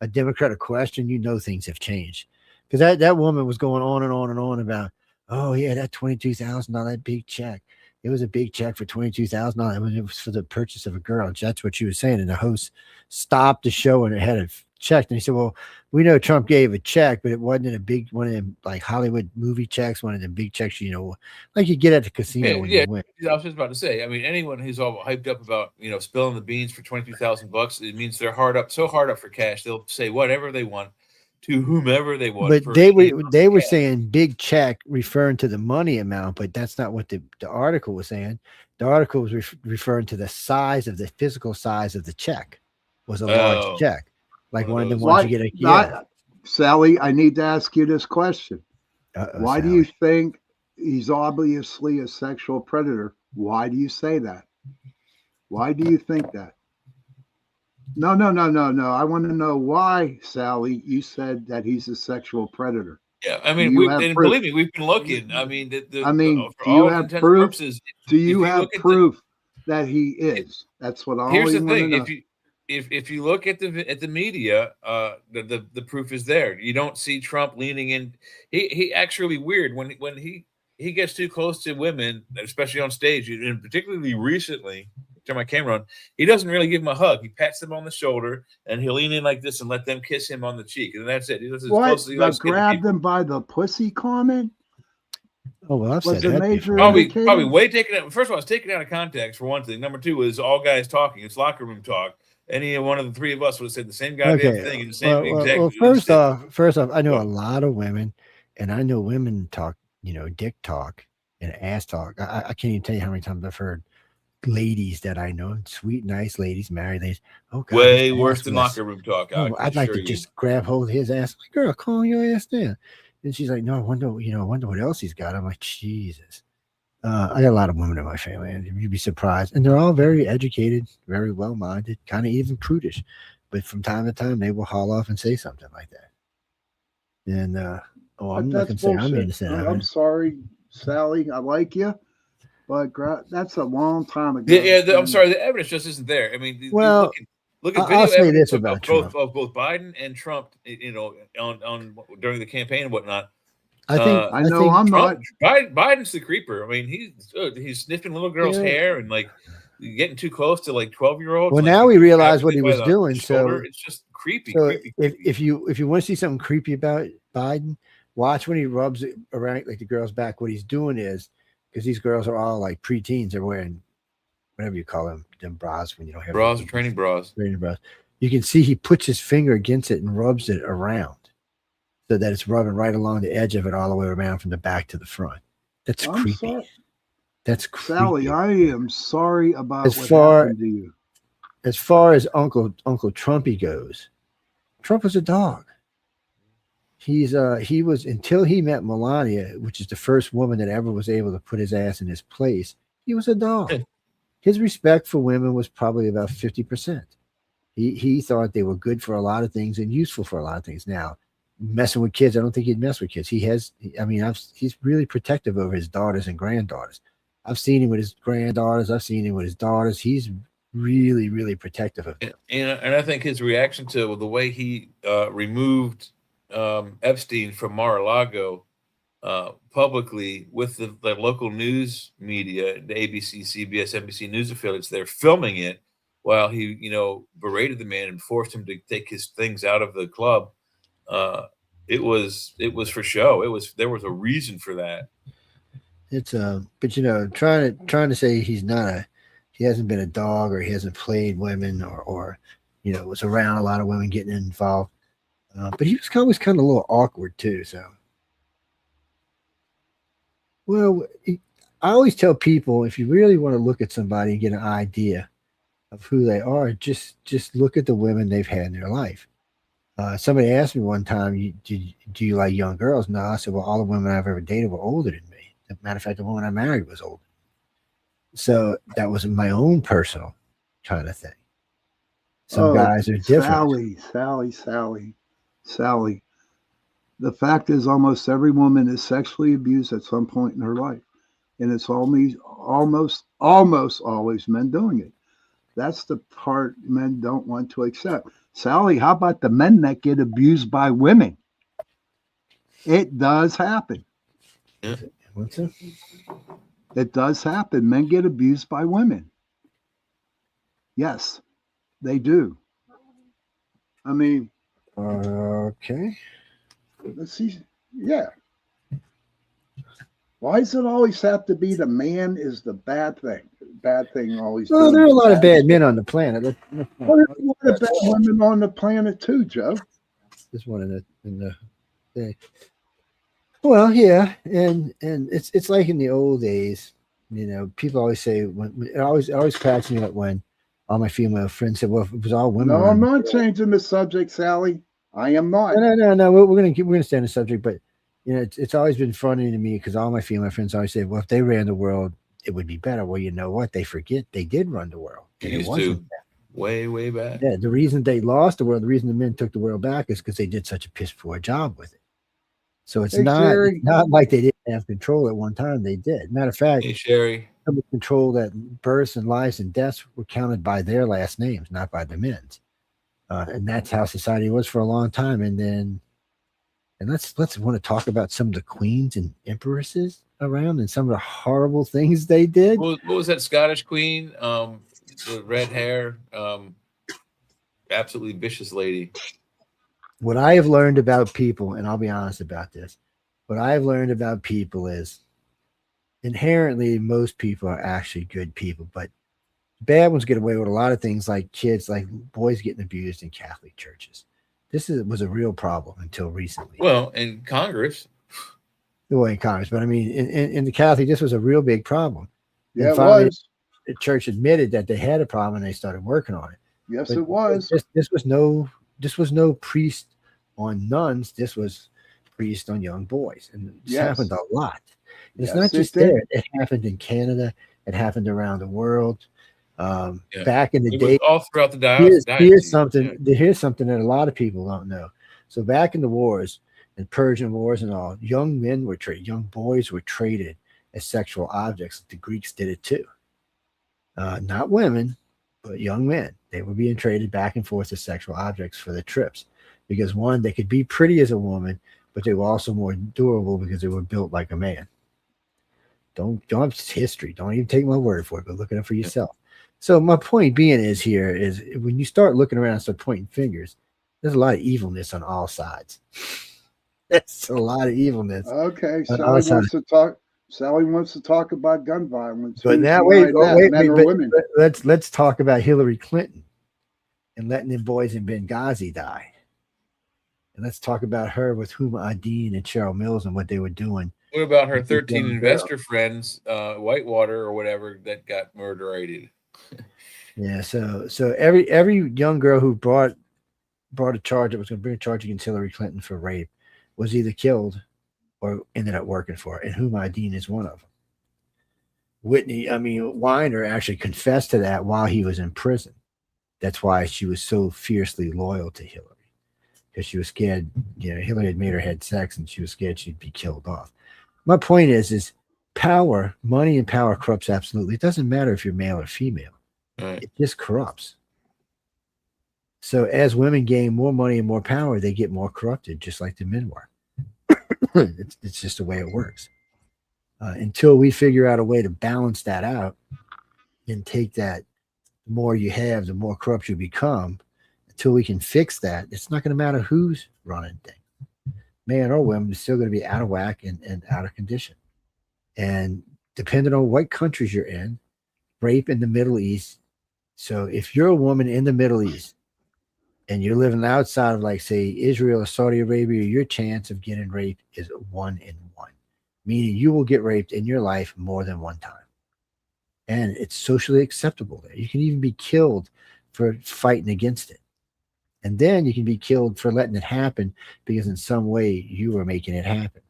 Democrat a question, you know things have changed. Because that woman was going on and on and on about, oh yeah, that $22,000, that big check. It was a big check for $22,000. It was for the purchase of a girl. That's what she was saying. And the host stopped the show and it had it checked. And he said, well, we know Trump gave a check, but it wasn't a big one of them like Hollywood movie checks, one of them big checks, you know, like you get at the casino when you win. I was just about to say, I mean, anyone who's all hyped up about, spilling the beans for $22,000, it means they're so hard up for cash. They'll say whatever they want to whomever they want. But they were saying big check, referring to the money amount, but that's not what the article was saying. The article was referring to the size of the physical size of the check was a large check, like one of the ones you get. Sally, I need to ask you this question. Why Sally. do you think he's obviously a sexual predator? Why do you say that? Why do you think that? No. I want to know why, Sally, you said that he's a sexual predator. Yeah, I mean, believe me, we've been looking. I mean, do you have proof? Do you have proof that he is? That's what I here's the want to thing. know. If you look at the media, the proof is there. You don't see Trump leaning in. He actually weird when he gets too close to women, especially on stage, and particularly recently. Turn my camera on. He doesn't really give them a hug. He pats them on the shoulder and he'll lean in like this and let them kiss him on the cheek, and that's it. He does as close as he likes. Grab them by the pussy comment? Oh well, I've said that major probably way taken out. First of all, it's taken out of context for one thing. Number two is all guys talking. It's locker room talk. Any one of the three of us would have said the same goddamn thing in the same exact. Well, first off, I know a lot of women, and I know women talk, dick talk and ass talk. I can't even tell you how many times I've heard ladies that I know, sweet, nice ladies, married ladies. Oh, God, way worse than locker room talk. I'd like to just grab hold of his ass. Like, girl, calm your ass down. And she's like, no, I wonder what else he's got. I'm like, Jesus. I got a lot of women in my family, and you'd be surprised. And they're all very educated, very well-minded, kind of even prudish. But from time to time, they will haul off and say something like that. And I'm not going to say I'm innocent. I'm sorry, Sally. I like you. But that's a long time ago. I'm sorry. The evidence just isn't there. I mean, well, look at I'll video say this evidence about of both Biden and Trump. On during the campaign and whatnot. I think Biden's the creeper. I mean, he's sniffing little girls' hair and like getting too close to like 12-year-olds. Well, like, now we realize what he was doing. So it's just creepy. So creepy. If you want to see something creepy about Biden, watch when he rubs it around like the girl's back. What he's doing is, because these girls are all like preteens, they're wearing whatever you call them bras when you don't have bras or training bras. Training bras. you can see he puts his finger against it and rubs it around so that it's rubbing right along the edge of it all the way around from the back to the front. That's I'm creepy. sorry. That's creepy. Sally, I am sorry about As what far- happened to you. As far as Uncle Trumpy goes, Trump was a dog. He was, until he met Melania, which is the first woman that ever was able to put his ass in his place, he was a dog. His respect for women was probably about 50%. He thought they were good for a lot of things and useful for a lot of things. Now, messing with kids, I don't think he'd mess with kids. He's really protective over his daughters and granddaughters. I've seen him with his granddaughters. I've seen him with his daughters. He's really, really protective of them. And I think his reaction to the way he removed Epstein from Mar-a-Lago publicly with the local news media, the ABC, CBS, NBC news affiliates, they're filming it while he, berated the man and forced him to take his things out of the club. It was for show. There was a reason for that. It's but trying to say he hasn't been a dog or he hasn't played women or was around a lot of women getting involved. But he was always kind of a little awkward too. So, well, I always tell people, if you really want to look at somebody and get an idea of who they are, just look at the women they've had in their life. Somebody asked me one time, do you like young girls? No, I said, well, all the women I've ever dated were older than me. As a matter of fact, the woman I married was older. So that was my own personal kind of thing. Some guys are different. Sally. The fact is, almost every woman is sexually abused at some point in her life, and it's almost always men doing it. That's the part men don't want to accept. Sally, how about the men that get abused by women? It does happen. Yeah. What's that? It does happen. Men get abused by women. Yes, they do. I mean, okay. Let's see. Yeah. Why does it always have to be the man is the bad thing? Bad thing always. Well, there are a lot of bad men on the planet. Well, there's a lot of bad women on the planet too, Joe. This one in the thing. Well, yeah, and it's like in the old days, people always say when it always cracks me up when all my female friends said, "Well, if it was all women." No, I'm not changing the subject, Sally. I am not. No. We're gonna stay on the subject, but it's always been funny to me because all my female friends always say, "Well, if they ran the world, it would be better." Well, you know what? They forget they did run the world. They used to. Way back. Yeah, the reason they lost the world, the reason the men took the world back is because they did such a piss poor job with it. So it's not like they didn't have control at one time. They did. Matter of fact, hey, Sherry, some control that births and lives and deaths were counted by their last names, not by the men's. And that's how society was for a long time. And let's want to talk about some of the queens and empresses around and some of the horrible things they did. What was that Scottish queen? The red hair, absolutely vicious lady. What I have learned about people, and I'll be honest about this, what I've learned about people is inherently most people are actually good people, but bad ones get away with a lot of things like kids, like boys getting abused in Catholic churches. This was a real problem until recently. Well, in Congress. Well, in Congress, but I mean, in the Catholic, this was a real big problem. Yeah, it was. The church admitted that they had a problem and they started working on it. Yes, but it was. This was no priest on nuns. This was priest on young boys, and this happened a lot. It's not just there. It happened in Canada. It happened around the world. Back in the day, all throughout the diocese. Here's something that a lot of people don't know. So back in the wars, and Persian wars and all, young men were traded. Young boys were traded as sexual objects. The Greeks did it too. Not women, but young men. They were being traded back and forth as sexual objects for the trips. Because one, they could be pretty as a woman, but they were also more durable because they were built like a man. Don't it's history. Don't even take my word for it, but look it up for yourself. So my point being is when you start looking around and start pointing fingers, there's a lot of evilness on all sides. That's a lot of evilness. Okay, Sally wants to talk about gun violence. But now let's talk about Hillary Clinton and letting them boys in Benghazi die. And let's talk about her with Huma Adine and Cheryl Mills and what they were doing. What about her with these 13 young investor friends, Whitewater or whatever, that got murderated? Yeah, so every young girl who brought a charge that was going to bring a charge against Hillary Clinton for rape was either killed or ended up working for her, and Huma Adine is one of them. Weiner actually confessed to that while he was in prison. That's why she was so fiercely loyal to Hillary, because she was scared. Hillary had made her had sex, and she was scared she'd be killed off. My point is power, money and power corrupts absolutely. It doesn't matter if you're male or female. Right. It just corrupts. So as women gain more money and more power, they get more corrupted, just like the men were. It's just the way it works. Until we figure out a way to balance that out and take that, the more you have, the more corrupt you become. Until we can fix that, it's not going to matter who's running things. Man or women is still going to be out of whack and out of condition. And depending on what countries you're in, rape in the Middle East. So if you're a woman in the Middle East and you're living outside of, like, say, Israel or Saudi Arabia, your chance of getting raped is 1 in 1, meaning you will get raped in your life more than one time. And it's socially acceptable there. You can even be killed for fighting against it. And then you can be killed for letting it happen because in some way you were making it happen.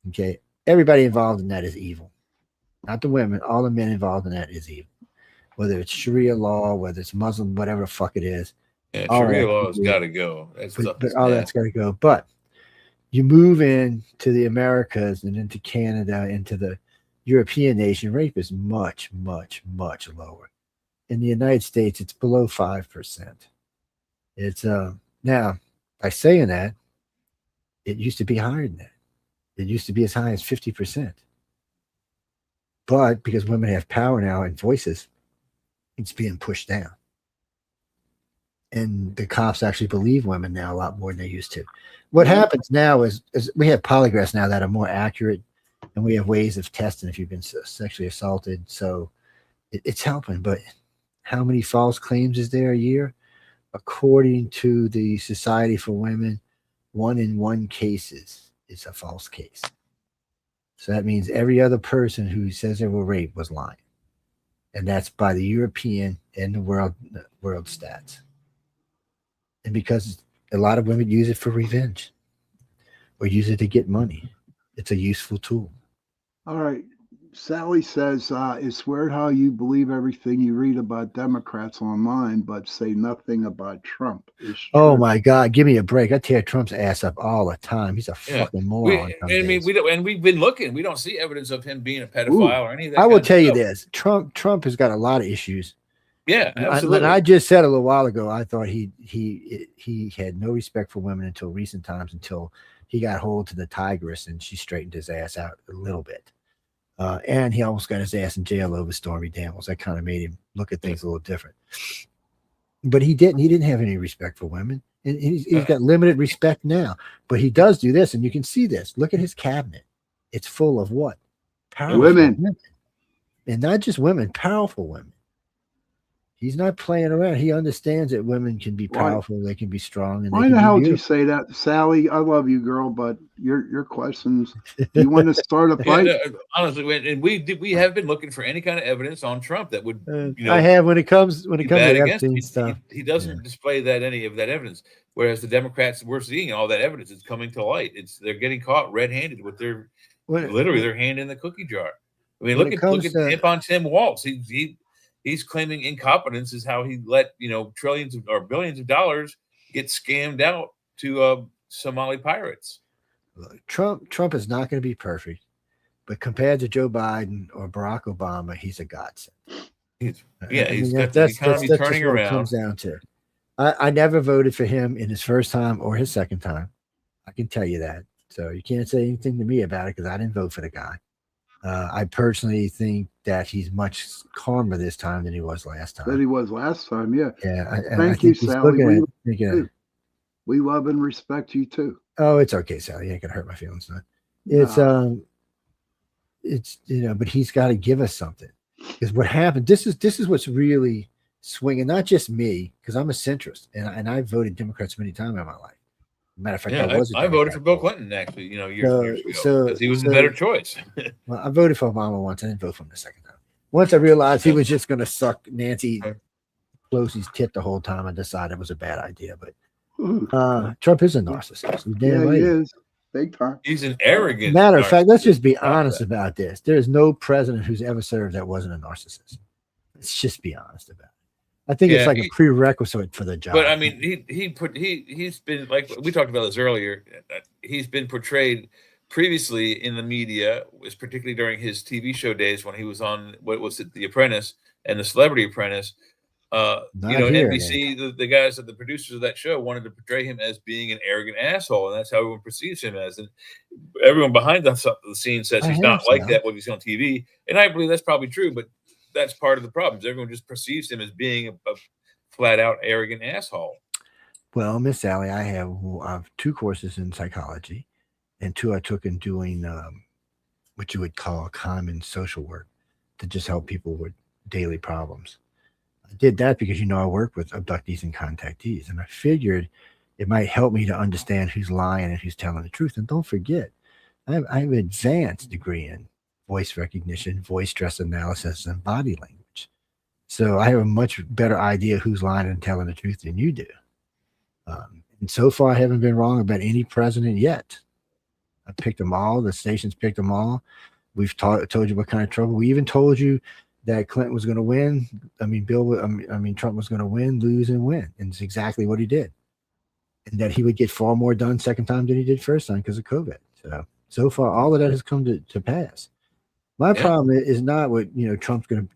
Okay. Everybody involved in that is evil. Not the women. All the men involved in that is evil. Whether it's Sharia law, whether it's Muslim, whatever the fuck it is. Yeah, Sharia law has got to go. But all that's got to go. But you move in to the Americas and into Canada, into the European nation, rape is much, much, much lower. In the United States, it's below 5%. It's now, by saying that, it used to be higher than that. It used to be as high as 50%. But because women have power now and voices, it's being pushed down. And the cops actually believe women now a lot more than they used to. What happens now is we have polygraphs now that are more accurate, and we have ways of testing if you've been sexually assaulted. So it's helping. But how many false claims is there a year? According to the Society for Women, 1 in 1 cases is a false case. So that means every other person who says they were raped was lying. And that's by the European and the world stats. And because a lot of women use it for revenge or use it to get money, it's a useful tool. All right. Sally says, it's weird how you believe everything you read about Democrats online, but say nothing about Trump. Oh my God, give me a break. I tear Trump's ass up all the time. He's a fucking moron. We've been looking. We don't see evidence of him being a pedophile or any of that. I will tell you this. Trump has got a lot of issues. Yeah, absolutely. And I just said a little while ago, I thought he had no respect for women until recent times, until he got hold to the Tigress and she straightened his ass out a little bit. And he almost got his ass in jail over Stormy Daniels. That kind of made him look at things a little different. But he didn't have any respect for women. And he's got limited respect now. But he does do this, and you can see this. Look at his cabinet. It's full of what? Powerful women. And not just women, powerful women. He's not playing around. He understands that women can be powerful, they can be strong. And why the hell did you say that, Sally? I love you, girl, but your questions. You want to start a fight? Honestly, and we have been looking for any kind of evidence on Trump that would. I have when it comes to Epstein stuff. He doesn't display any of that evidence. Whereas the Democrats, we're seeing all that evidence is coming to light. They're getting caught red-handed with their hand in the cookie jar. I mean, look at Tip on Tim Walz. He's claiming incompetence is how he let trillions or billions of dollars get scammed out to Somali pirates. Trump is not going to be perfect, but compared to Joe Biden or Barack Obama, he's a godsend. He's got the economy turning around. It comes down to. I never voted for him in his first time or his second time. I can tell you that. So you can't say anything to me about it because I didn't vote for the guy. I personally think that he's much calmer this time than he was last time. Than he was last time, yeah. Yeah. Thank you, Sally. We love and respect you too. Oh, it's okay, Sally. You ain't gonna hurt my feelings, son. It's but he's got to give us something. Because what happened? This is what's really swinging, not just me, because I'm a centrist and I voted Democrats many times in my life. Matter of fact, I voted for Bill Clinton actually, years ago, because he was a better choice. Well, I voted for Obama once. I didn't vote for him the second time. Once I realized he was just going to suck Nancy Pelosi's tit the whole time, I decided it was a bad idea. But Trump is a narcissist. Yeah, he is. Big time. He's an arrogant. Matter of fact, let's just be honest about this. There is no president who's ever served that wasn't a narcissist. Let's just be honest about it. I think it's like a prerequisite for the job. But I mean, he's been, like we talked about this earlier. He's been portrayed previously in the media, was particularly during his TV show days when he was on The Apprentice and The Celebrity Apprentice. NBC, the guys, the producers of that show, wanted to portray him as being an arrogant asshole, and that's how everyone perceives him as. And everyone behind the scene says he's not like that when he's on TV, and I believe that's probably true. But that's part of the problem. Everyone just perceives him as being a flat out arrogant asshole. Well, Miss Sally, I have 2 courses in psychology, and 2 I took in doing what you would call common social work to just help people with daily problems. I did that because, I work with abductees and contactees, and I figured it might help me to understand who's lying and who's telling the truth. And don't forget, I have an advanced degree in voice recognition, voice stress analysis, and body language. So I have a much better idea who's lying and telling the truth than you do. And so far, I haven't been wrong about any president yet. I picked them all. The stations picked them all. We've told you what kind of trouble. We even told you that Clinton was going to win. Trump was going to win, lose, and win. And it's exactly what he did. And that he would get far more done second time than he did first time because of COVID. So far, all of that has come to pass. My problem is not what Trump's going to.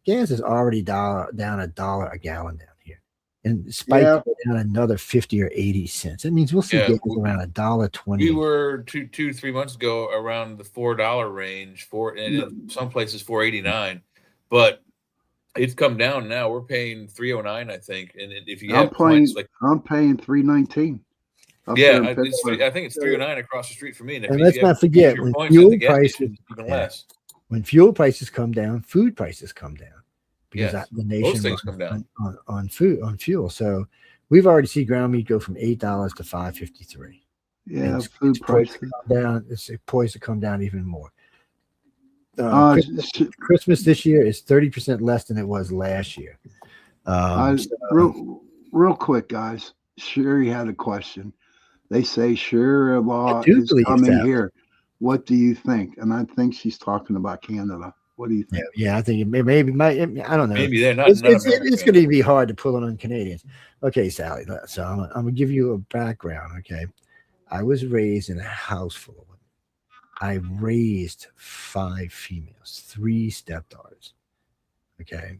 Gas is already down $1 a gallon down here, and spiked down another 50 or 80 cents. That means we'll see gas around $1.20. We were 3 months ago around the $4 range, and in some places $4.89, but it's come down now. We're paying $3.09, I think, and if you have points I'm paying $3.19. I think it's $3.09 across the street from me. And let's not forget when fuel prices even less. When fuel prices come down, food prices come down because the nation come down on fuel. So we've already seen ground meat go from $8 to $5.53. Yeah, food prices down. It's poised to come down even more. Christmas this year is 30% less than it was last year. Real quick, guys. Sherry had a question. They say Sharia law is coming here. What do you think? And I think she's talking about Canada. What do you think? Yeah, I think maybe I don't know. Maybe they're not. It's going to be hard to pull it on Canadians. Okay, Sally. So I'm going to give you a background. Okay, I was raised in a house full of women. I raised 5 females, 3 stepdaughters. Okay,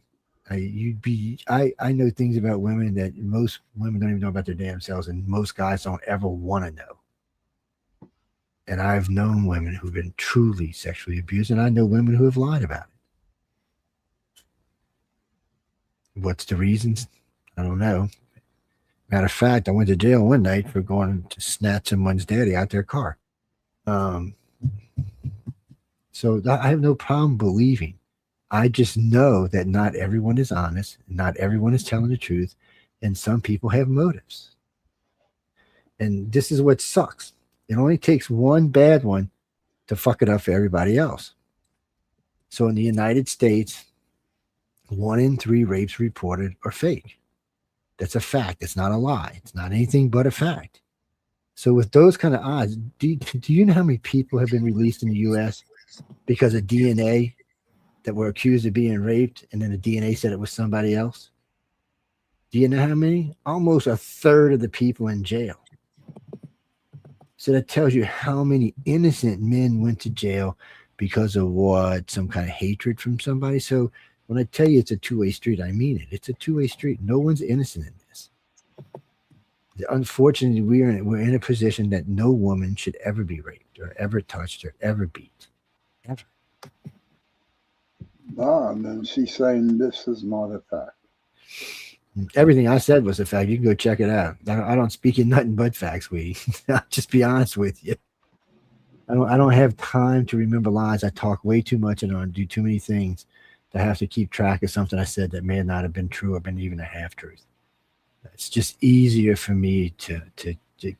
I know things about women that most women don't even know about their damn selves, and most guys don't ever want to know. And I've known women who've been truly sexually abused, and I know women who have lied about it. What's the reasons? I don't know. Matter of fact, I went to jail one night for going to snatch someone's daddy out their car. So I have no problem believing. I just know that not everyone is honest, not everyone is telling the truth, and some people have motives. And this is what sucks. It only takes one bad one to fuck it up for everybody else. So in the United States, 1 in 3 rapes reported are fake. That's a fact. It's not a lie. It's not anything but a fact. So with those kind of odds, do you know how many people have been released in the U.S. because of DNA that were accused of being raped, and then the DNA said it was somebody else? Do you know how many? Almost 1/3 of the people in jail. So that tells you how many innocent men went to jail because of what? Some kind of hatred from somebody. So when I tell you it's a 2-way street, I mean it. It's a 2-way street. No one's innocent in this. Unfortunately, we're in a position that no woman should ever be raped or ever touched or ever beat. Ever. And then she's saying this is not a fact. Everything I said was a fact. You can go check it out. I don't speak in nothing but facts, Weedy. I'll just be honest with you. I don't have time to remember lies. I talk way too much and I do too many things. to have to keep track of something I said that may not have been true or been even a half truth. It's just easier for me to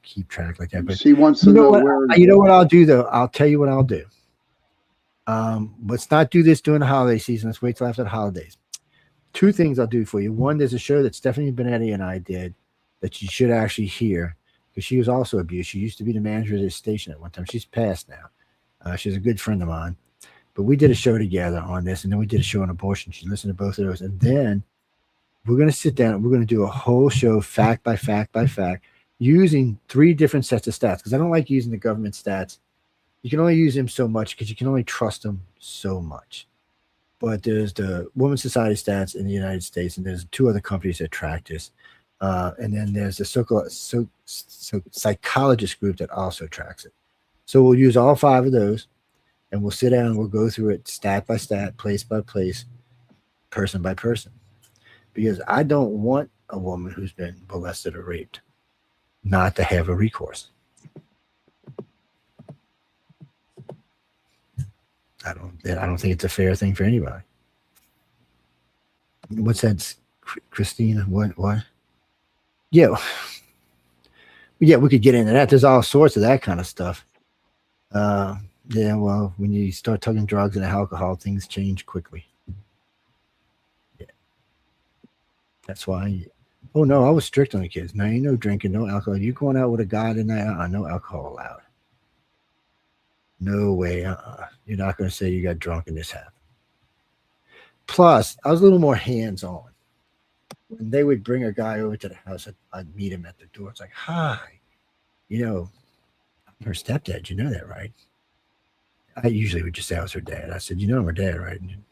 keep track like that. But She wants to know where. you know what I'll do though? I'll tell you what I'll do. Let's not do this during the holiday season. Let's wait till after the holidays. 2 things I'll do for you. One, there's a show that Stephanie Benetti and I did that you should actually hear, because she was also abused. She used to be the manager of this station at one time. She's passed now. She's a good friend of mine. But we did a show together on this, and then we did a show on abortion. She listened to both of those. And then we're going to sit down and we're going to do a whole show, fact by fact by fact, using 3 different sets of stats, because I don't like using the government stats. You can only use them so much because you can only trust them so much. But there's the Women's Society stats in the United States, and there's 2 other companies that track this. And then there's the psychologist group that also tracks it. So we'll use all 5 of those, and we'll sit down and we'll go through it stat by stat, place by place, person by person. Because I don't want a woman who's been molested or raped not to have a recourse. I don't think it's a fair thing for anybody. What's that, Christina? What? Yeah, we could get into that. There's all sorts of that kind of stuff. Yeah, well, when you start talking drugs and alcohol, things change quickly. Yeah, that's why. Oh no, I was strict on the kids. No, ain't no drinking, no alcohol. You going out with a guy tonight? No alcohol allowed. No way. You're not going to say you got drunk and this happened. Plus, I was a little more hands-on. When they would bring a guy over to the house, I'd meet him at the door. It's like, hi, I'm her stepdad. You know that, right? I usually would just say I was her dad. I said, I'm her dad, right? And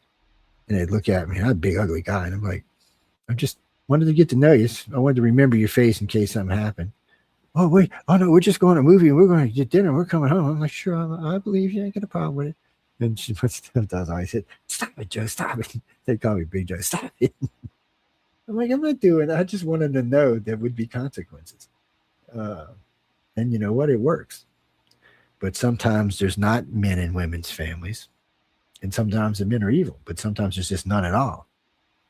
they'd look at me. I'm a big, ugly guy. And I'm like, I just wanted to get to know you. I wanted to remember your face in case something happened. Oh, wait. Oh, no, we're just going to a movie and we're going to get dinner. We're coming home. I'm like, sure, I believe you. I ain't got a problem with it. And she does. I said, stop it, Joe. Stop it. They call me Big Joe. Stop it. I'm like, I'm not doing it. I just wanted to know there would be consequences. And you know what? It works. But sometimes there's not men in women's families. And sometimes the men are evil. But sometimes there's just none at all.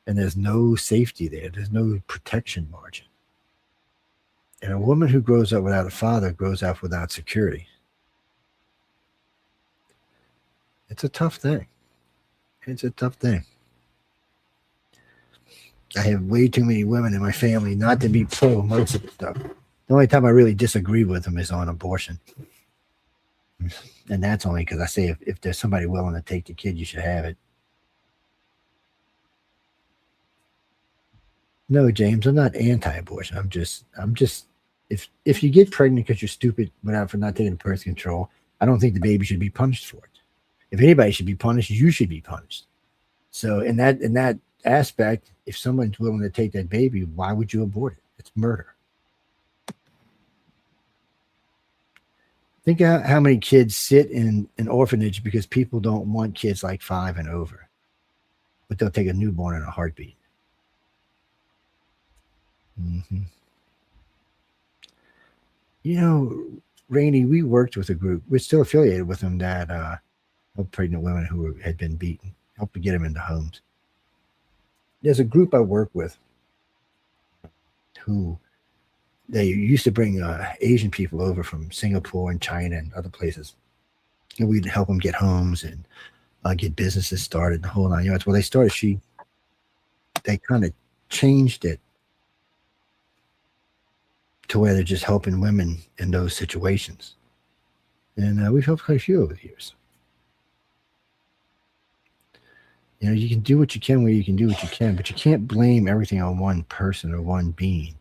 And there's no safety there. There's no protection margin. And a woman who grows up without a father grows up without security. It's a tough thing. It's a tough thing. I have way too many women in my family not to be pro most of the stuff. The only time I really disagree with them is on abortion. And that's only because I say if there's somebody willing to take the kid, you should have it. No, James, I'm not anti-abortion. I'm just if you get pregnant because you're stupid for not taking birth control, I don't think the baby should be punished for it. If anybody should be punished, you should be punished. So in that aspect, if someone's willing to take that baby, why would you abort it? It's murder. Think how many kids sit in an orphanage because people don't want kids like 5 and over, but they'll take a newborn in a heartbeat. Mm-hmm. Rainey, we worked with a group. We're still affiliated with them that helped pregnant women who had been beaten, helped to get them into homes. There's a group I work with who they used to bring Asian people over from Singapore and China and other places. And we'd help them get homes and get businesses started, the whole 9 yards. Well, they kind of changed it to where they're just helping women in those situations. And we've helped quite a few over the years. You can do what you can where you can do what you can, but you can't blame everything on one person or one being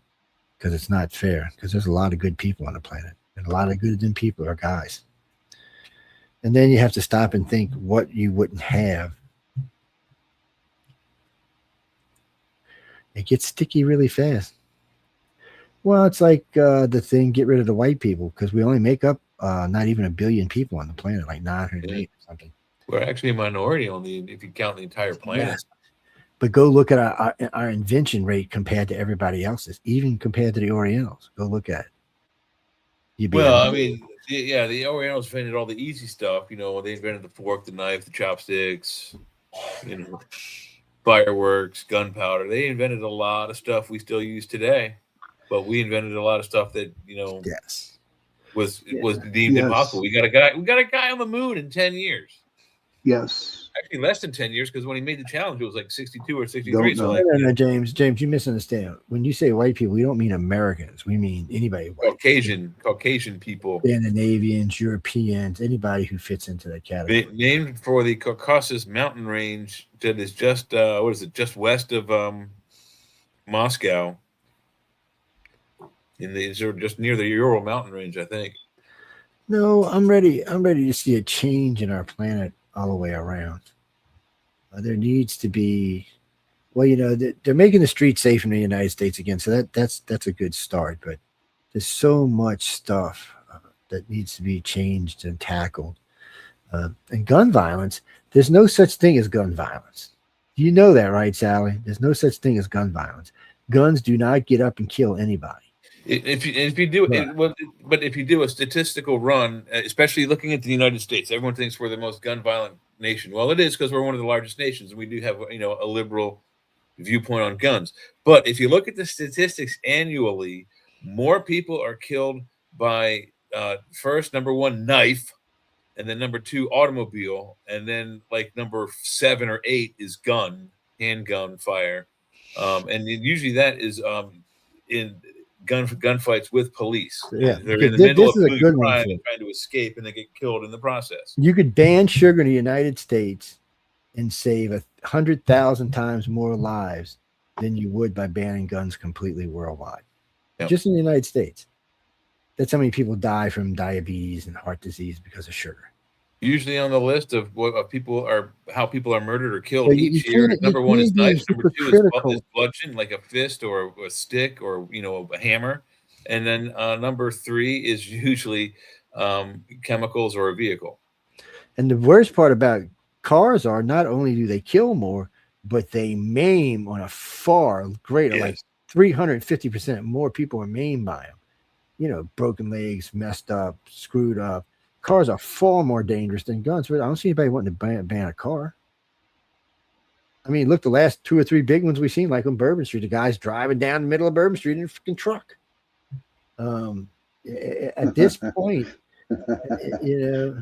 because it's not fair, because there's a lot of good people on the planet, and a lot of good people are guys. And then you have to stop and think what you wouldn't have. It gets sticky really fast. Well, it's like the thing, get rid of the white people, because we only make up not even 1 billion people on the planet, like 908 or something. We're actually a minority if you count the entire planet. Yes. But go look at our invention rate compared to everybody else's, even compared to the Orientals. Go look at it. The Orientals invented all the easy stuff. They invented the fork, the knife, the chopsticks. fireworks, gunpowder. They invented a lot of stuff we still use today, but we invented a lot of stuff that yes was deemed Yes. impossible. We got a guy on the moon in 10 years. Yes. Actually, less than 10 years, because when he made the challenge, it was like 62 or 63. Don't So know. like No, James, you misunderstand. When you say white people, we don't mean Americans. We mean anybody white. Caucasian people. Scandinavians, Europeans, anybody who fits into that category. Named for the Caucasus mountain range that is just just west of Moscow. Just near the Ural mountain range, I think. No, I'm ready to see a change in our planet all the way around. There needs to be, they're making the streets safe in the United States again, so that's a good start. But there's so much stuff that needs to be changed and tackled. And gun violence, there's no such thing as gun violence. You know that, right, Sally? There's no such thing as gun violence. Guns do not get up and kill anybody. If you do but if you do a statistical run, especially looking at the United States, everyone thinks we're the most gun violent nation. Well, it is, because we're one of the largest nations, and we do have a liberal viewpoint on guns. But if you look at the statistics annually, more people are killed by first, number one, knife, and then number two, automobile, and then like number 7 or 8 is handgun fire, and usually that is in gunfights with police. Yeah, they're in the middle of this is a doing good crime one. and trying to escape, and they get killed in the process. You could ban sugar in the United States and save 100,000 times more lives than you would by banning guns completely worldwide. Yep. Just in the United States. That's how many people die from diabetes and heart disease because of sugar. Usually on the list of how people are murdered or killed Well, each year, number one is knives, number two hypocritical. is bludgeon, like a fist or a stick or a hammer, and then number 3 is usually chemicals or a vehicle. And the worst part about cars are not only do they kill more, but they maim on a far greater, like 350% more people are maimed by them. Broken legs, messed up, screwed up. Cars are far more dangerous than guns. I don't see anybody wanting to ban a car. I mean, look, the last 2 or 3 big ones we've seen, like on Bourbon Street, the guy's driving down the middle of Bourbon Street in a freaking truck. At this point, it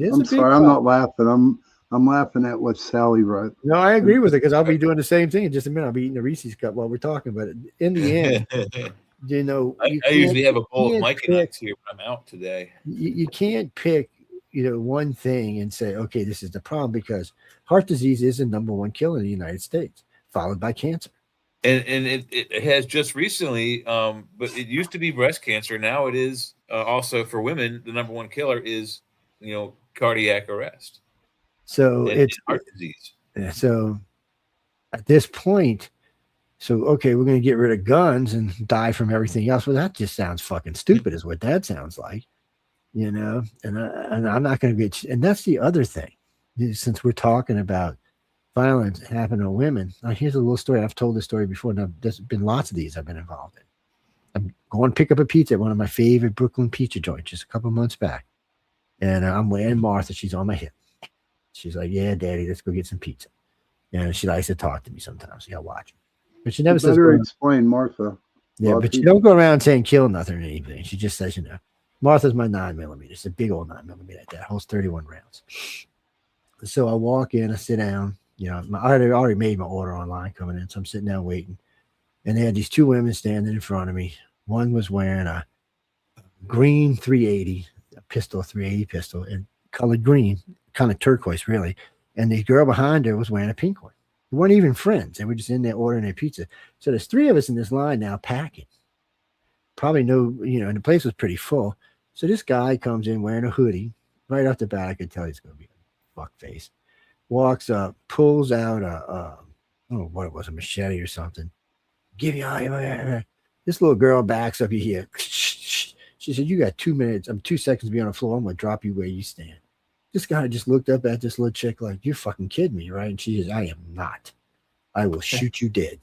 is. I'm sorry, I'm not laughing. I'm laughing at what Sally wrote. No, I agree with it, because I'll be doing the same thing in just a minute. I'll be eating a Reese's cup while we're talking. But in the end, I usually have a bowl of Mike and Ike's here, but I'm out today. You can't pick one thing and say, okay, this is the problem, because heart disease is the number 1 killer in the United States, followed by cancer. And it has just recently, but it used to be breast cancer. Now it is also for women. The number 1 killer is cardiac arrest. So it's heart disease. So at this point, okay, we're going to get rid of guns and die from everything else. Well, that just sounds fucking stupid, is what that sounds like, And I'm not going to get. And that's the other thing. Since we're talking about violence happening to women, now here's a little story. I've told this story before. Now there's been lots of these I've been involved in. I'm going to pick up a pizza at one of my favorite Brooklyn pizza joints just a couple months back, and I'm weighing Martha. She's on my hip. She's like, "Yeah, Daddy, let's go get some pizza." And she likes to talk to me sometimes. So I watch her. But she never says. Better explain, Martha. Yeah, but she don't go around saying kill nothing or anything. She just says, Martha's my 9mm. It's a big old 9mm at that. Holds 31 rounds. So I walk in, I sit down. I already made my order online coming in, so I'm sitting down waiting. And they had these 2 women standing in front of me. One was wearing a green 380, a pistol, 380 pistol, and colored green, kind of turquoise, really. And the girl behind her was wearing a pink one. They weren't even friends. They were just in there ordering their pizza. So there's 3 of us in this line now packing. Probably and the place was pretty full. So this guy comes in wearing a hoodie. Right off the bat, I could tell he's going to be a fuck face. Walks up, pulls out I don't know what it was, a machete or something. Give you all. This little girl backs up. You hear. She said, "You got 2 minutes. 2 seconds to be on the floor. I'm going to drop you where you stand." This guy just looked up at this little chick like, "You're fucking kidding me, right?" And she says, "I am not. I will shoot you dead.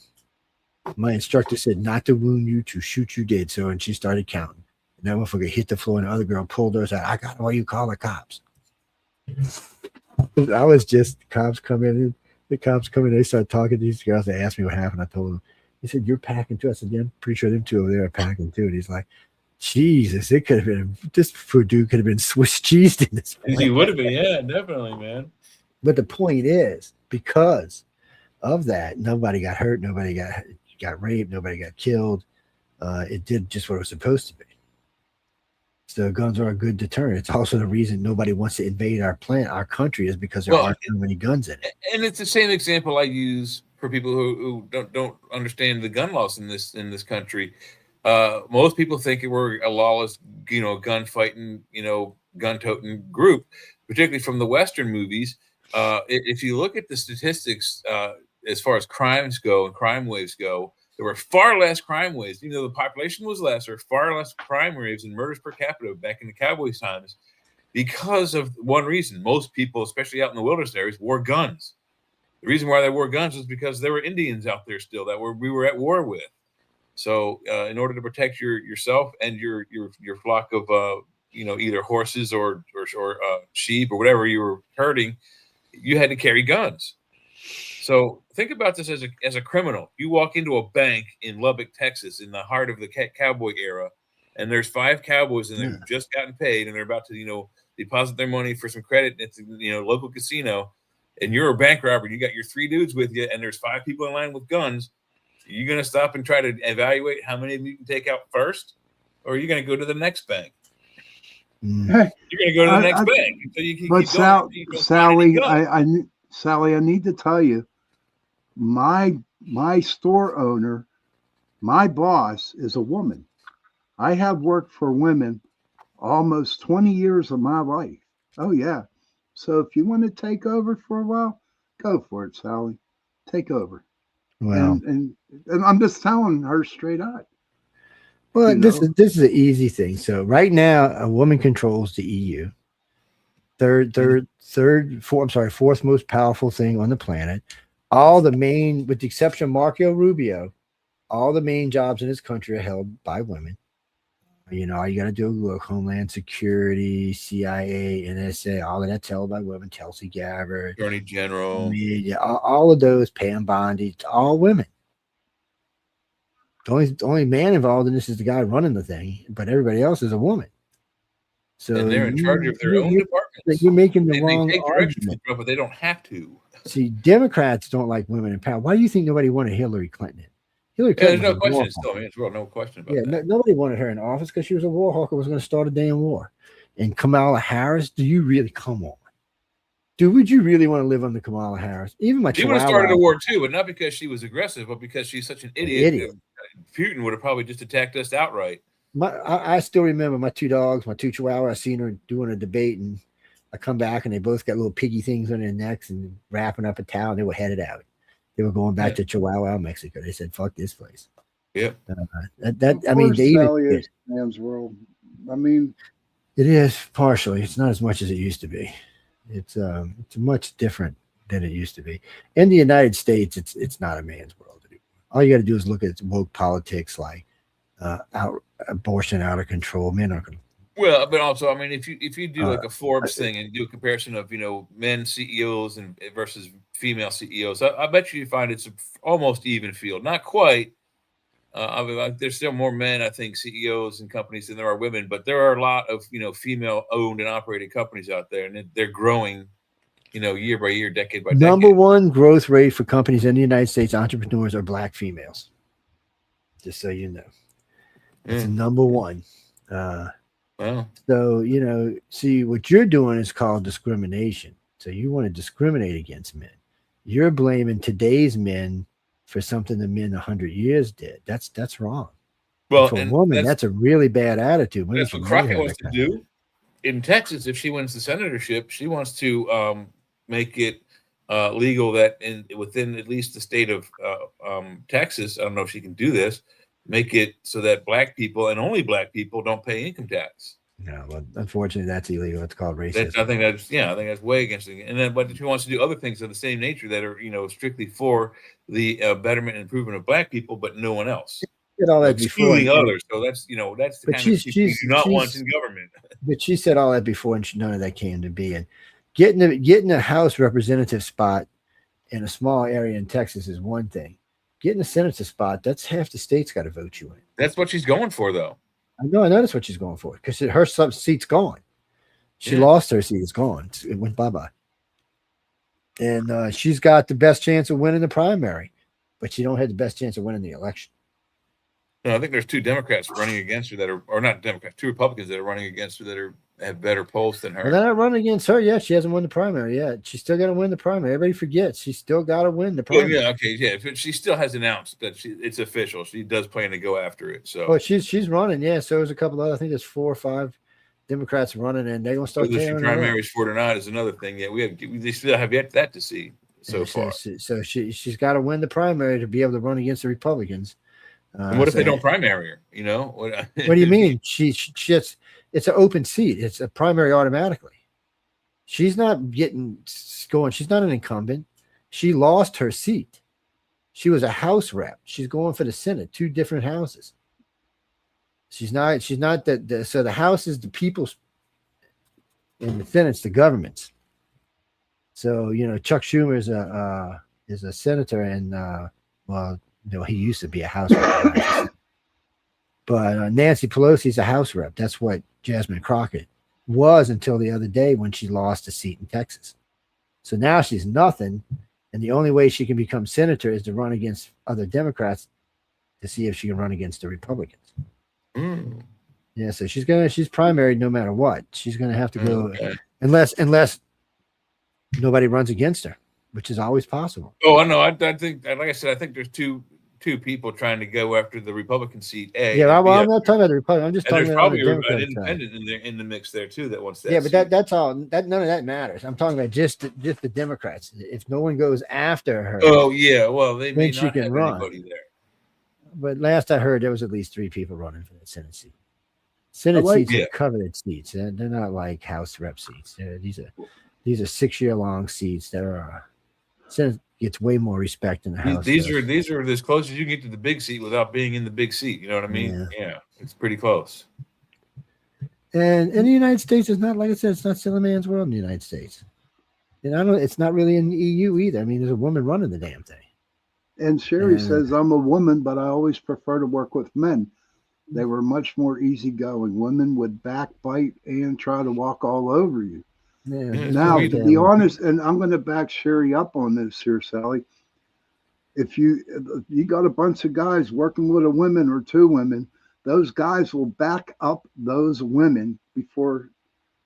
My instructor said not to wound you, to shoot you dead." So, and she started counting. And that motherfucker hit the floor, and the other girl pulled hers out. "I got why you call the cops." I was just cops come in. The cops come in. They start talking to these girls. They asked me what happened. I told them. He said, "You're packing too." I said, "Yeah, I'm pretty sure them two over there are packing too." And he's like, "Jesus, it could have been this food dude could have been Swiss cheesed in this." He would have been, yeah, definitely, man. But the point is, because of that, nobody got hurt, nobody got raped, nobody got killed. It did just what it was supposed to be. So guns are a good deterrent. It's also the reason nobody wants to invade our country is because there aren't so many guns in it. And it's the same example I use for people who don't understand the gun laws in this country. Most people think we're a lawless, gunfighting, gun-toting group, particularly from the Western movies. If you look at the statistics as far as crimes go and crime waves go, there were far less crime waves. Even though the population was less, there were far less crime waves and murders per capita back in the Cowboys' times because of one reason. Most people, especially out in the wilderness areas, wore guns. The reason why they wore guns was because there were Indians out there still that we were at war with. So in order to protect yourself and your flock of either horses or sheep or whatever you were herding, you had to carry guns. So think about this as a criminal. You walk into a bank in Lubbock, Texas, in the heart of the cowboy era, and there's 5 cowboys and they've just gotten paid and they're about to deposit their money for some credit. It's local casino, and you're a bank robber. You got your 3 dudes with you, and there's 5 people in line with guns. Are you going to stop and try to evaluate how many of you can take out first, or are you going to go to the next bank? Hey, you're going to go to the next bank. So you can but Sally, Sally, I need to tell you, my store owner, my boss is a woman. I have worked for women almost 20 years of my life. Oh yeah. So if you want to take over for a while, go for it, Sally. Take over. Well, and I'm just telling her straight out. Well, this is an easy thing. So right now, a woman controls the EU. Fourth most powerful thing on the planet. All the main, with the exception of Marco Rubio, all the main jobs in this country are held by women. All you got to do is look: Homeland Security, CIA, NSA, all of that's held by women. Tulsi Gabbard, Attorney General, media, all of those, Pam Bondi, it's all women. The only man involved in this is the guy running the thing, but everybody else is a woman. So and they're in charge of their own departments. You're making the wrong they take argument. But they don't have to. See, Democrats don't like women in power. Why do you think nobody wanted Hillary Clinton? Hillary Clinton. There's no question. Still, it's real, no question about that. Nobody wanted her in office because she was a war hawker, was going to start a damn war. And Kamala Harris, come on? Dude, would you really want to live under Kamala Harris? Even my she would have started a war too, but not because she was aggressive, but because she's such an idiot. Putin would have probably just attacked us outright. I still remember my 2 dogs, my 2 Chihuahuas. I seen her doing a debate, and I come back, and they both got little piggy things on their necks and wrapping up a towel, and they were headed out. They were going back to Chihuahua, Mexico. They said, "Fuck this place." Yep. Man's world. I mean, it is partially. It's not as much as it used to be. It's much different than it used to be. In the United States, it's not a man's world anymore. All you got to do is look at woke politics, like abortion out of control. Men are going. Well, but also, I mean, if you do like a Forbes thing and do a comparison of men CEOs and versus female CEOs, I bet you find it's almost even field. Not quite. There's still more men, I think, CEOs and companies than there are women, but there are a lot of female owned and operated companies out there, and they're growing, year by year, decade by decade. Number one growth rate for companies in the United States, entrepreneurs, are Black females. Just so you know, it's number one. Well, so see, what you're doing is called discrimination. So you want to discriminate against men. You're blaming today's men for something the men 100 years did. That's wrong. Well, for a woman, that's a really bad attitude. That's what Crockett wants to do. In Texas, if she wins the senatorship, she wants to make it legal that within at least the state of Texas, I don't know if she can do this, make it so that Black people and only Black people don't pay income tax. No, but unfortunately, that's illegal. It's called racism. I think that's way against it. And then, but she wants to do other things of the same nature that are, strictly for the betterment and improvement of Black people, but no one else. Did all that excluding before. others. So that's the kind of people you do not want in government. But she said all that before, and none of that came to be. And getting a House representative spot in a small area in Texas is one thing. Getting a senator spot, that's half the state's got to vote you in. That's what she's going for, though. I know that's what she's going for because her seat's gone. She lost her seat. It's gone. It went bye-bye. And she's got the best chance of winning the primary, but she don't have the best chance of winning the election. No, I think there's 2 Democrats running against her that are, or not Democrats, 2 Republicans that are running against her that have better polls than her. Well, they're not running against her yet. She hasn't won the primary yet. She's still got to win the primary. Everybody forgets she's still got to win the primary. Well, yeah, okay, yeah. But she still has announced that it's official. She does plan to go after it. So, well, she's running. Yeah, so there's a couple other. I think there's 4 or 5 Democrats running, and they're gonna start. Whether she primaries for it or not is another thing. Yeah, they still have yet that to see far. So she's got to win the primary to be able to run against the Republicans. And what if they don't primary her? You know what do you mean? It's an open seat. It's a primary automatically. She's not going. She's not an incumbent. She lost her seat. She was a House rep. She's going for the Senate, 2 different houses. She's not that. So the House is the people's, and the Senate's the government's. So Chuck Schumer is a senator, and he used to be a House rep. But Nancy Pelosi's a House rep. That's what Jasmine Crockett was until the other day when she lost a seat in Texas. So now she's nothing, and the only way she can become senator is to run against other Democrats to see if she can run against the Republicans. Mm. Yeah, so she's primaried no matter what. She's gonna have to go unless nobody runs against her, which is always possible. Oh, I know. I think, like I said, I think there's two people trying to go after the Republican seat. I'm not talking about the Republican. I'm just talking about probably the an independent in the mix there too that wants that. Yeah, but that's all. None of that matters. I'm talking about just the Democrats. If no one goes after her, oh yeah, well they may then not she can have run. anybody there. But last I heard, there was at least 3 people running for the Senate seat. Senate seats are coveted seats. They're not like House rep seats. These are 6-year-long seats. Senate gets way more respect than the House. These are as close as you can get to the big seat without being in the big seat. You know what I mean? Yeah, it's pretty close. And in the United States, it's not, like I said, it's not still a man's world in the United States. And it's not really in the EU either. I mean, there's a woman running the damn thing. And Sherry says, I'm a woman, but I always prefer to work with men. They were much more easygoing. Women would backbite and try to walk all over you. Yeah. Now, to be honest, and I'm going to back Sherry up on this here, Sally. If you got a bunch of guys working with a woman or 2 women, those guys will back up those women before.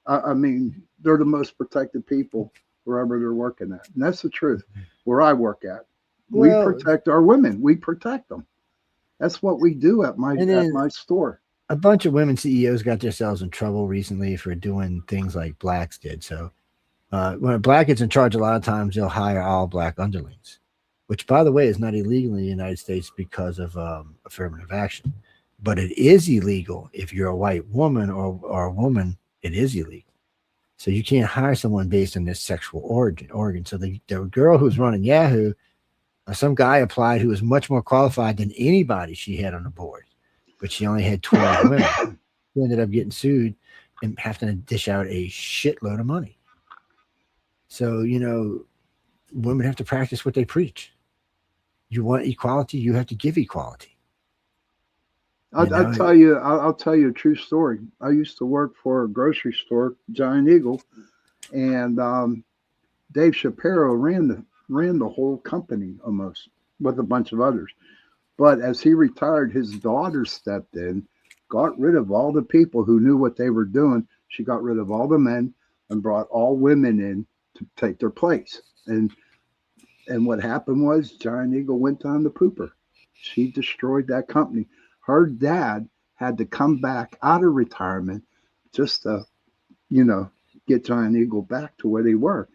I mean, they're the most protected people wherever they're working at, and that's the truth. Where I work at, we protect our women. We protect them. That's what we do at my store. A bunch of women CEOs got themselves in trouble recently for doing things like blacks did. So when a black gets in charge, a lot of times they'll hire all black underlings, which, by the way, is not illegal in the United States because of affirmative action. But it is illegal if you're a white woman or a woman. It is illegal. So you can't hire someone based on their sexual origin. So the girl who's running Yahoo, some guy applied who was much more qualified than anybody she had on the board, but she only had 12 women. She ended up getting sued and having to dish out a shitload of money. So, women have to practice what they preach. You want equality, you have to give equality. I'll tell you a true story. I used to work for a grocery store, Giant Eagle, and Dave Shapiro ran the whole company almost with a bunch of others. But as he retired, his daughter stepped in, got rid of all the people who knew what they were doing. She got rid of all the men and brought all women in to take their place. And what happened was Giant Eagle went down the pooper. She destroyed that company. Her dad had to come back out of retirement just to, get Giant Eagle back to where they were.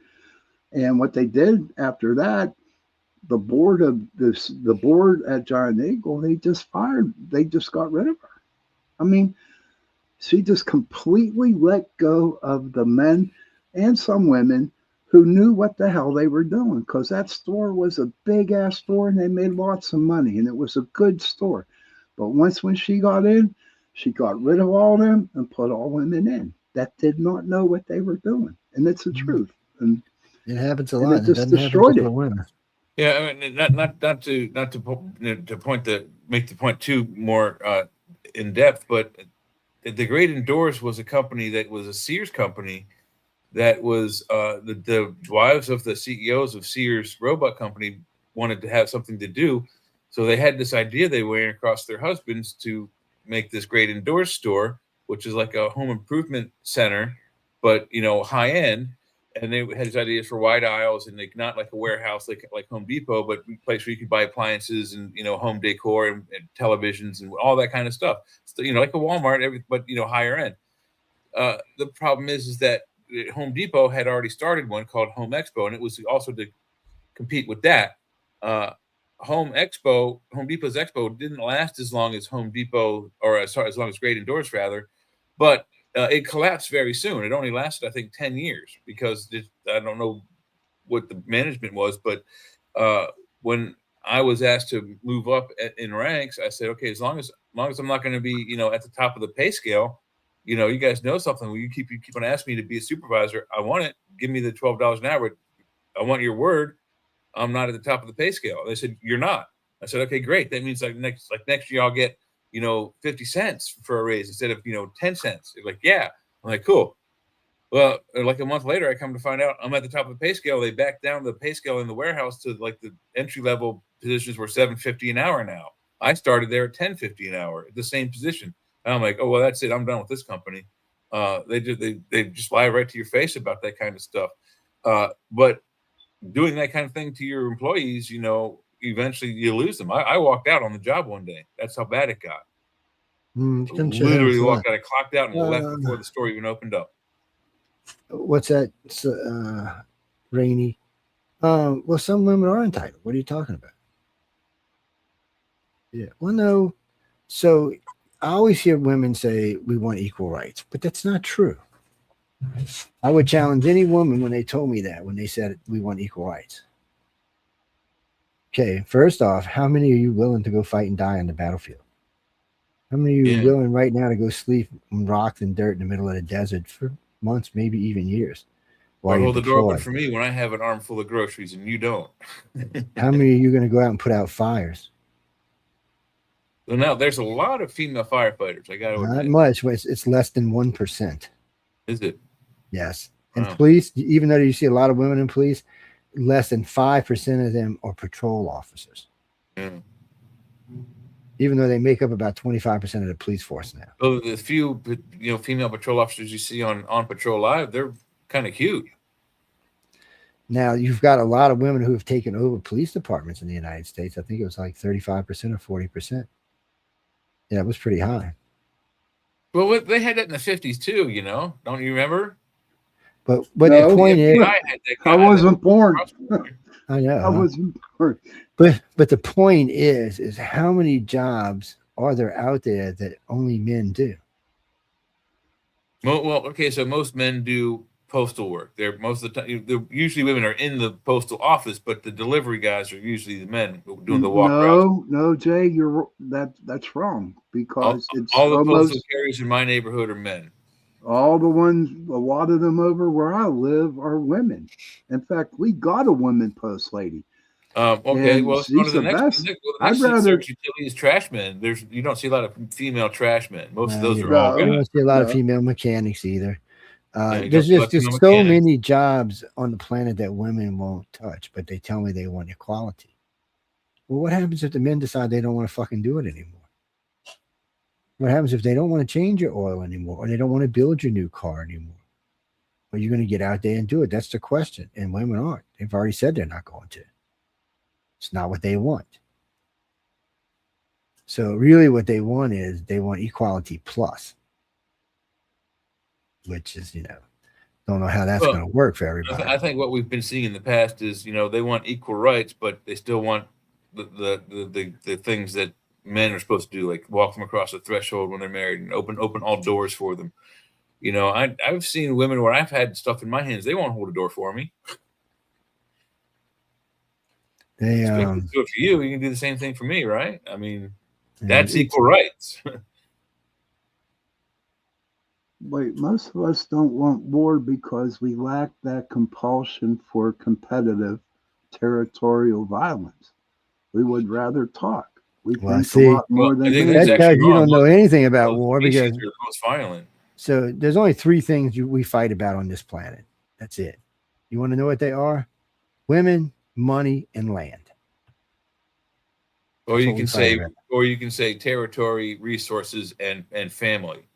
And what they did after that, the board at Giant Eagle, they just got rid of her. I mean, she just completely let go of the men and some women who knew what the hell they were doing, because that store was a big ass store and they made lots of money and it was a good store. But when she got in, she got rid of all them and put all women in that did not know what they were doing. And it's the truth. and It happens a And lot. it It just doesn't happen destroyed just it. with women. Yeah, I mean, to make the point too more in depth, but the Great Indoors was a company that was a Sears company that was the wives of the CEOs of Sears Roebuck Company wanted to have something to do, so they had this idea they ran across their husbands to make this Great Indoors store, which is like a home improvement center, but high end. And they had these ideas for wide aisles and not like a warehouse like Home Depot, but a place where you could buy appliances and home decor and televisions and all that kind of stuff. So, like a Walmart, but higher end. The problem is that Home Depot had already started one called Home Expo, and it was also to compete with that. Home Depot's Expo didn't last as long as Home Depot, or as long as Great Indoors rather, but it collapsed very soon. It only lasted, I think, 10 years because I don't know what the management was, but when I was asked to move up in ranks, I said, okay, as long as I'm not going to be, at the top of the pay scale, you guys know something. Well, you keep on asking me to be a supervisor. I want it. Give me the $12 an hour. I want your word. I'm not at the top of the pay scale. They said, you're not. I said, okay, great. That means next year I'll get 50 cents for a raise instead of 10 cents. They're like, yeah. I'm like, cool. Well, like a month later, I come to find out I'm at the top of the pay scale. They backed down the pay scale in the warehouse to like the entry level positions were $7.50 an hour now. I started there at $10.50 an hour at the same position. And I'm like, oh well, that's it. I'm done with this company. They just lie right to your face about that kind of stuff. But doing that kind of thing to your employees, eventually you lose them. I walked out on the job one day. That's how bad it got. Literally walked out. I clocked out and left before the store even opened up. What's that, Rainy? Well, some women are entitled. What are you talking about? Yeah. Well, no. So I always hear women say we want equal rights, but that's not true. I would challenge any woman when they told me that, when they said we want equal rights. Okay, first off, how many are you willing to go fight and die on the battlefield? How many are you willing right now to go sleep on rocks and dirt in the middle of the desert for months, maybe even years? Or hold the door open for me when I have an armful of groceries and you don't. How many are you going to go out and put out fires? Well, now there's a lot of female firefighters. I got to admit. Not much. It's less than 1%. Is it? Yes. And police, even though you see a lot of women in police, less than 5% of them are patrol officers. Yeah. Even though they make up about 25% of the police force now. So the few female patrol officers you see on Patrol Live, they're kind of cute. Now you've got a lot of women who have taken over police departments in the United States. I think it was like 35% or 40%. Yeah, it was pretty high. Well, they had that in the 50s too, Don't you remember? But no, the point is, I wasn't born. I know. I wasn't born. But the point is how many jobs are there out there that only men do? Well, okay, so most men do postal work. They're most of the time. Usually, women are in the postal office, but the delivery guys are usually the men doing the walk routes. No, Jay, that's wrong because all the postal carriers in my neighborhood are men. All the ones, a lot of them over where I live are women. In fact, we got a woman post lady. Okay, well, it's one of the next. I'd rather utilities trash men. You don't see a lot of female trash men. Most of those are all guys. You don't see a lot of female mechanics either. There's so many jobs on the planet that women won't touch, but they tell me they want equality. Well, what happens if the men decide they don't want to fucking do it anymore? What happens if they don't want to change your oil anymore, or they don't want to build your new car anymore? Are you going to get out there and do it? That's the question. And women aren't. They've already said they're not going to. It's not what they want. So really what they want is they want equality plus, which is, don't know how that's going to work for everybody. I think what we've been seeing in the past is, they want equal rights, but they still want the things that men are supposed to do, like walk them across the threshold when they're married and open all doors for them. I've seen women where I've had stuff in my hands. They won't hold a door for me. They do it for you. You can do the same thing for me, right? I mean, that's equal rights. Wait, most of us don't want war because we lack that compulsion for competitive territorial violence. We would rather talk. We Well, think see, a lot more I than think we that's That do. tells actually you wrong. don't know anything about Most war species because are the most violent. so there's only three things we fight about on this planet. That's it. You want to know what they are? Women, money, and land. Or That's you what we can fight say, about. or you can say territory, resources, and family.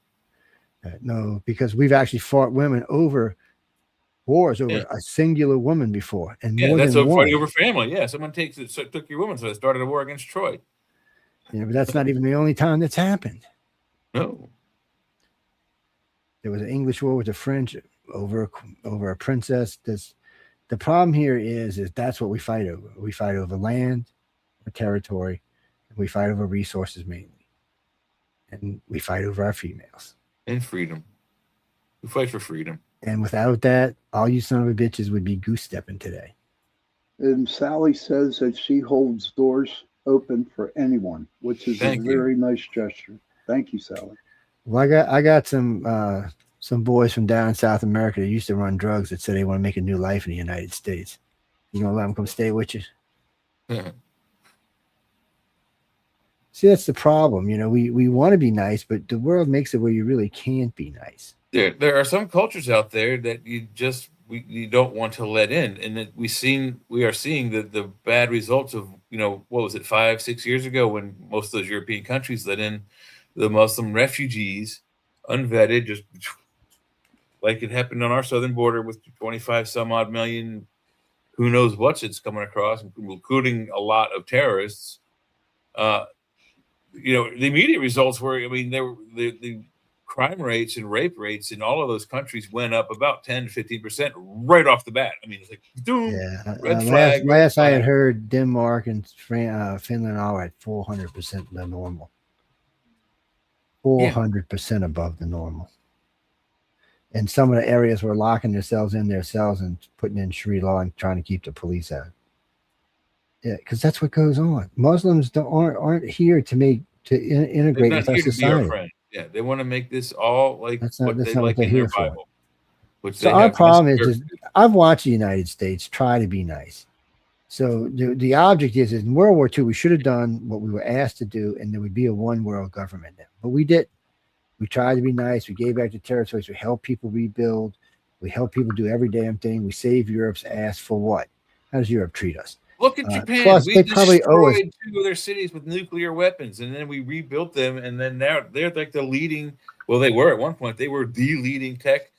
No, because we've actually fought women over wars over Yeah. a singular woman before, and Yeah, more that's than a one. fight over family. Yeah, someone took your woman, so they started a war against Troy. You know, but that's not even the only time that's happened. No, There was an English war with the French over a princess. The problem here is that's what we fight over. We fight over land or territory, and we fight over resources mainly, and we fight over our females. and freedom. We fight for freedom. And without that, all you son of a bitches would be goose stepping today. And Sally says that she holds doors open for anyone, which is Thank a you. very nice gesture. Thank you, Sally. Well, I got some boys from down in South America that used to run drugs that said they want to make a new life in the United States. You gonna let them come stay with you? See, that's the problem. You know, we want to be nice, but the world makes it where you really can't be nice. There are some cultures out there that you don't want to let in, and that we are seeing the bad results of, what was it, 5-6 years ago when most of those European countries let in the Muslim refugees unvetted, just like it happened on our southern border with 25 some odd million, who knows what's it's coming across, including a lot of terrorists. The immediate results were, the crime rates and rape rates in all of those countries went up about 10 to 15% right off the bat. I mean, it's like, boom, Yeah. red flag. Last I had heard, Denmark and Finland all at 400% the normal. 400% above the normal. And some of the areas were locking themselves in their cells and putting in Sharia law and trying to keep the police out. Yeah, because that's what goes on. Muslims aren't here to integrate They're with not our here to be our society. friend. Yeah, they want to make this all like That's not what they what like they're in their here for. Bible. Which So they our have problem is misinterpreted. I've watched the United States try to be nice. So the object is in World War II, we should have done what we were asked to do, and there would be a one world government now. But we didn't. We tried to be nice. We gave back the territories. We helped people rebuild. We helped people do every damn thing. We saved Europe's ass for what? How does Europe treat us? Look at Japan. Plus, We they probably owe us. destroyed 2 of their cities with nuclear weapons, and then we rebuilt them. And then now they're like the leading. Well, they were at one point. They were the leading tech,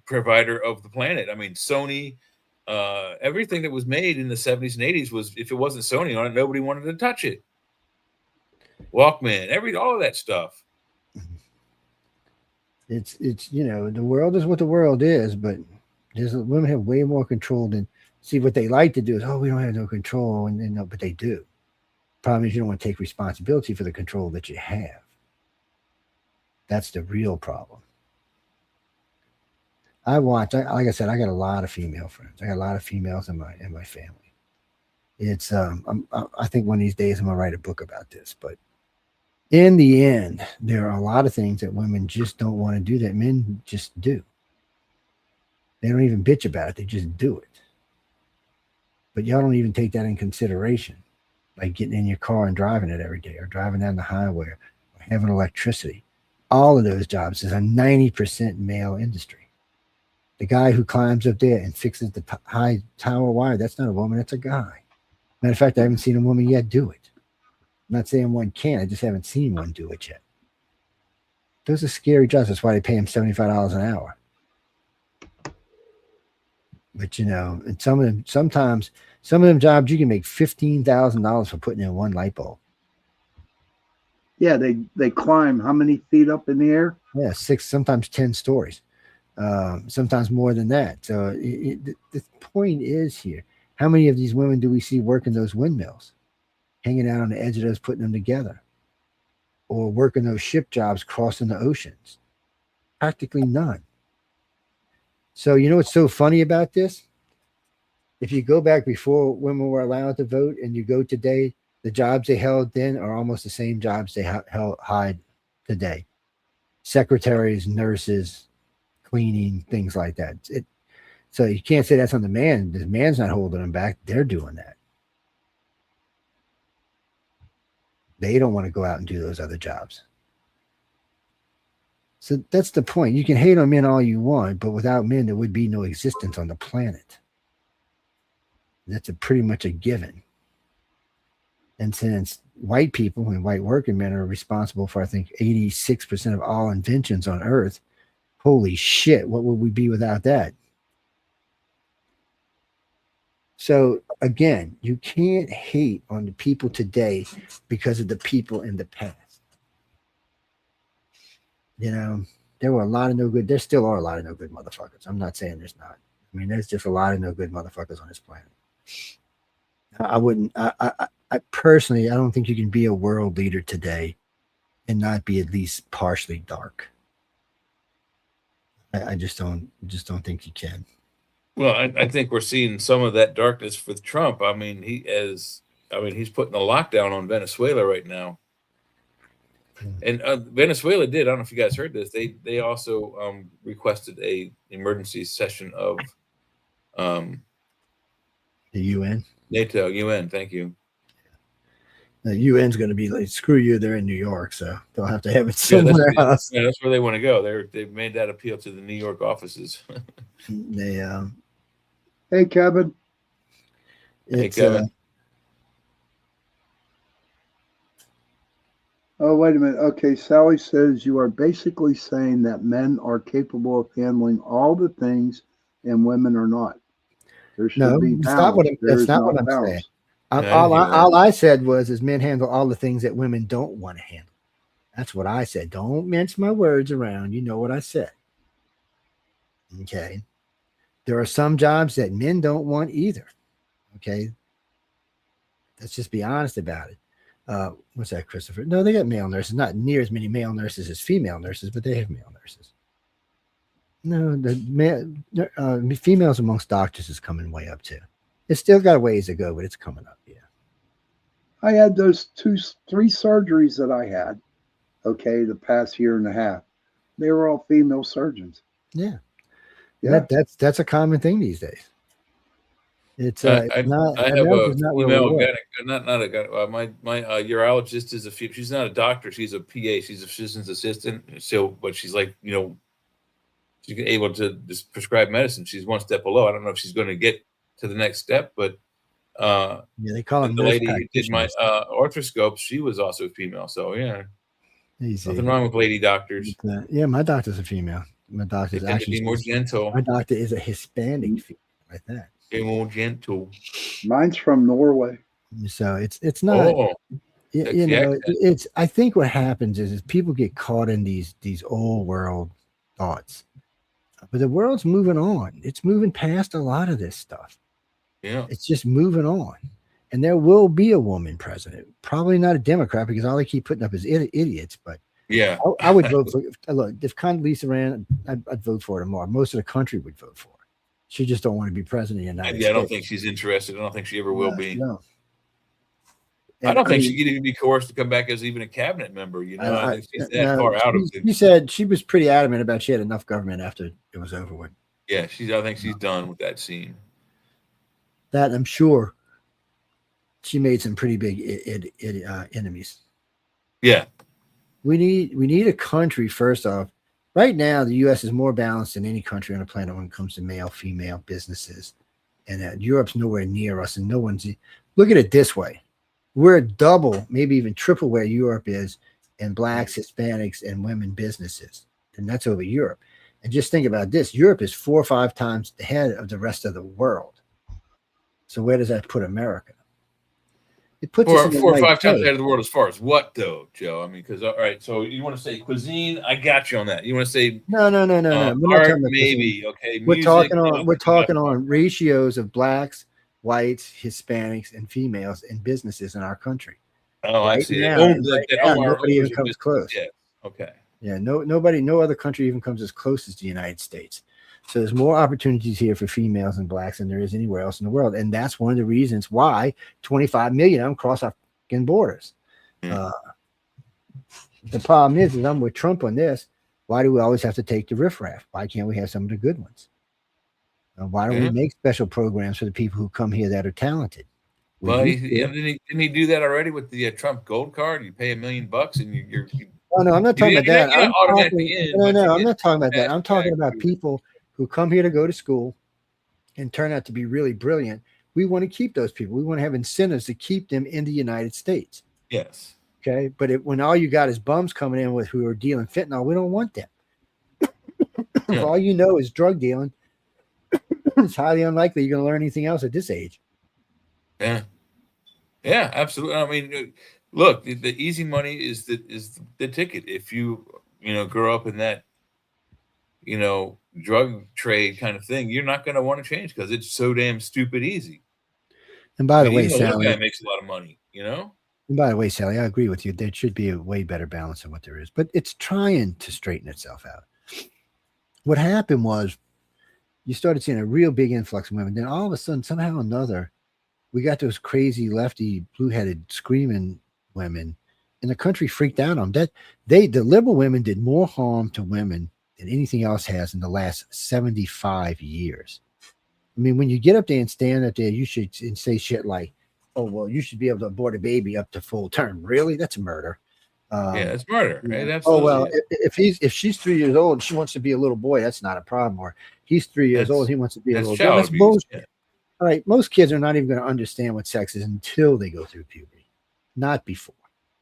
provider of the planet. I mean, Sony, everything that was made in the 70s and 80s was, if it wasn't Sony on it, nobody wanted to touch it. Walkman, all of that stuff. It's the world is what the world is, but women have way more control than. See, what they like to do is, we don't have no control, but they do. Problem is, you don't want to take responsibility for the control that you have. That's the real problem. Like I said, I got a lot of female friends. I got a lot of females in my family. It's I think one of these days I'm gonna write a book about this, but in the end, there are a lot of things that women just don't want to do that men just do. They don't even bitch about it; they just do it. But y'all don't even take that in consideration, like getting in your car and driving it every day, or driving down the highway, or having electricity. All of those jobs is a 90% male industry. The guy who climbs up there and fixes the high tower wire, that's not a woman, that's a guy. Matter of fact, I haven't seen a woman yet do it. I'm not saying one can't, I just haven't seen one do it yet. Those are scary jobs. That's why they pay them $75 an hour. But and sometimes some of them jobs you can make $15,000 for putting in one light bulb. Yeah, they climb how many feet up in the air? Yeah, 6, sometimes 10 stories, sometimes more than that. So the point is here: how many of these women do we see working those windmills, hanging out on the edge of those, putting them together, or working those ship jobs crossing the oceans? Practically none. So what's so funny about this? If you go back before women were allowed to vote and you go today, the jobs they held then are almost the same jobs they hide today. secretaries, nurses, cleaning, things like that. So you can't say that's on the man. The man's not holding them back. They're doing that. They don't want to go out and do those other jobs. So that's the point. You can hate on men all you want, but without men, there would be no existence on the planet. That's pretty much a given. And since white people and white working men are responsible for, I think, 86% of all inventions on Earth, holy shit, what would we be without that? So again, you can't hate on the people today because of the people in the past. You know, there were a lot of no good. There still are a lot of no good motherfuckers. I'm not saying there's not. I mean, there's just a lot of no good motherfuckers on this planet. I personally, I don't think you can be a world leader today and not be at least partially dark. I just don't think you can. Well, I think we're seeing some of that darkness with Trump. I mean, he's putting a lockdown on Venezuela right now. And Venezuela did. I don't know if you guys heard this. They also requested a emergency session of the UN. NATO, UN. Thank you. The UN's going to be like, screw you. They're in New York, so they'll have to have it somewhere else. Yeah, that's where they want to go. They've made that appeal to the New York offices. Hey, Kevin. Hey, Kevin. Oh, wait a minute. Okay, Sally says you are basically saying that men are capable of handling all the things and women are not. There should be balance. That's not what I'm saying. All I said was men handle all the things that women don't want to handle. That's what I said. Don't mince my words around. You know what I said. Okay. There are some jobs that men don't want either. Okay. Let's just be honest about it. What's that, Christopher? No, they got male nurses. Not near as many male nurses as female nurses, but they have male nurses. No, the females amongst doctors is coming way up too. It's still got a ways to go, but it's coming up. Yeah. I had those 3 surgeries that I had. Okay, the past year and a half, they were all female surgeons. Yeah. That's a common thing these days. It's I have a female my urologist is she's not a doctor, she's a PA, she's a physician's assistant. So, but she's like, you know, she's able to just prescribe medicine. She's one step below. I don't know if she's going to get to the next step, but they call them the lady who did my arthroscope. She was also female, so yeah, nothing wrong with lady doctors. Yeah, my doctor's a female. My doctor's actually more gentle. My doctor is a Hispanic female, like that. More gentle. Mine's from Norway. So it's not. You know, it's. I think what happens is people get caught in these old world thoughts, but the world's moving on. It's moving past a lot of this stuff. Yeah, it's just moving on, and there will be a woman president. Probably not a Democrat because all they keep putting up is idiots. But yeah, I would vote for. Look, if Condoleezza ran, I'd vote for her tomorrow. Most of the country would vote for her. She just don't want to be president of the United States. I don't think she's interested. I don't think she ever will be. No. I don't think she could even be coerced to come back as even a cabinet member. You know, I think she's that far out of it. You said she was pretty adamant about she had enough government after it was over with. Yeah, I think she's done with that scene. That I'm sure she made some pretty big enemies. Yeah, we need a country. First off, right now the U.S. is more balanced than any country on the planet when it comes to male, female businesses, and Europe's nowhere near us. And no one's. Look at it this way: we're double, maybe even triple where Europe is in blacks, Hispanics, and women businesses, and that's over Europe. And just think about this: Europe is 4 or 5 times ahead of the rest of the world. So where does that put America? It puts us in 4 or 5 times ahead of the world as far as what, though, Joe? I mean, because all right, so you want to say cuisine? I got you on that. You want to say no. We're not art, maybe okay. We're talking on ratios of blacks, whites, Hispanics, and females in businesses in our country. Oh, I see. Nobody even comes close. Yeah. Okay. Yeah. No other country even comes as close as the United States. So there's more opportunities here for females and blacks than there is anywhere else in the world. And that's one of the reasons why 25 million of them cross our fucking borders. The problem is I'm with Trump on this. Why do we always have to take the riffraff? Why can't we have some of the good ones? Why don't we Yeah. make special programs for the people who come here that are talented? We Well, used to. didn't he do that already with the Trump Gold Card? You pay $1 million and Oh, no, I'm not talking about that. You're not I'm automatically talking, in, no, but you I'm get not talking about that. fast I'm talking track about to- people who come here to go to school and turn out to be really brilliant. We want to keep those people. We want to have incentives to keep them in the United States. Yes. Okay. But when all you got is bums coming in with who are dealing fentanyl, we don't want them. If all you know is drug dealing, it's highly unlikely you're going to learn anything else at this age. Yeah. Yeah, absolutely. I mean, look, the easy money is the ticket. If you grow up in that drug trade kind of thing, you're not going to want to change because it's so damn stupid easy. And by the But way, even the little Sally, guy makes a lot of money, And by the way, Sally, I agree with you. There should be a way better balance than what there is, but it's trying to straighten itself out. What happened was you started seeing a real big influx of women. Then all of a sudden, somehow or another, we got those crazy lefty, blue-headed, screaming women, and the country freaked out on them. The liberal women did more harm to women than anything else has in the last 75 years. I mean, when you get up there and stand up there, you should say shit like, "Oh, well, you should be able to abort a baby up to full term." Really? That's murder. yeah, it's murder. Right? Oh, Absolutely. well, if she's 3 years old and she wants to be a little boy, that's not a problem. Or he's 3 years old, he wants to be a That's little girl. child That's abuse. bullshit. Yeah. All right, most kids are not even going to understand what sex is until they go through puberty, not before.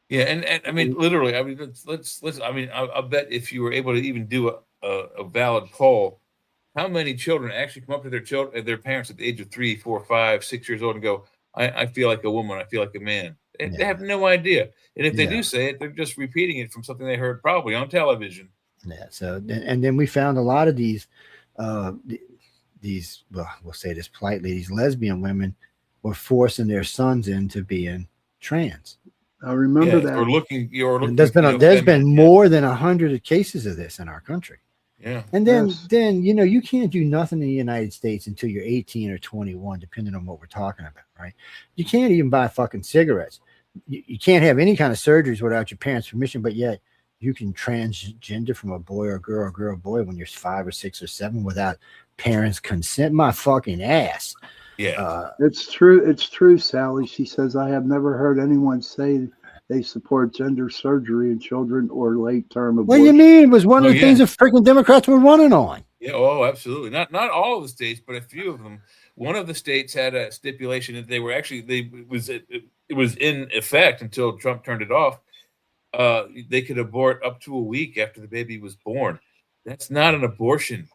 Yeah, and I mean, literally, I mean, let's. I mean, I'll bet if you were able to even do a valid poll, how many children actually come up to their parents at the age of 3, 4, 5, 6 years old and go, I feel like a woman, I feel like a man. And they have no idea. And if they do say it, they're just repeating it from something they heard probably on television. Yeah. So, and then we found a lot of these, well, we'll say this politely, these lesbian women were forcing their sons into being trans. I remember that. And there's been more than 100 cases of this in our country. Yeah. And then you can't do nothing in the United States until you're 18 or 21, depending on what we're talking about, right? You can't even buy fucking cigarettes. You can't have any kind of surgeries without your parents' permission, but yet you can transgender from a boy or girl or boy when you're 5 or 6 or 7 without parents' consent. My fucking ass. Yeah. It's true. It's true, Sally. She says, I have never heard anyone say they support gender surgery in children or late-term abortion. What do you mean? It was one of the things the freaking Democrats were running on. Yeah, oh, absolutely. Not all of the states, but a few of them. One of the states had a stipulation that they were actually it was in effect until Trump turned it off. They could abort up to a week after the baby was born. That's not an abortion.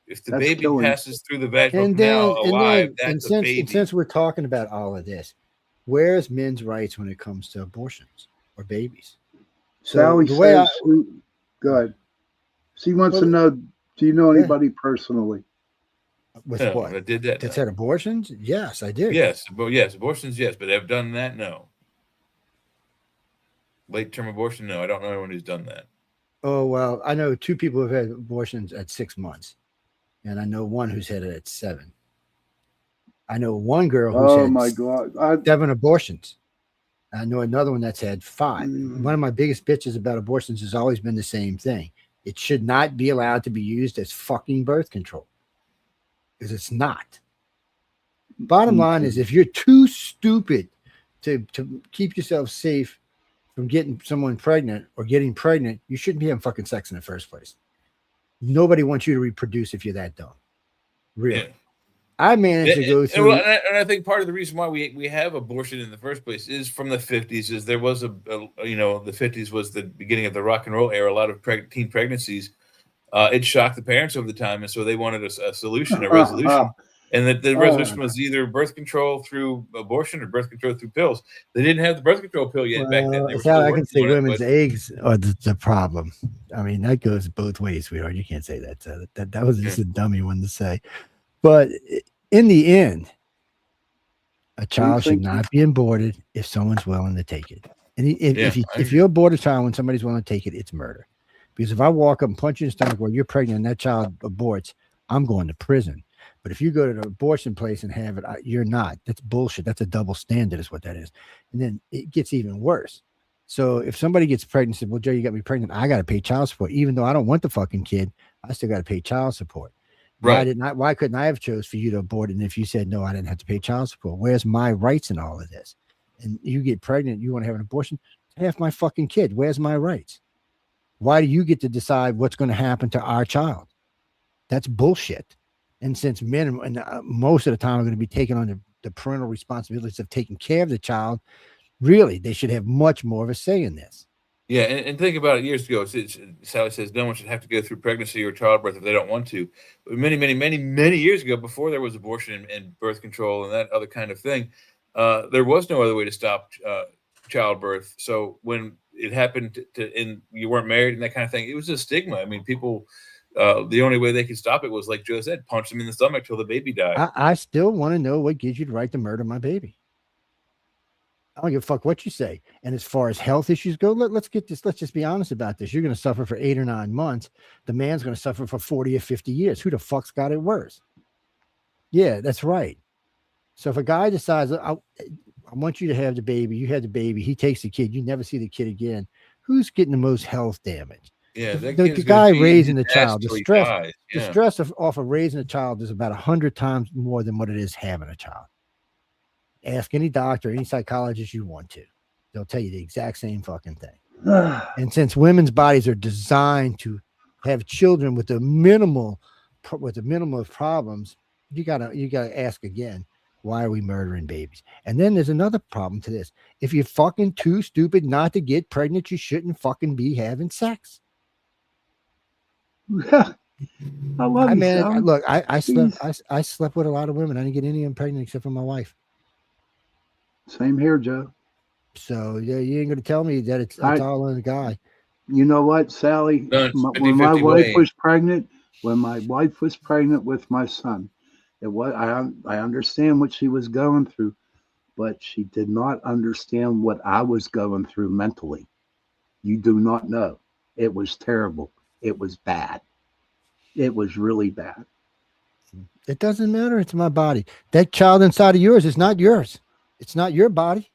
If the baby passes through the vaginal canal alive, that's a baby. And since we're talking about all of this, where's men's rights when it comes to abortions or babies? Sally says, go ahead. She wants to know, do you know anybody personally? With what? I did that. That's had abortions? Yes, I did. Yes, abortions, yes, but have done that, no. Late-term abortion, no. I don't know anyone who's done that. Oh, well, I know 2 people who've had abortions at 6 months, and I know one who's had it at 7. I know one girl who's had 7 abortions. I know another one that's had 5. One of my biggest bitches about abortions has always been the same thing. It should not be allowed to be used as fucking birth control, because it's not. Bottom line is, if you're too stupid to keep yourself safe from getting someone pregnant or getting pregnant, you shouldn't be having fucking sex in the first place. Nobody wants you to reproduce if you're that dumb. Really. Yeah. I managed to go through. And I think part of the reason why we have abortion in the first place is from the 50s. Is there was the 50s was the beginning of the rock and roll era. A lot of teen pregnancies. It shocked the parents over the time, and so they wanted a solution, a resolution. And the resolution was either birth control through abortion or birth control through pills. They didn't have the birth control pill yet back then. I can say women's eggs are the problem. I mean, that goes both ways, sweetheart. You can't say that. That was just a dummy one to say. But in the end, a child should not be aborted if someone's willing to take it. And if you abort a child when somebody's willing to take it, it's murder. Because if I walk up and punch you in the stomach while you're pregnant and that child aborts, I'm going to prison. But if you go to the abortion place and have it, you're not. That's bullshit. That's a double standard is what that is. And then it gets even worse. So if somebody gets pregnant, said, "Well, Joe, you got me pregnant. I got to pay child support, even though I don't want the fucking kid. I still got to pay child support." Right. Why couldn't I have chose for you to abort it? And if you said no, I didn't have to pay child support. Where's my rights in all of this? And you get pregnant, you want to have an abortion, half my fucking kid. Where's my rights? Why do you get to decide what's going to happen to our child? That's bullshit. And since men and most of the time are going to be taking on the parental responsibilities of taking care of the child, really, they should have much more of a say in this. Yeah, and think about it. Years ago, Sally says no one should have to go through pregnancy or childbirth if they don't want to. But many years ago, before there was abortion and birth control and that other kind of thing, there was no other way to stop childbirth. So when it happened and you weren't married and that kind of thing, it was a stigma. I mean, people, the only way they could stop it was, like Joe said, punch them in the stomach till the baby died. I still want to know what gives you the right to murder my baby. I don't give a fuck what you say. And as far as health issues go, let's get this. Let's just be honest about this. You're going to suffer for 8 or 9 months. The man's going to suffer for 40 or 50 years. Who the fuck's got it worse? Yeah, that's right. So if a guy decides, I want you to have the baby, you had the baby, he takes the kid, you never see the kid again. Who's getting the most health damage? Yeah, the guy raising the child. The stress off of raising a child is about 100 times more than what it is having a child. Ask any doctor, any psychologist you want to. They'll tell you the exact same fucking thing. And since women's bodies are designed to have children with a minimal of problems, you gotta ask again, why are we murdering babies? And then there's another problem to this. If you're fucking too stupid not to get pregnant, you shouldn't fucking be having sex. I love you, Sally. Look, I slept with a lot of women. I didn't get any of them pregnant except for my wife. Same here, Joe. So yeah, you ain't gonna tell me that it's all on the guy. You know what, Sally? When my wife was pregnant with my son, it was I understand what she was going through, but she did not understand what I was going through mentally. You do not know. It was terrible. It was bad. It was really bad. It doesn't matter. It's my body. That child inside of yours is not yours. It's not your body.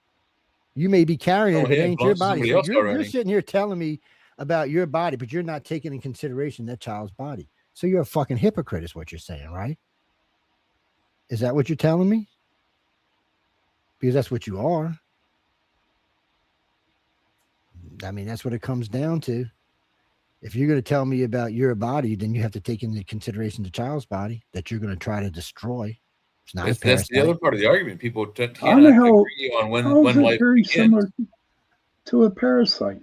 You may be carrying it, but it ain't your body. So you're sitting here telling me about your body, but you're not taking in consideration that child's body. So you're a fucking hypocrite is what you're saying, right? Is that what you're telling me? Because that's what you are. I mean, that's what it comes down to. If you're going to tell me about your body, then you have to take into consideration the child's body that you're going to try to destroy. It's not that's the other part of the argument. People can't agree on when life very begins. similar to a parasite.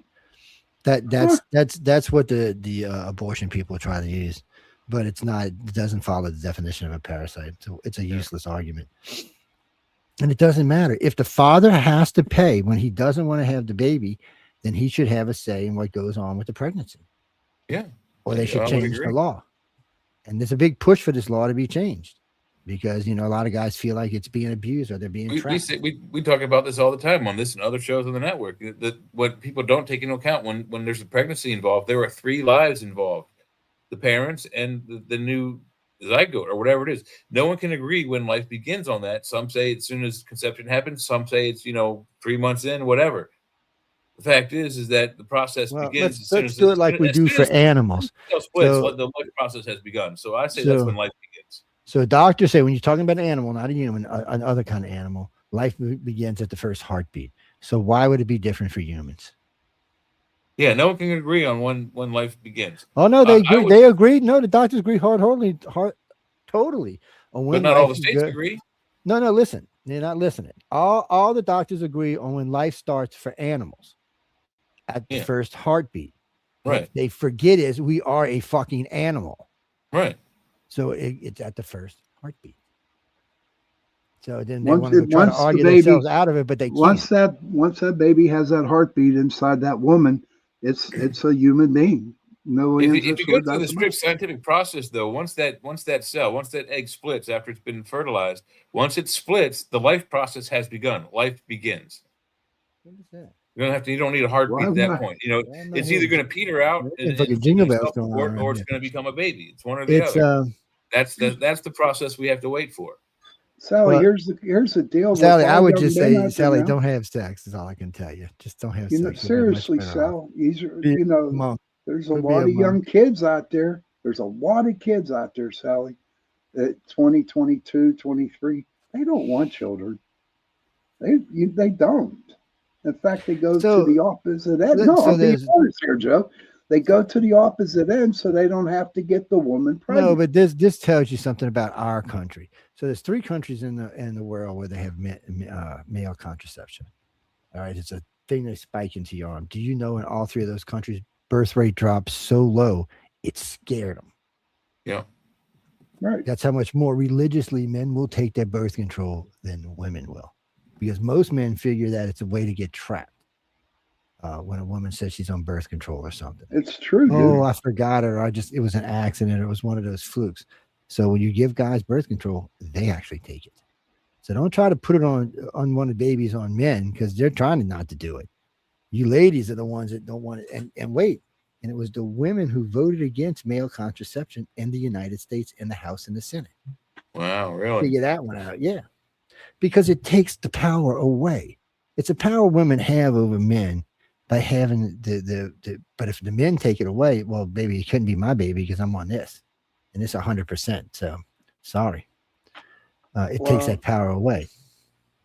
That's what the abortion people try to use, but it's not. It doesn't follow the definition of a parasite. So it's a useless argument, and it doesn't matter if the father has to pay when he doesn't want to have the baby. Then he should have a say in what goes on with the pregnancy. Yeah, or they should change the law. And there's a big push for this law to be changed because a lot of guys feel like it's being abused or they're being trapped. We talk about this all the time on this and other shows on the network. That what people don't take into account when there's a pregnancy involved, there are 3 lives involved: the parents and the new zygote or whatever it is. No one can agree when life begins on that. Some say as soon as conception happens. Some say it's 3 months in, whatever. The fact is that the process begins. Let's do it like we do for animals. The life process has begun. So I say that's when life begins. So doctors say when you're talking about an animal, not a human, another kind of animal, life begins at the first heartbeat. So why would it be different for humans? Yeah, no one can agree on when life begins. Oh no, they agree. They agreed. No, the doctors agree totally on when. But not all the states agree. No, listen. They're not listening. All the doctors agree on when life starts for animals. At the first heartbeat. Right. What they forget is we are a fucking animal. Right. So it's at the first heartbeat. So then they want to try to argue themselves out of it, but they can't. Once that baby has that heartbeat inside that woman, it's a human being. No. If you go through the strict scientific process, though, once that egg splits after it's been fertilized, once it splits, the life process has begun. Life begins. What is that? You don't need a heartbeat at that point. It's either going to peter out or it's going to become a baby. It's one or the other. That's the process we have to wait for. Sally, Well, here's the deal. with Sally, I all would young just men say, out there Sally, now. don't have sex. Is all I can tell you. Just don't have You know, sex. You'll be much seriously, better off. Sal. These are, Be you a know, monk. there's a Go be lot a of young monk. kids out there. There's a lot of kids out there, Sally, at 20, 22, 23. They don't want children. They don't. In fact, they go to So, the opposite end. let- No, so I'm being there's honest here, Joe. They go to the opposite end so they don't have to get the woman no, pregnant. but this tells you something about our country. So there's 3 countries in the world where they have male contraception. All right, it's a thing they spike into your arm. Do you know in all 3 of those countries, birth rate drops so low it scared them? Yeah. Right. That's how much more religiously men will take their birth control than women will, because most men figure that it's a way to get trapped. When a woman says she's on birth control or something. It's true, dude. Oh, I forgot it, or it was an accident, or it was one of those flukes. So when you give guys birth control, they actually take it. So don't try to put it on unwanted babies on men, because they're trying not to do it. You ladies are the ones that don't want it. And wait, and it was the women who voted against male contraception in the United States in the House and the Senate. Wow, really? Figure that one out, yeah. Because it takes the power away. It's a power women have over men by having but if the men take it away, well, baby, it couldn't be my baby because I'm on this, and it's 100%. So sorry, it takes that power away.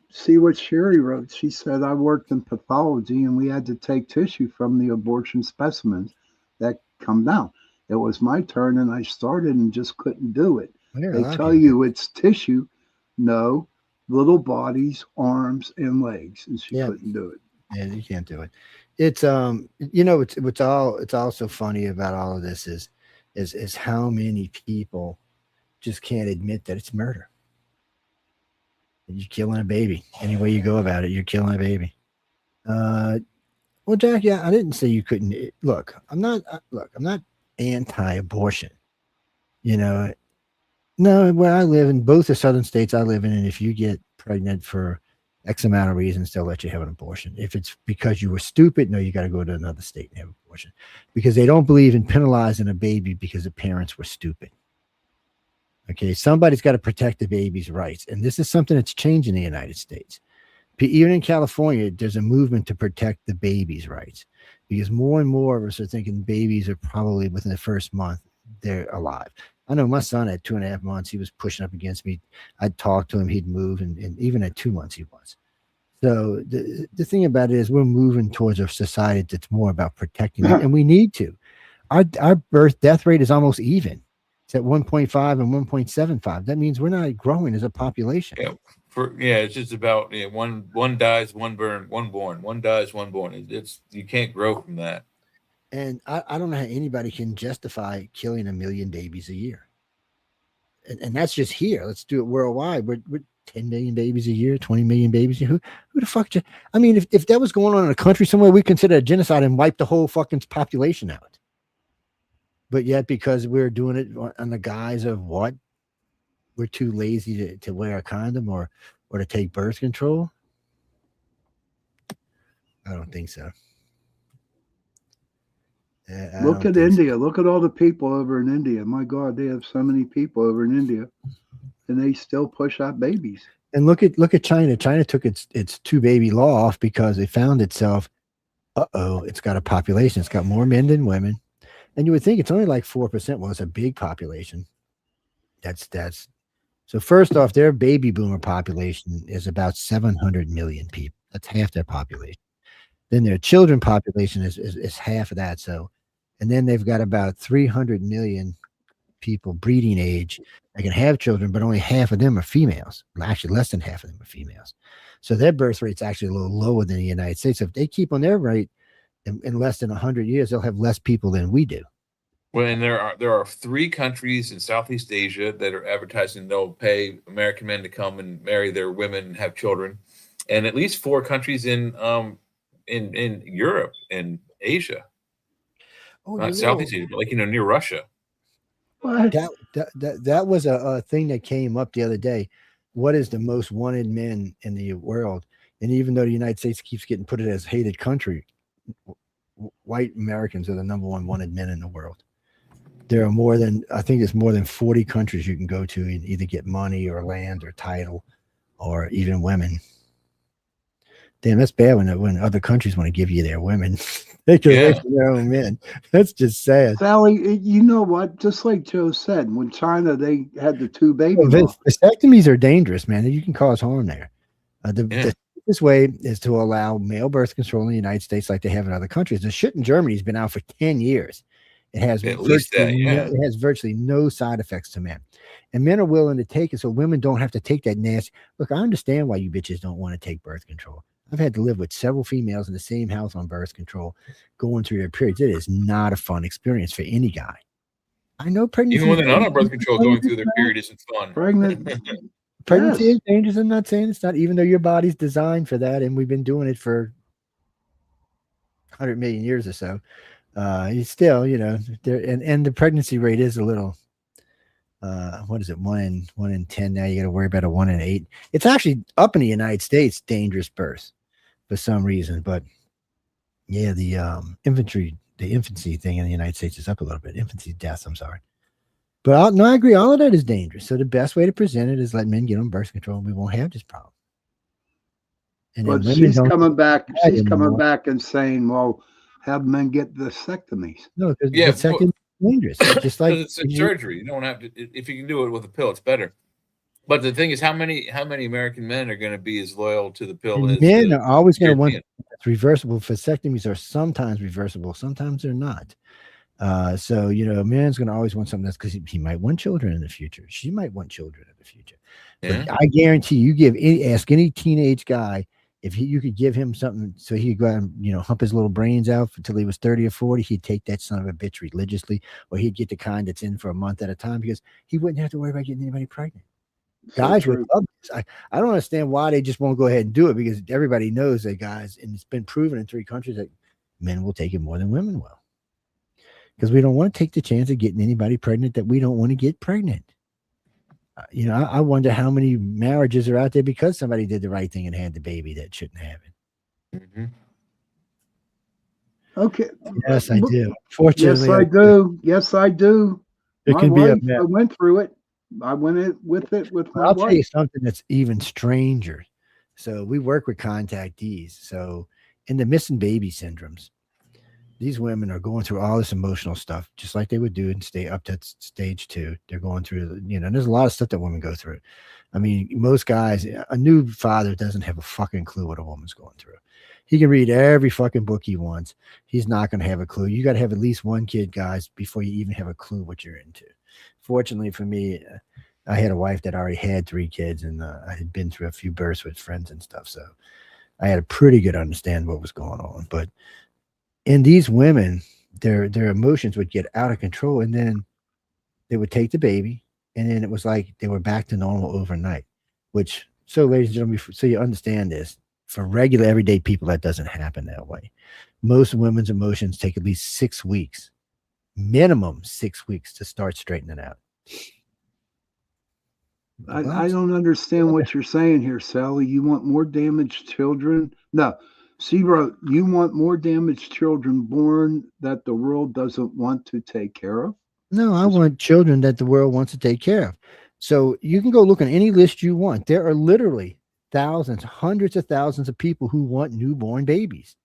See what Sherry wrote. She said, I worked in pathology and we had to take tissue from the abortion specimens that come down. It was my turn and I started and just couldn't do it. They tell you it's tissue. No, little bodies, arms, and legs. And she couldn't do it. Yeah, you can't do it. It's it's also funny about all of this is how many people just can't admit that it's murder. You're killing a baby. Any way you go about it, you're killing a baby. Well, Jack, I didn't say you couldn't. Look, I'm not anti-abortion. No, where I live in both the southern states I live in, and if you get pregnant for X amount of reasons, they'll let you have an abortion. If it's because you were stupid, no, you got to go to another state and have an abortion, because they don't believe in penalizing a baby because the parents were stupid. Okay, somebody's got to protect the baby's rights. And this is something that's changing in the United States. Even in California, there's a movement to protect the baby's rights, because more and more of us are thinking babies are probably within the first month, they're alive. I know my son at 2.5 months, he was pushing up against me. I'd talk to him, he'd move. And even at 2 months, he was. So the thing about it is we're moving towards a society that's more about protecting them, and we need to. Our birth death rate is almost even. It's at 1.5 and 1.75. That means we're not growing as a population. Yeah, it's just about one dies, one born. One dies, one born. It's you can't grow from that. And I don't know how anybody can justify killing 1 million babies a year. And that's just here. Let's do it worldwide. We're 10 million babies a year, 20 million babies a year. Who the fuck? I mean, if that was going on in a country somewhere, we consider a genocide and wipe the whole fucking population out. But yet, because we're doing it on the guise of what? We're too lazy to wear a condom or to take birth control? I don't think so. Look at India. Look at all the people over in India. My God, they have so many people over in India, and they still push out babies. And look at China. China took its 2-baby law off because it found itself, it's got a population. It's got more men than women. And you would think it's only like 4%. Well, it's a big population. That's so first off, their baby boomer population is about 700 million people. That's half their population. Then their children population is half of that. So, and then they've got about 300 million people breeding age that can have children, but only half of them are females. Actually, less than half of them are females. So their birth rate's actually a little lower than the United States. So if they keep on their rate in less than 100 years, they'll have less people than we do. Well, and there are 3 countries in Southeast Asia that are advertising they'll pay American men to come and marry their women and have children, and at least 4 countries in Europe and Asia. Not Southeast Asia, but like near Russia. What? That was a thing that came up the other day. What is the most wanted men in the world? And even though the United States keeps getting put it as hated country, white Americans are the #1 wanted men in the world. there are more than, I think there's more than 40 countries you can go to and either get money or land or title or even women. Damn, that's bad when other countries want to give you their women. They can away from their own men. That's just sad. Sally, you know what? Just like Joe said, when China, they had the 2 baby Vasectomies are dangerous, man. You can cause harm there. The safest way is to allow male birth control in the United States like they have in other countries. The shit in Germany has been out for 10 years. It has it has virtually no side effects to men. And men are willing to take it so women don't have to take that nasty. Look, I understand why you bitches don't want to take birth control. I've had to live with several females in the same house on birth control going through their periods. It is not a fun experience for any guy. I know pregnancy. Even when they're not on birth control, going through their period isn't fun. Pregnancy is dangerous. I'm not saying it's not, even though your body's designed for that. And we've been doing it for 100 million years or so. You still, and the pregnancy rate is a little, what is it? 1 in 10. Now you got to worry about a 1 in 8. It's actually up in the United States, dangerous birth for some reason. But yeah, the infancy thing in the United States is up a little bit. Infancy deaths, I'm sorry. But I agree. All of that is dangerous. So the best way to present it is let men get on birth control and we won't have this problem. And but she's coming back. She's coming back and saying, well, have men get vasectomies. No, because vasectomy is dangerous. Just like it's a surgery. You don't have to, if you can do it with a pill, it's better. But the thing is, how many American men are going to be as loyal to the pill as men are always going to want it's reversible. Vasectomies are sometimes reversible, sometimes they're not. So a man's going to always want something that's because he might want children in the future. She might want children in the future. But I guarantee you ask any teenage guy if you could give him something so he could go out and hump his little brains out until he was 30 or 40, he'd take that son of a bitch religiously, or he'd get the kind that's in for a month at a time because he wouldn't have to worry about getting anybody pregnant. Guys would love this. I don't understand why they just won't go ahead and do it, because everybody knows that guys, and it's been proven in 3 countries that men will take it more than women will. Because we don't want to take the chance of getting anybody pregnant that we don't want to get pregnant. I wonder how many marriages are out there because somebody did the right thing and had the baby that shouldn't have it. Mm-hmm. Okay. Yes, I do. Fortunately, yes, I do. Yes, I do. It can be I went through it. I went with it with my I'll wife. tell you something that's even stranger. So we work with contactees. So in the missing baby syndromes, these women are going through all this emotional stuff, just like they would do and stay up to stage 2. They're going through, there's a lot of stuff that women go through. I mean, most guys, a new father doesn't have a fucking clue what a woman's going through. He can read every fucking book he wants. He's not going to have a clue. You got to have at least 1 kid, guys, before you even have a clue what you're into. Fortunately for me, I had a wife that already had 3 kids, and I had been through a few births with friends and stuff. So I had a pretty good understanding what was going on. But in these women, their emotions would get out of control, and then they would take the baby, and then it was like they were back to normal overnight. Which, so ladies and gentlemen, so you understand this, for regular everyday people, that doesn't happen that way. Most women's emotions take at least 6 weeks, minimum 6 weeks, to start straightening out. I don't understand what you're saying here, Sally. You want more damaged children? No. She wrote, you want more damaged children born that the world doesn't want to take care of? No, I want children that the world wants to take care of. So you can go look on any list you want. There are literally thousands, hundreds of thousands of people who want newborn babies.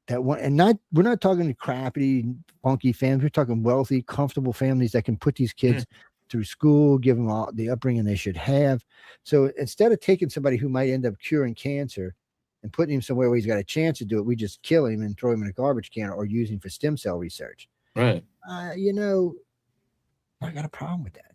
We're not talking crappy, funky families. We're talking wealthy, comfortable families that can put these kids through school, give them all the upbringing they should have. So instead of taking somebody who might end up curing cancer and putting him somewhere where he's got a chance to do it, we just kill him and throw him in a garbage can or use him for stem cell research. Right. I got a problem with that.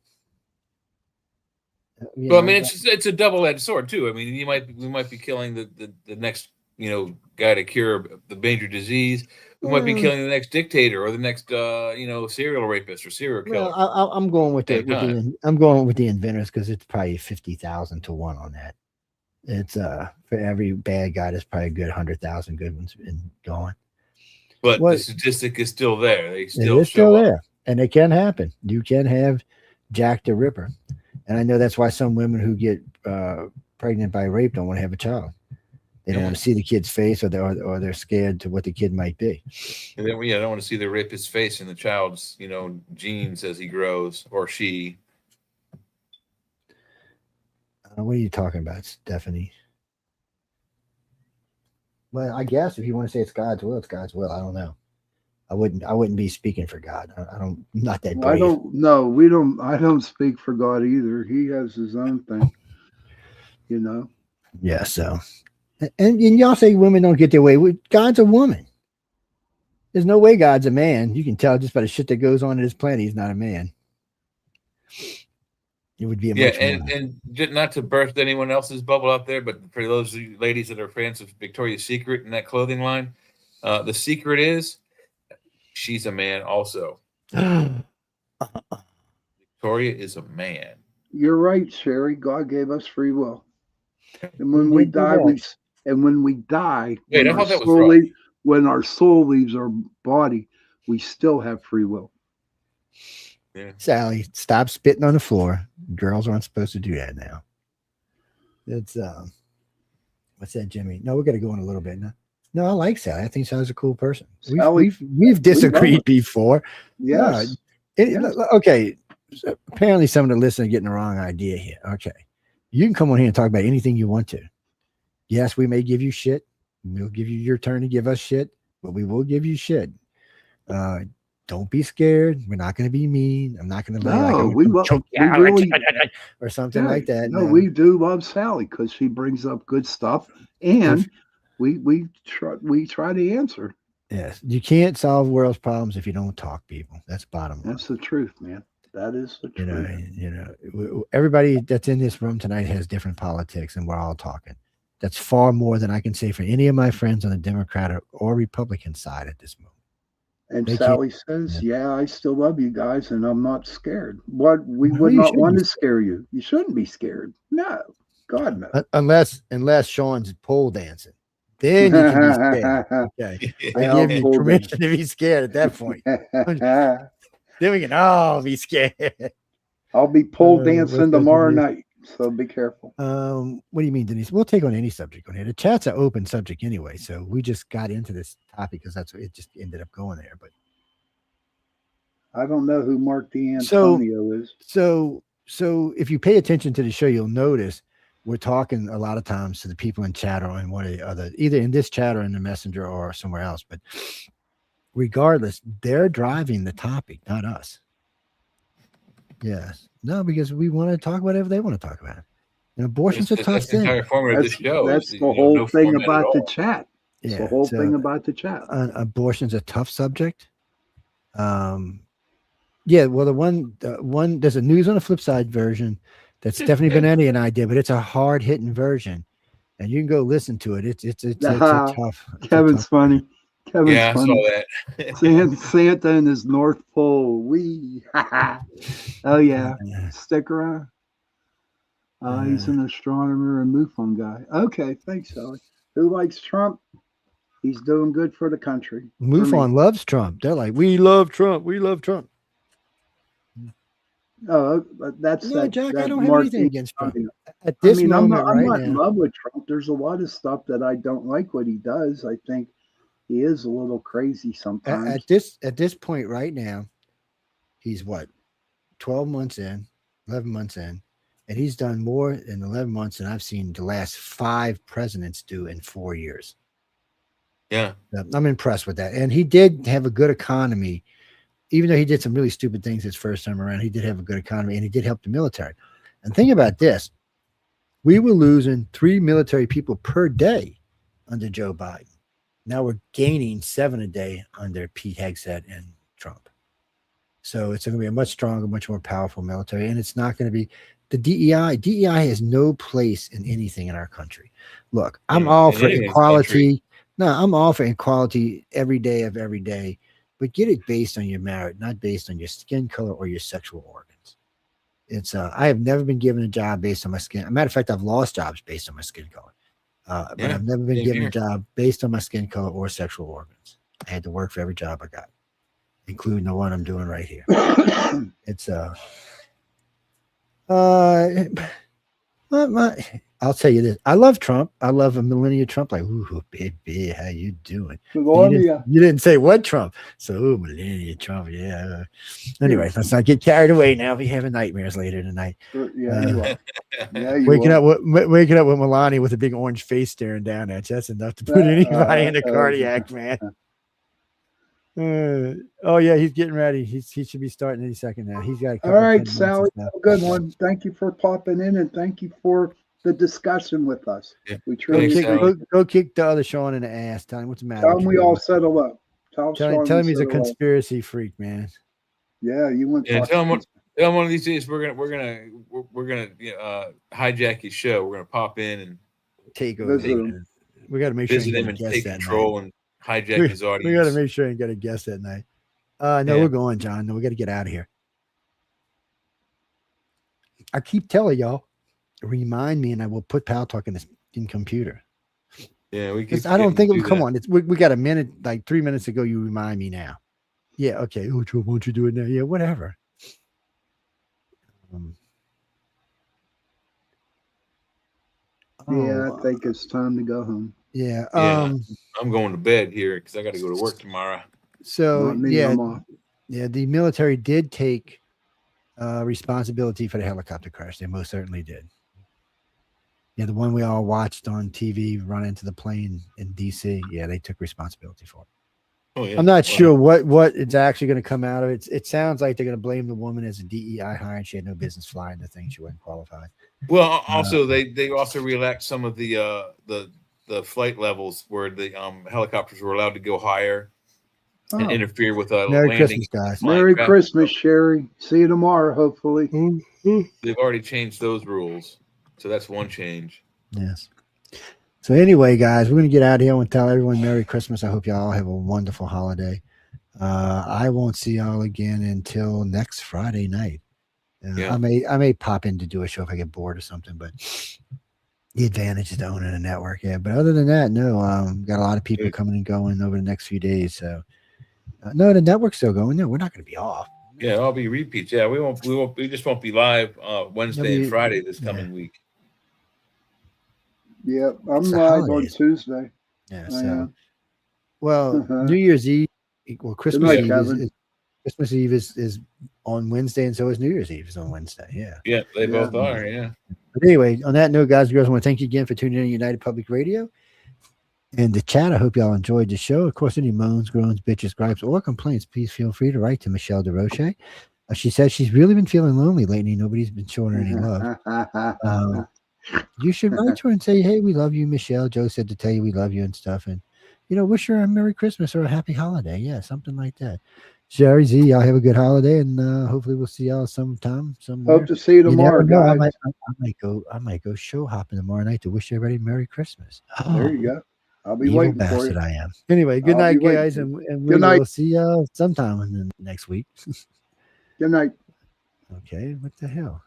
It's a double-edged sword too. I mean, we might be killing the next guy to cure the major disease. We might be killing the next dictator or the next serial rapist or serial killer. Well, I'm going with I'm going with the inventors, because it's probably 50,000 to 1 on that. It's for every bad guy, there's probably a good 100,000 good ones going. But the statistic is still there. They still still there, and it can happen. You can have Jack the Ripper, and I know that's why some women who get pregnant by rape don't want to have a child. They don't want to see the kid's face, or they're scared to what the kid might be. And then, I don't want to see they rip his face in the child's, genes as he grows, or she. What are you talking about, Stephanie? Well, I guess if you want to say it's God's will, it's God's will. I don't know. I wouldn't be speaking for God. I'm not that brave. I don't speak for God either. He has his own thing, Yeah. So, and y'all say women don't get their way. God's a woman. There's no way God's a man. You can tell just by the shit that goes on in this planet. He's not a man. It would be and just not to burst anyone else's bubble out there, but for those of you ladies that are fans of Victoria's Secret and that clothing line, the secret is she's a man also. Victoria is a man. You're right, Sherry. God gave us free will, and when we die, Wait, I thought that was wrong. When our soul leaves our body, we still have free will. Yeah. Sally, stop spitting on the floor. Girls aren't supposed to do that now. It's what's that, Jimmy? No, we're gonna go in a little bit now. No, I like Sally. I think Sally's a cool person. We've disagreed before. Yes. Okay. So apparently, some of the listeners are getting the wrong idea here. Okay, you can come on here and talk about anything you want to. Yes, we may give you shit. We'll give you your turn to give us shit, but we will give you shit. Don't be scared. We're not going to be mean. I'm not going to or something like that. No, we do love Sally because she brings up good stuff, and we try to answer. Yes, you can't solve world's problems if you don't talk, people. That's bottom line. That's the truth, man. That is the truth. Everybody that's in this room tonight has different politics, and we're all talking. That's far more than I can say for any of my friends on the Democratic or Republican side at this moment. And Sally says, "Yeah, I still love you guys, and I'm not scared. We would not want to scare you. You shouldn't be scared. No, God no. Unless Sean's pole dancing, then you can be scared. Okay, I give you permission to be scared at that point. Then we can all be scared. I'll be pole dancing tomorrow night, so be careful. What do you mean, Denise? We'll take on any subject on here. The chat's an open subject anyway, so we just got into this topic because that's what it just ended up going there. But I don't know who Mark D'Antonio is. So if you pay attention to the show, you'll notice we're talking a lot of times to the people in chat or in one or the other, either in this chat or in the messenger or somewhere else. But regardless, they're driving the topic, not us. Yes. No, because we want to talk whatever they want to talk about. And abortion's a tough thing. That's the whole thing about the chat. It's the whole thing about the chat. Abortion's a tough subject. Yeah, well, the one there's a News on the Flip Side version that Stephanie Benetti and I did, but it's a hard hitting version, and you can go listen to it. It's a tough. Kevin's funny. I saw that. Santa in his North Pole. Oh yeah, stick around. He's an astronomer and MUFON guy. Okay, thanks, Sally. Who likes Trump? He's doing good for the country. MUFON loves Trump. They're like, we love Trump. We love Trump. Oh, that's Jack. I don't have anything against Trump. At this moment, I'm not in love with Trump. There's a lot of stuff that I don't like what he does. I think he is a little crazy sometimes. At this point right now, he's what, 12 months in, 11 months in, and he's done more in 11 months than I've seen the last 5 presidents do in 4 years. Yeah, I'm impressed with that. And he did have a good economy. Even though he did some really stupid things his first time around, he did have a good economy, and he did help the military. And think about this. We were losing 3 military people per day under Joe Biden. Now we're gaining 7 a day under Pete Hegseth and Trump. So it's going to be a much stronger, much more powerful military. And it's not going to be the DEI. DEI has no place in anything in our country. Look, I'm all for equality. No, I'm all for equality every day of every day. But get it based on your merit, not based on your skin color or your sexual organs. It's I have never been given a job based on my skin. As a matter of fact, I've lost jobs based on my skin color. But I've never been given a job based on my skin color or sexual organs. I had to work for every job I got, including the one I'm doing right here. It's I'll tell you this. I love Trump. I love a millennial Trump. Like, ooh, baby, how you doing? Melania. You didn't say what Trump. So, ooh, millennial Trump. Yeah. Anyway, let's not get carried away now. Be having nightmares later tonight. Yeah, you are. Yeah, you Waking are. up with Melania with a big orange face staring down at you. That's enough to put anybody in a cardiac, man. Oh yeah, he's getting ready. He should be starting any second now. He's got a All couple of right, 10 Sally. minutes now. Good one. Thank you for popping in, and thank you for the discussion with us. Yeah. We truly Thanks, appreciate Go kick the other Sean in the ass. Tell him what's the matter. Tell with him you, we all brother? settle up. Tell Tell him he's a settle up. conspiracy freak, man. Yeah, you went. Yeah, tell him one of these days we're gonna hijack his show. We're gonna pop in and Take over. Visit him. We got to make sure visit he him gets and a take guest that control night. and hijack his audience. We got to make sure he get a guest that night. No, Yeah. we're going, John. No, we got to get out of here. I keep telling y'all, remind me, and I will put Pal Talk in this computer. Yeah, we can. I don't think. Come on, we got a minute, like 3 minutes ago. You remind me now. Yeah, okay. Oh, Joe, won't you do it now? Yeah, whatever. Yeah, I think it's time to go home. Yeah. Yeah, I'm going to bed here because I got to go to work tomorrow. So Not me, yeah, I'm off. yeah. The military did take responsibility for the helicopter crash. They most certainly did. Yeah, the one we all watched on TV run into the plane in DC. Yeah, they took responsibility for it. Oh, yeah. I'm not sure what is actually going to come out of it. It sounds like they're going to blame the woman as a DEI hire, and she had no business flying the thing. She wasn't qualified. Well, also they also relaxed some of the flight levels where the helicopters were allowed to go higher and Oh. interfere with Merry landing. Christmas, guys. Merry Flying Christmas, Sherry. See you tomorrow, hopefully. They've already changed those rules, so that's one change. Yes. So anyway, guys, we're going to get out of here. I want to tell everyone Merry Christmas. I hope y'all have a wonderful holiday. I won't see y'all again until next Friday night. Yeah. I may pop in to do a show if I get bored or something, but the advantage is to owning a network. Yeah. But other than that, no, got a lot of people coming and going over the next few days. So no, the network's still going. No, we're not going to be off. Yeah, I'll be repeats. Yeah, we just won't be live Wednesday and Friday this coming week. Yeah, I'm It's the live on holidays. Tuesday. Yeah. I So, am. well, Uh-huh. New Year's Eve, well, Christmas night, Eve Kevin. Christmas Eve is on Wednesday, and so is New Year's Eve is on Wednesday. Yeah. Yeah, they Yeah. both are. Yeah. But anyway, on that note, guys and girls, I want to thank you again for tuning in to United Public Radio and the chat. I hope y'all enjoyed the show. Of course, any moans, groans, bitches, gripes, or complaints, please feel free to write to Michelle DeRoche. She says she's really been feeling lonely lately. Nobody's been showing her any love. You should write to her and say, hey, we love you, Michelle. Joe said to tell you we love you and stuff. And, wish her a Merry Christmas or a Happy Holiday. Yeah, something like that. Sherry Z, y'all have a good holiday, and hopefully we'll see y'all sometime. Somewhere. Hope to see you tomorrow, never know. guys. I might go show hopping tomorrow night to wish everybody Merry Christmas. There you go. I'll be Evil waiting for bastard you. I am. Anyway, good I'll night, be waiting guys, for and you. we Good night. will see y'all sometime in the next week. Good night. Okay, what the hell?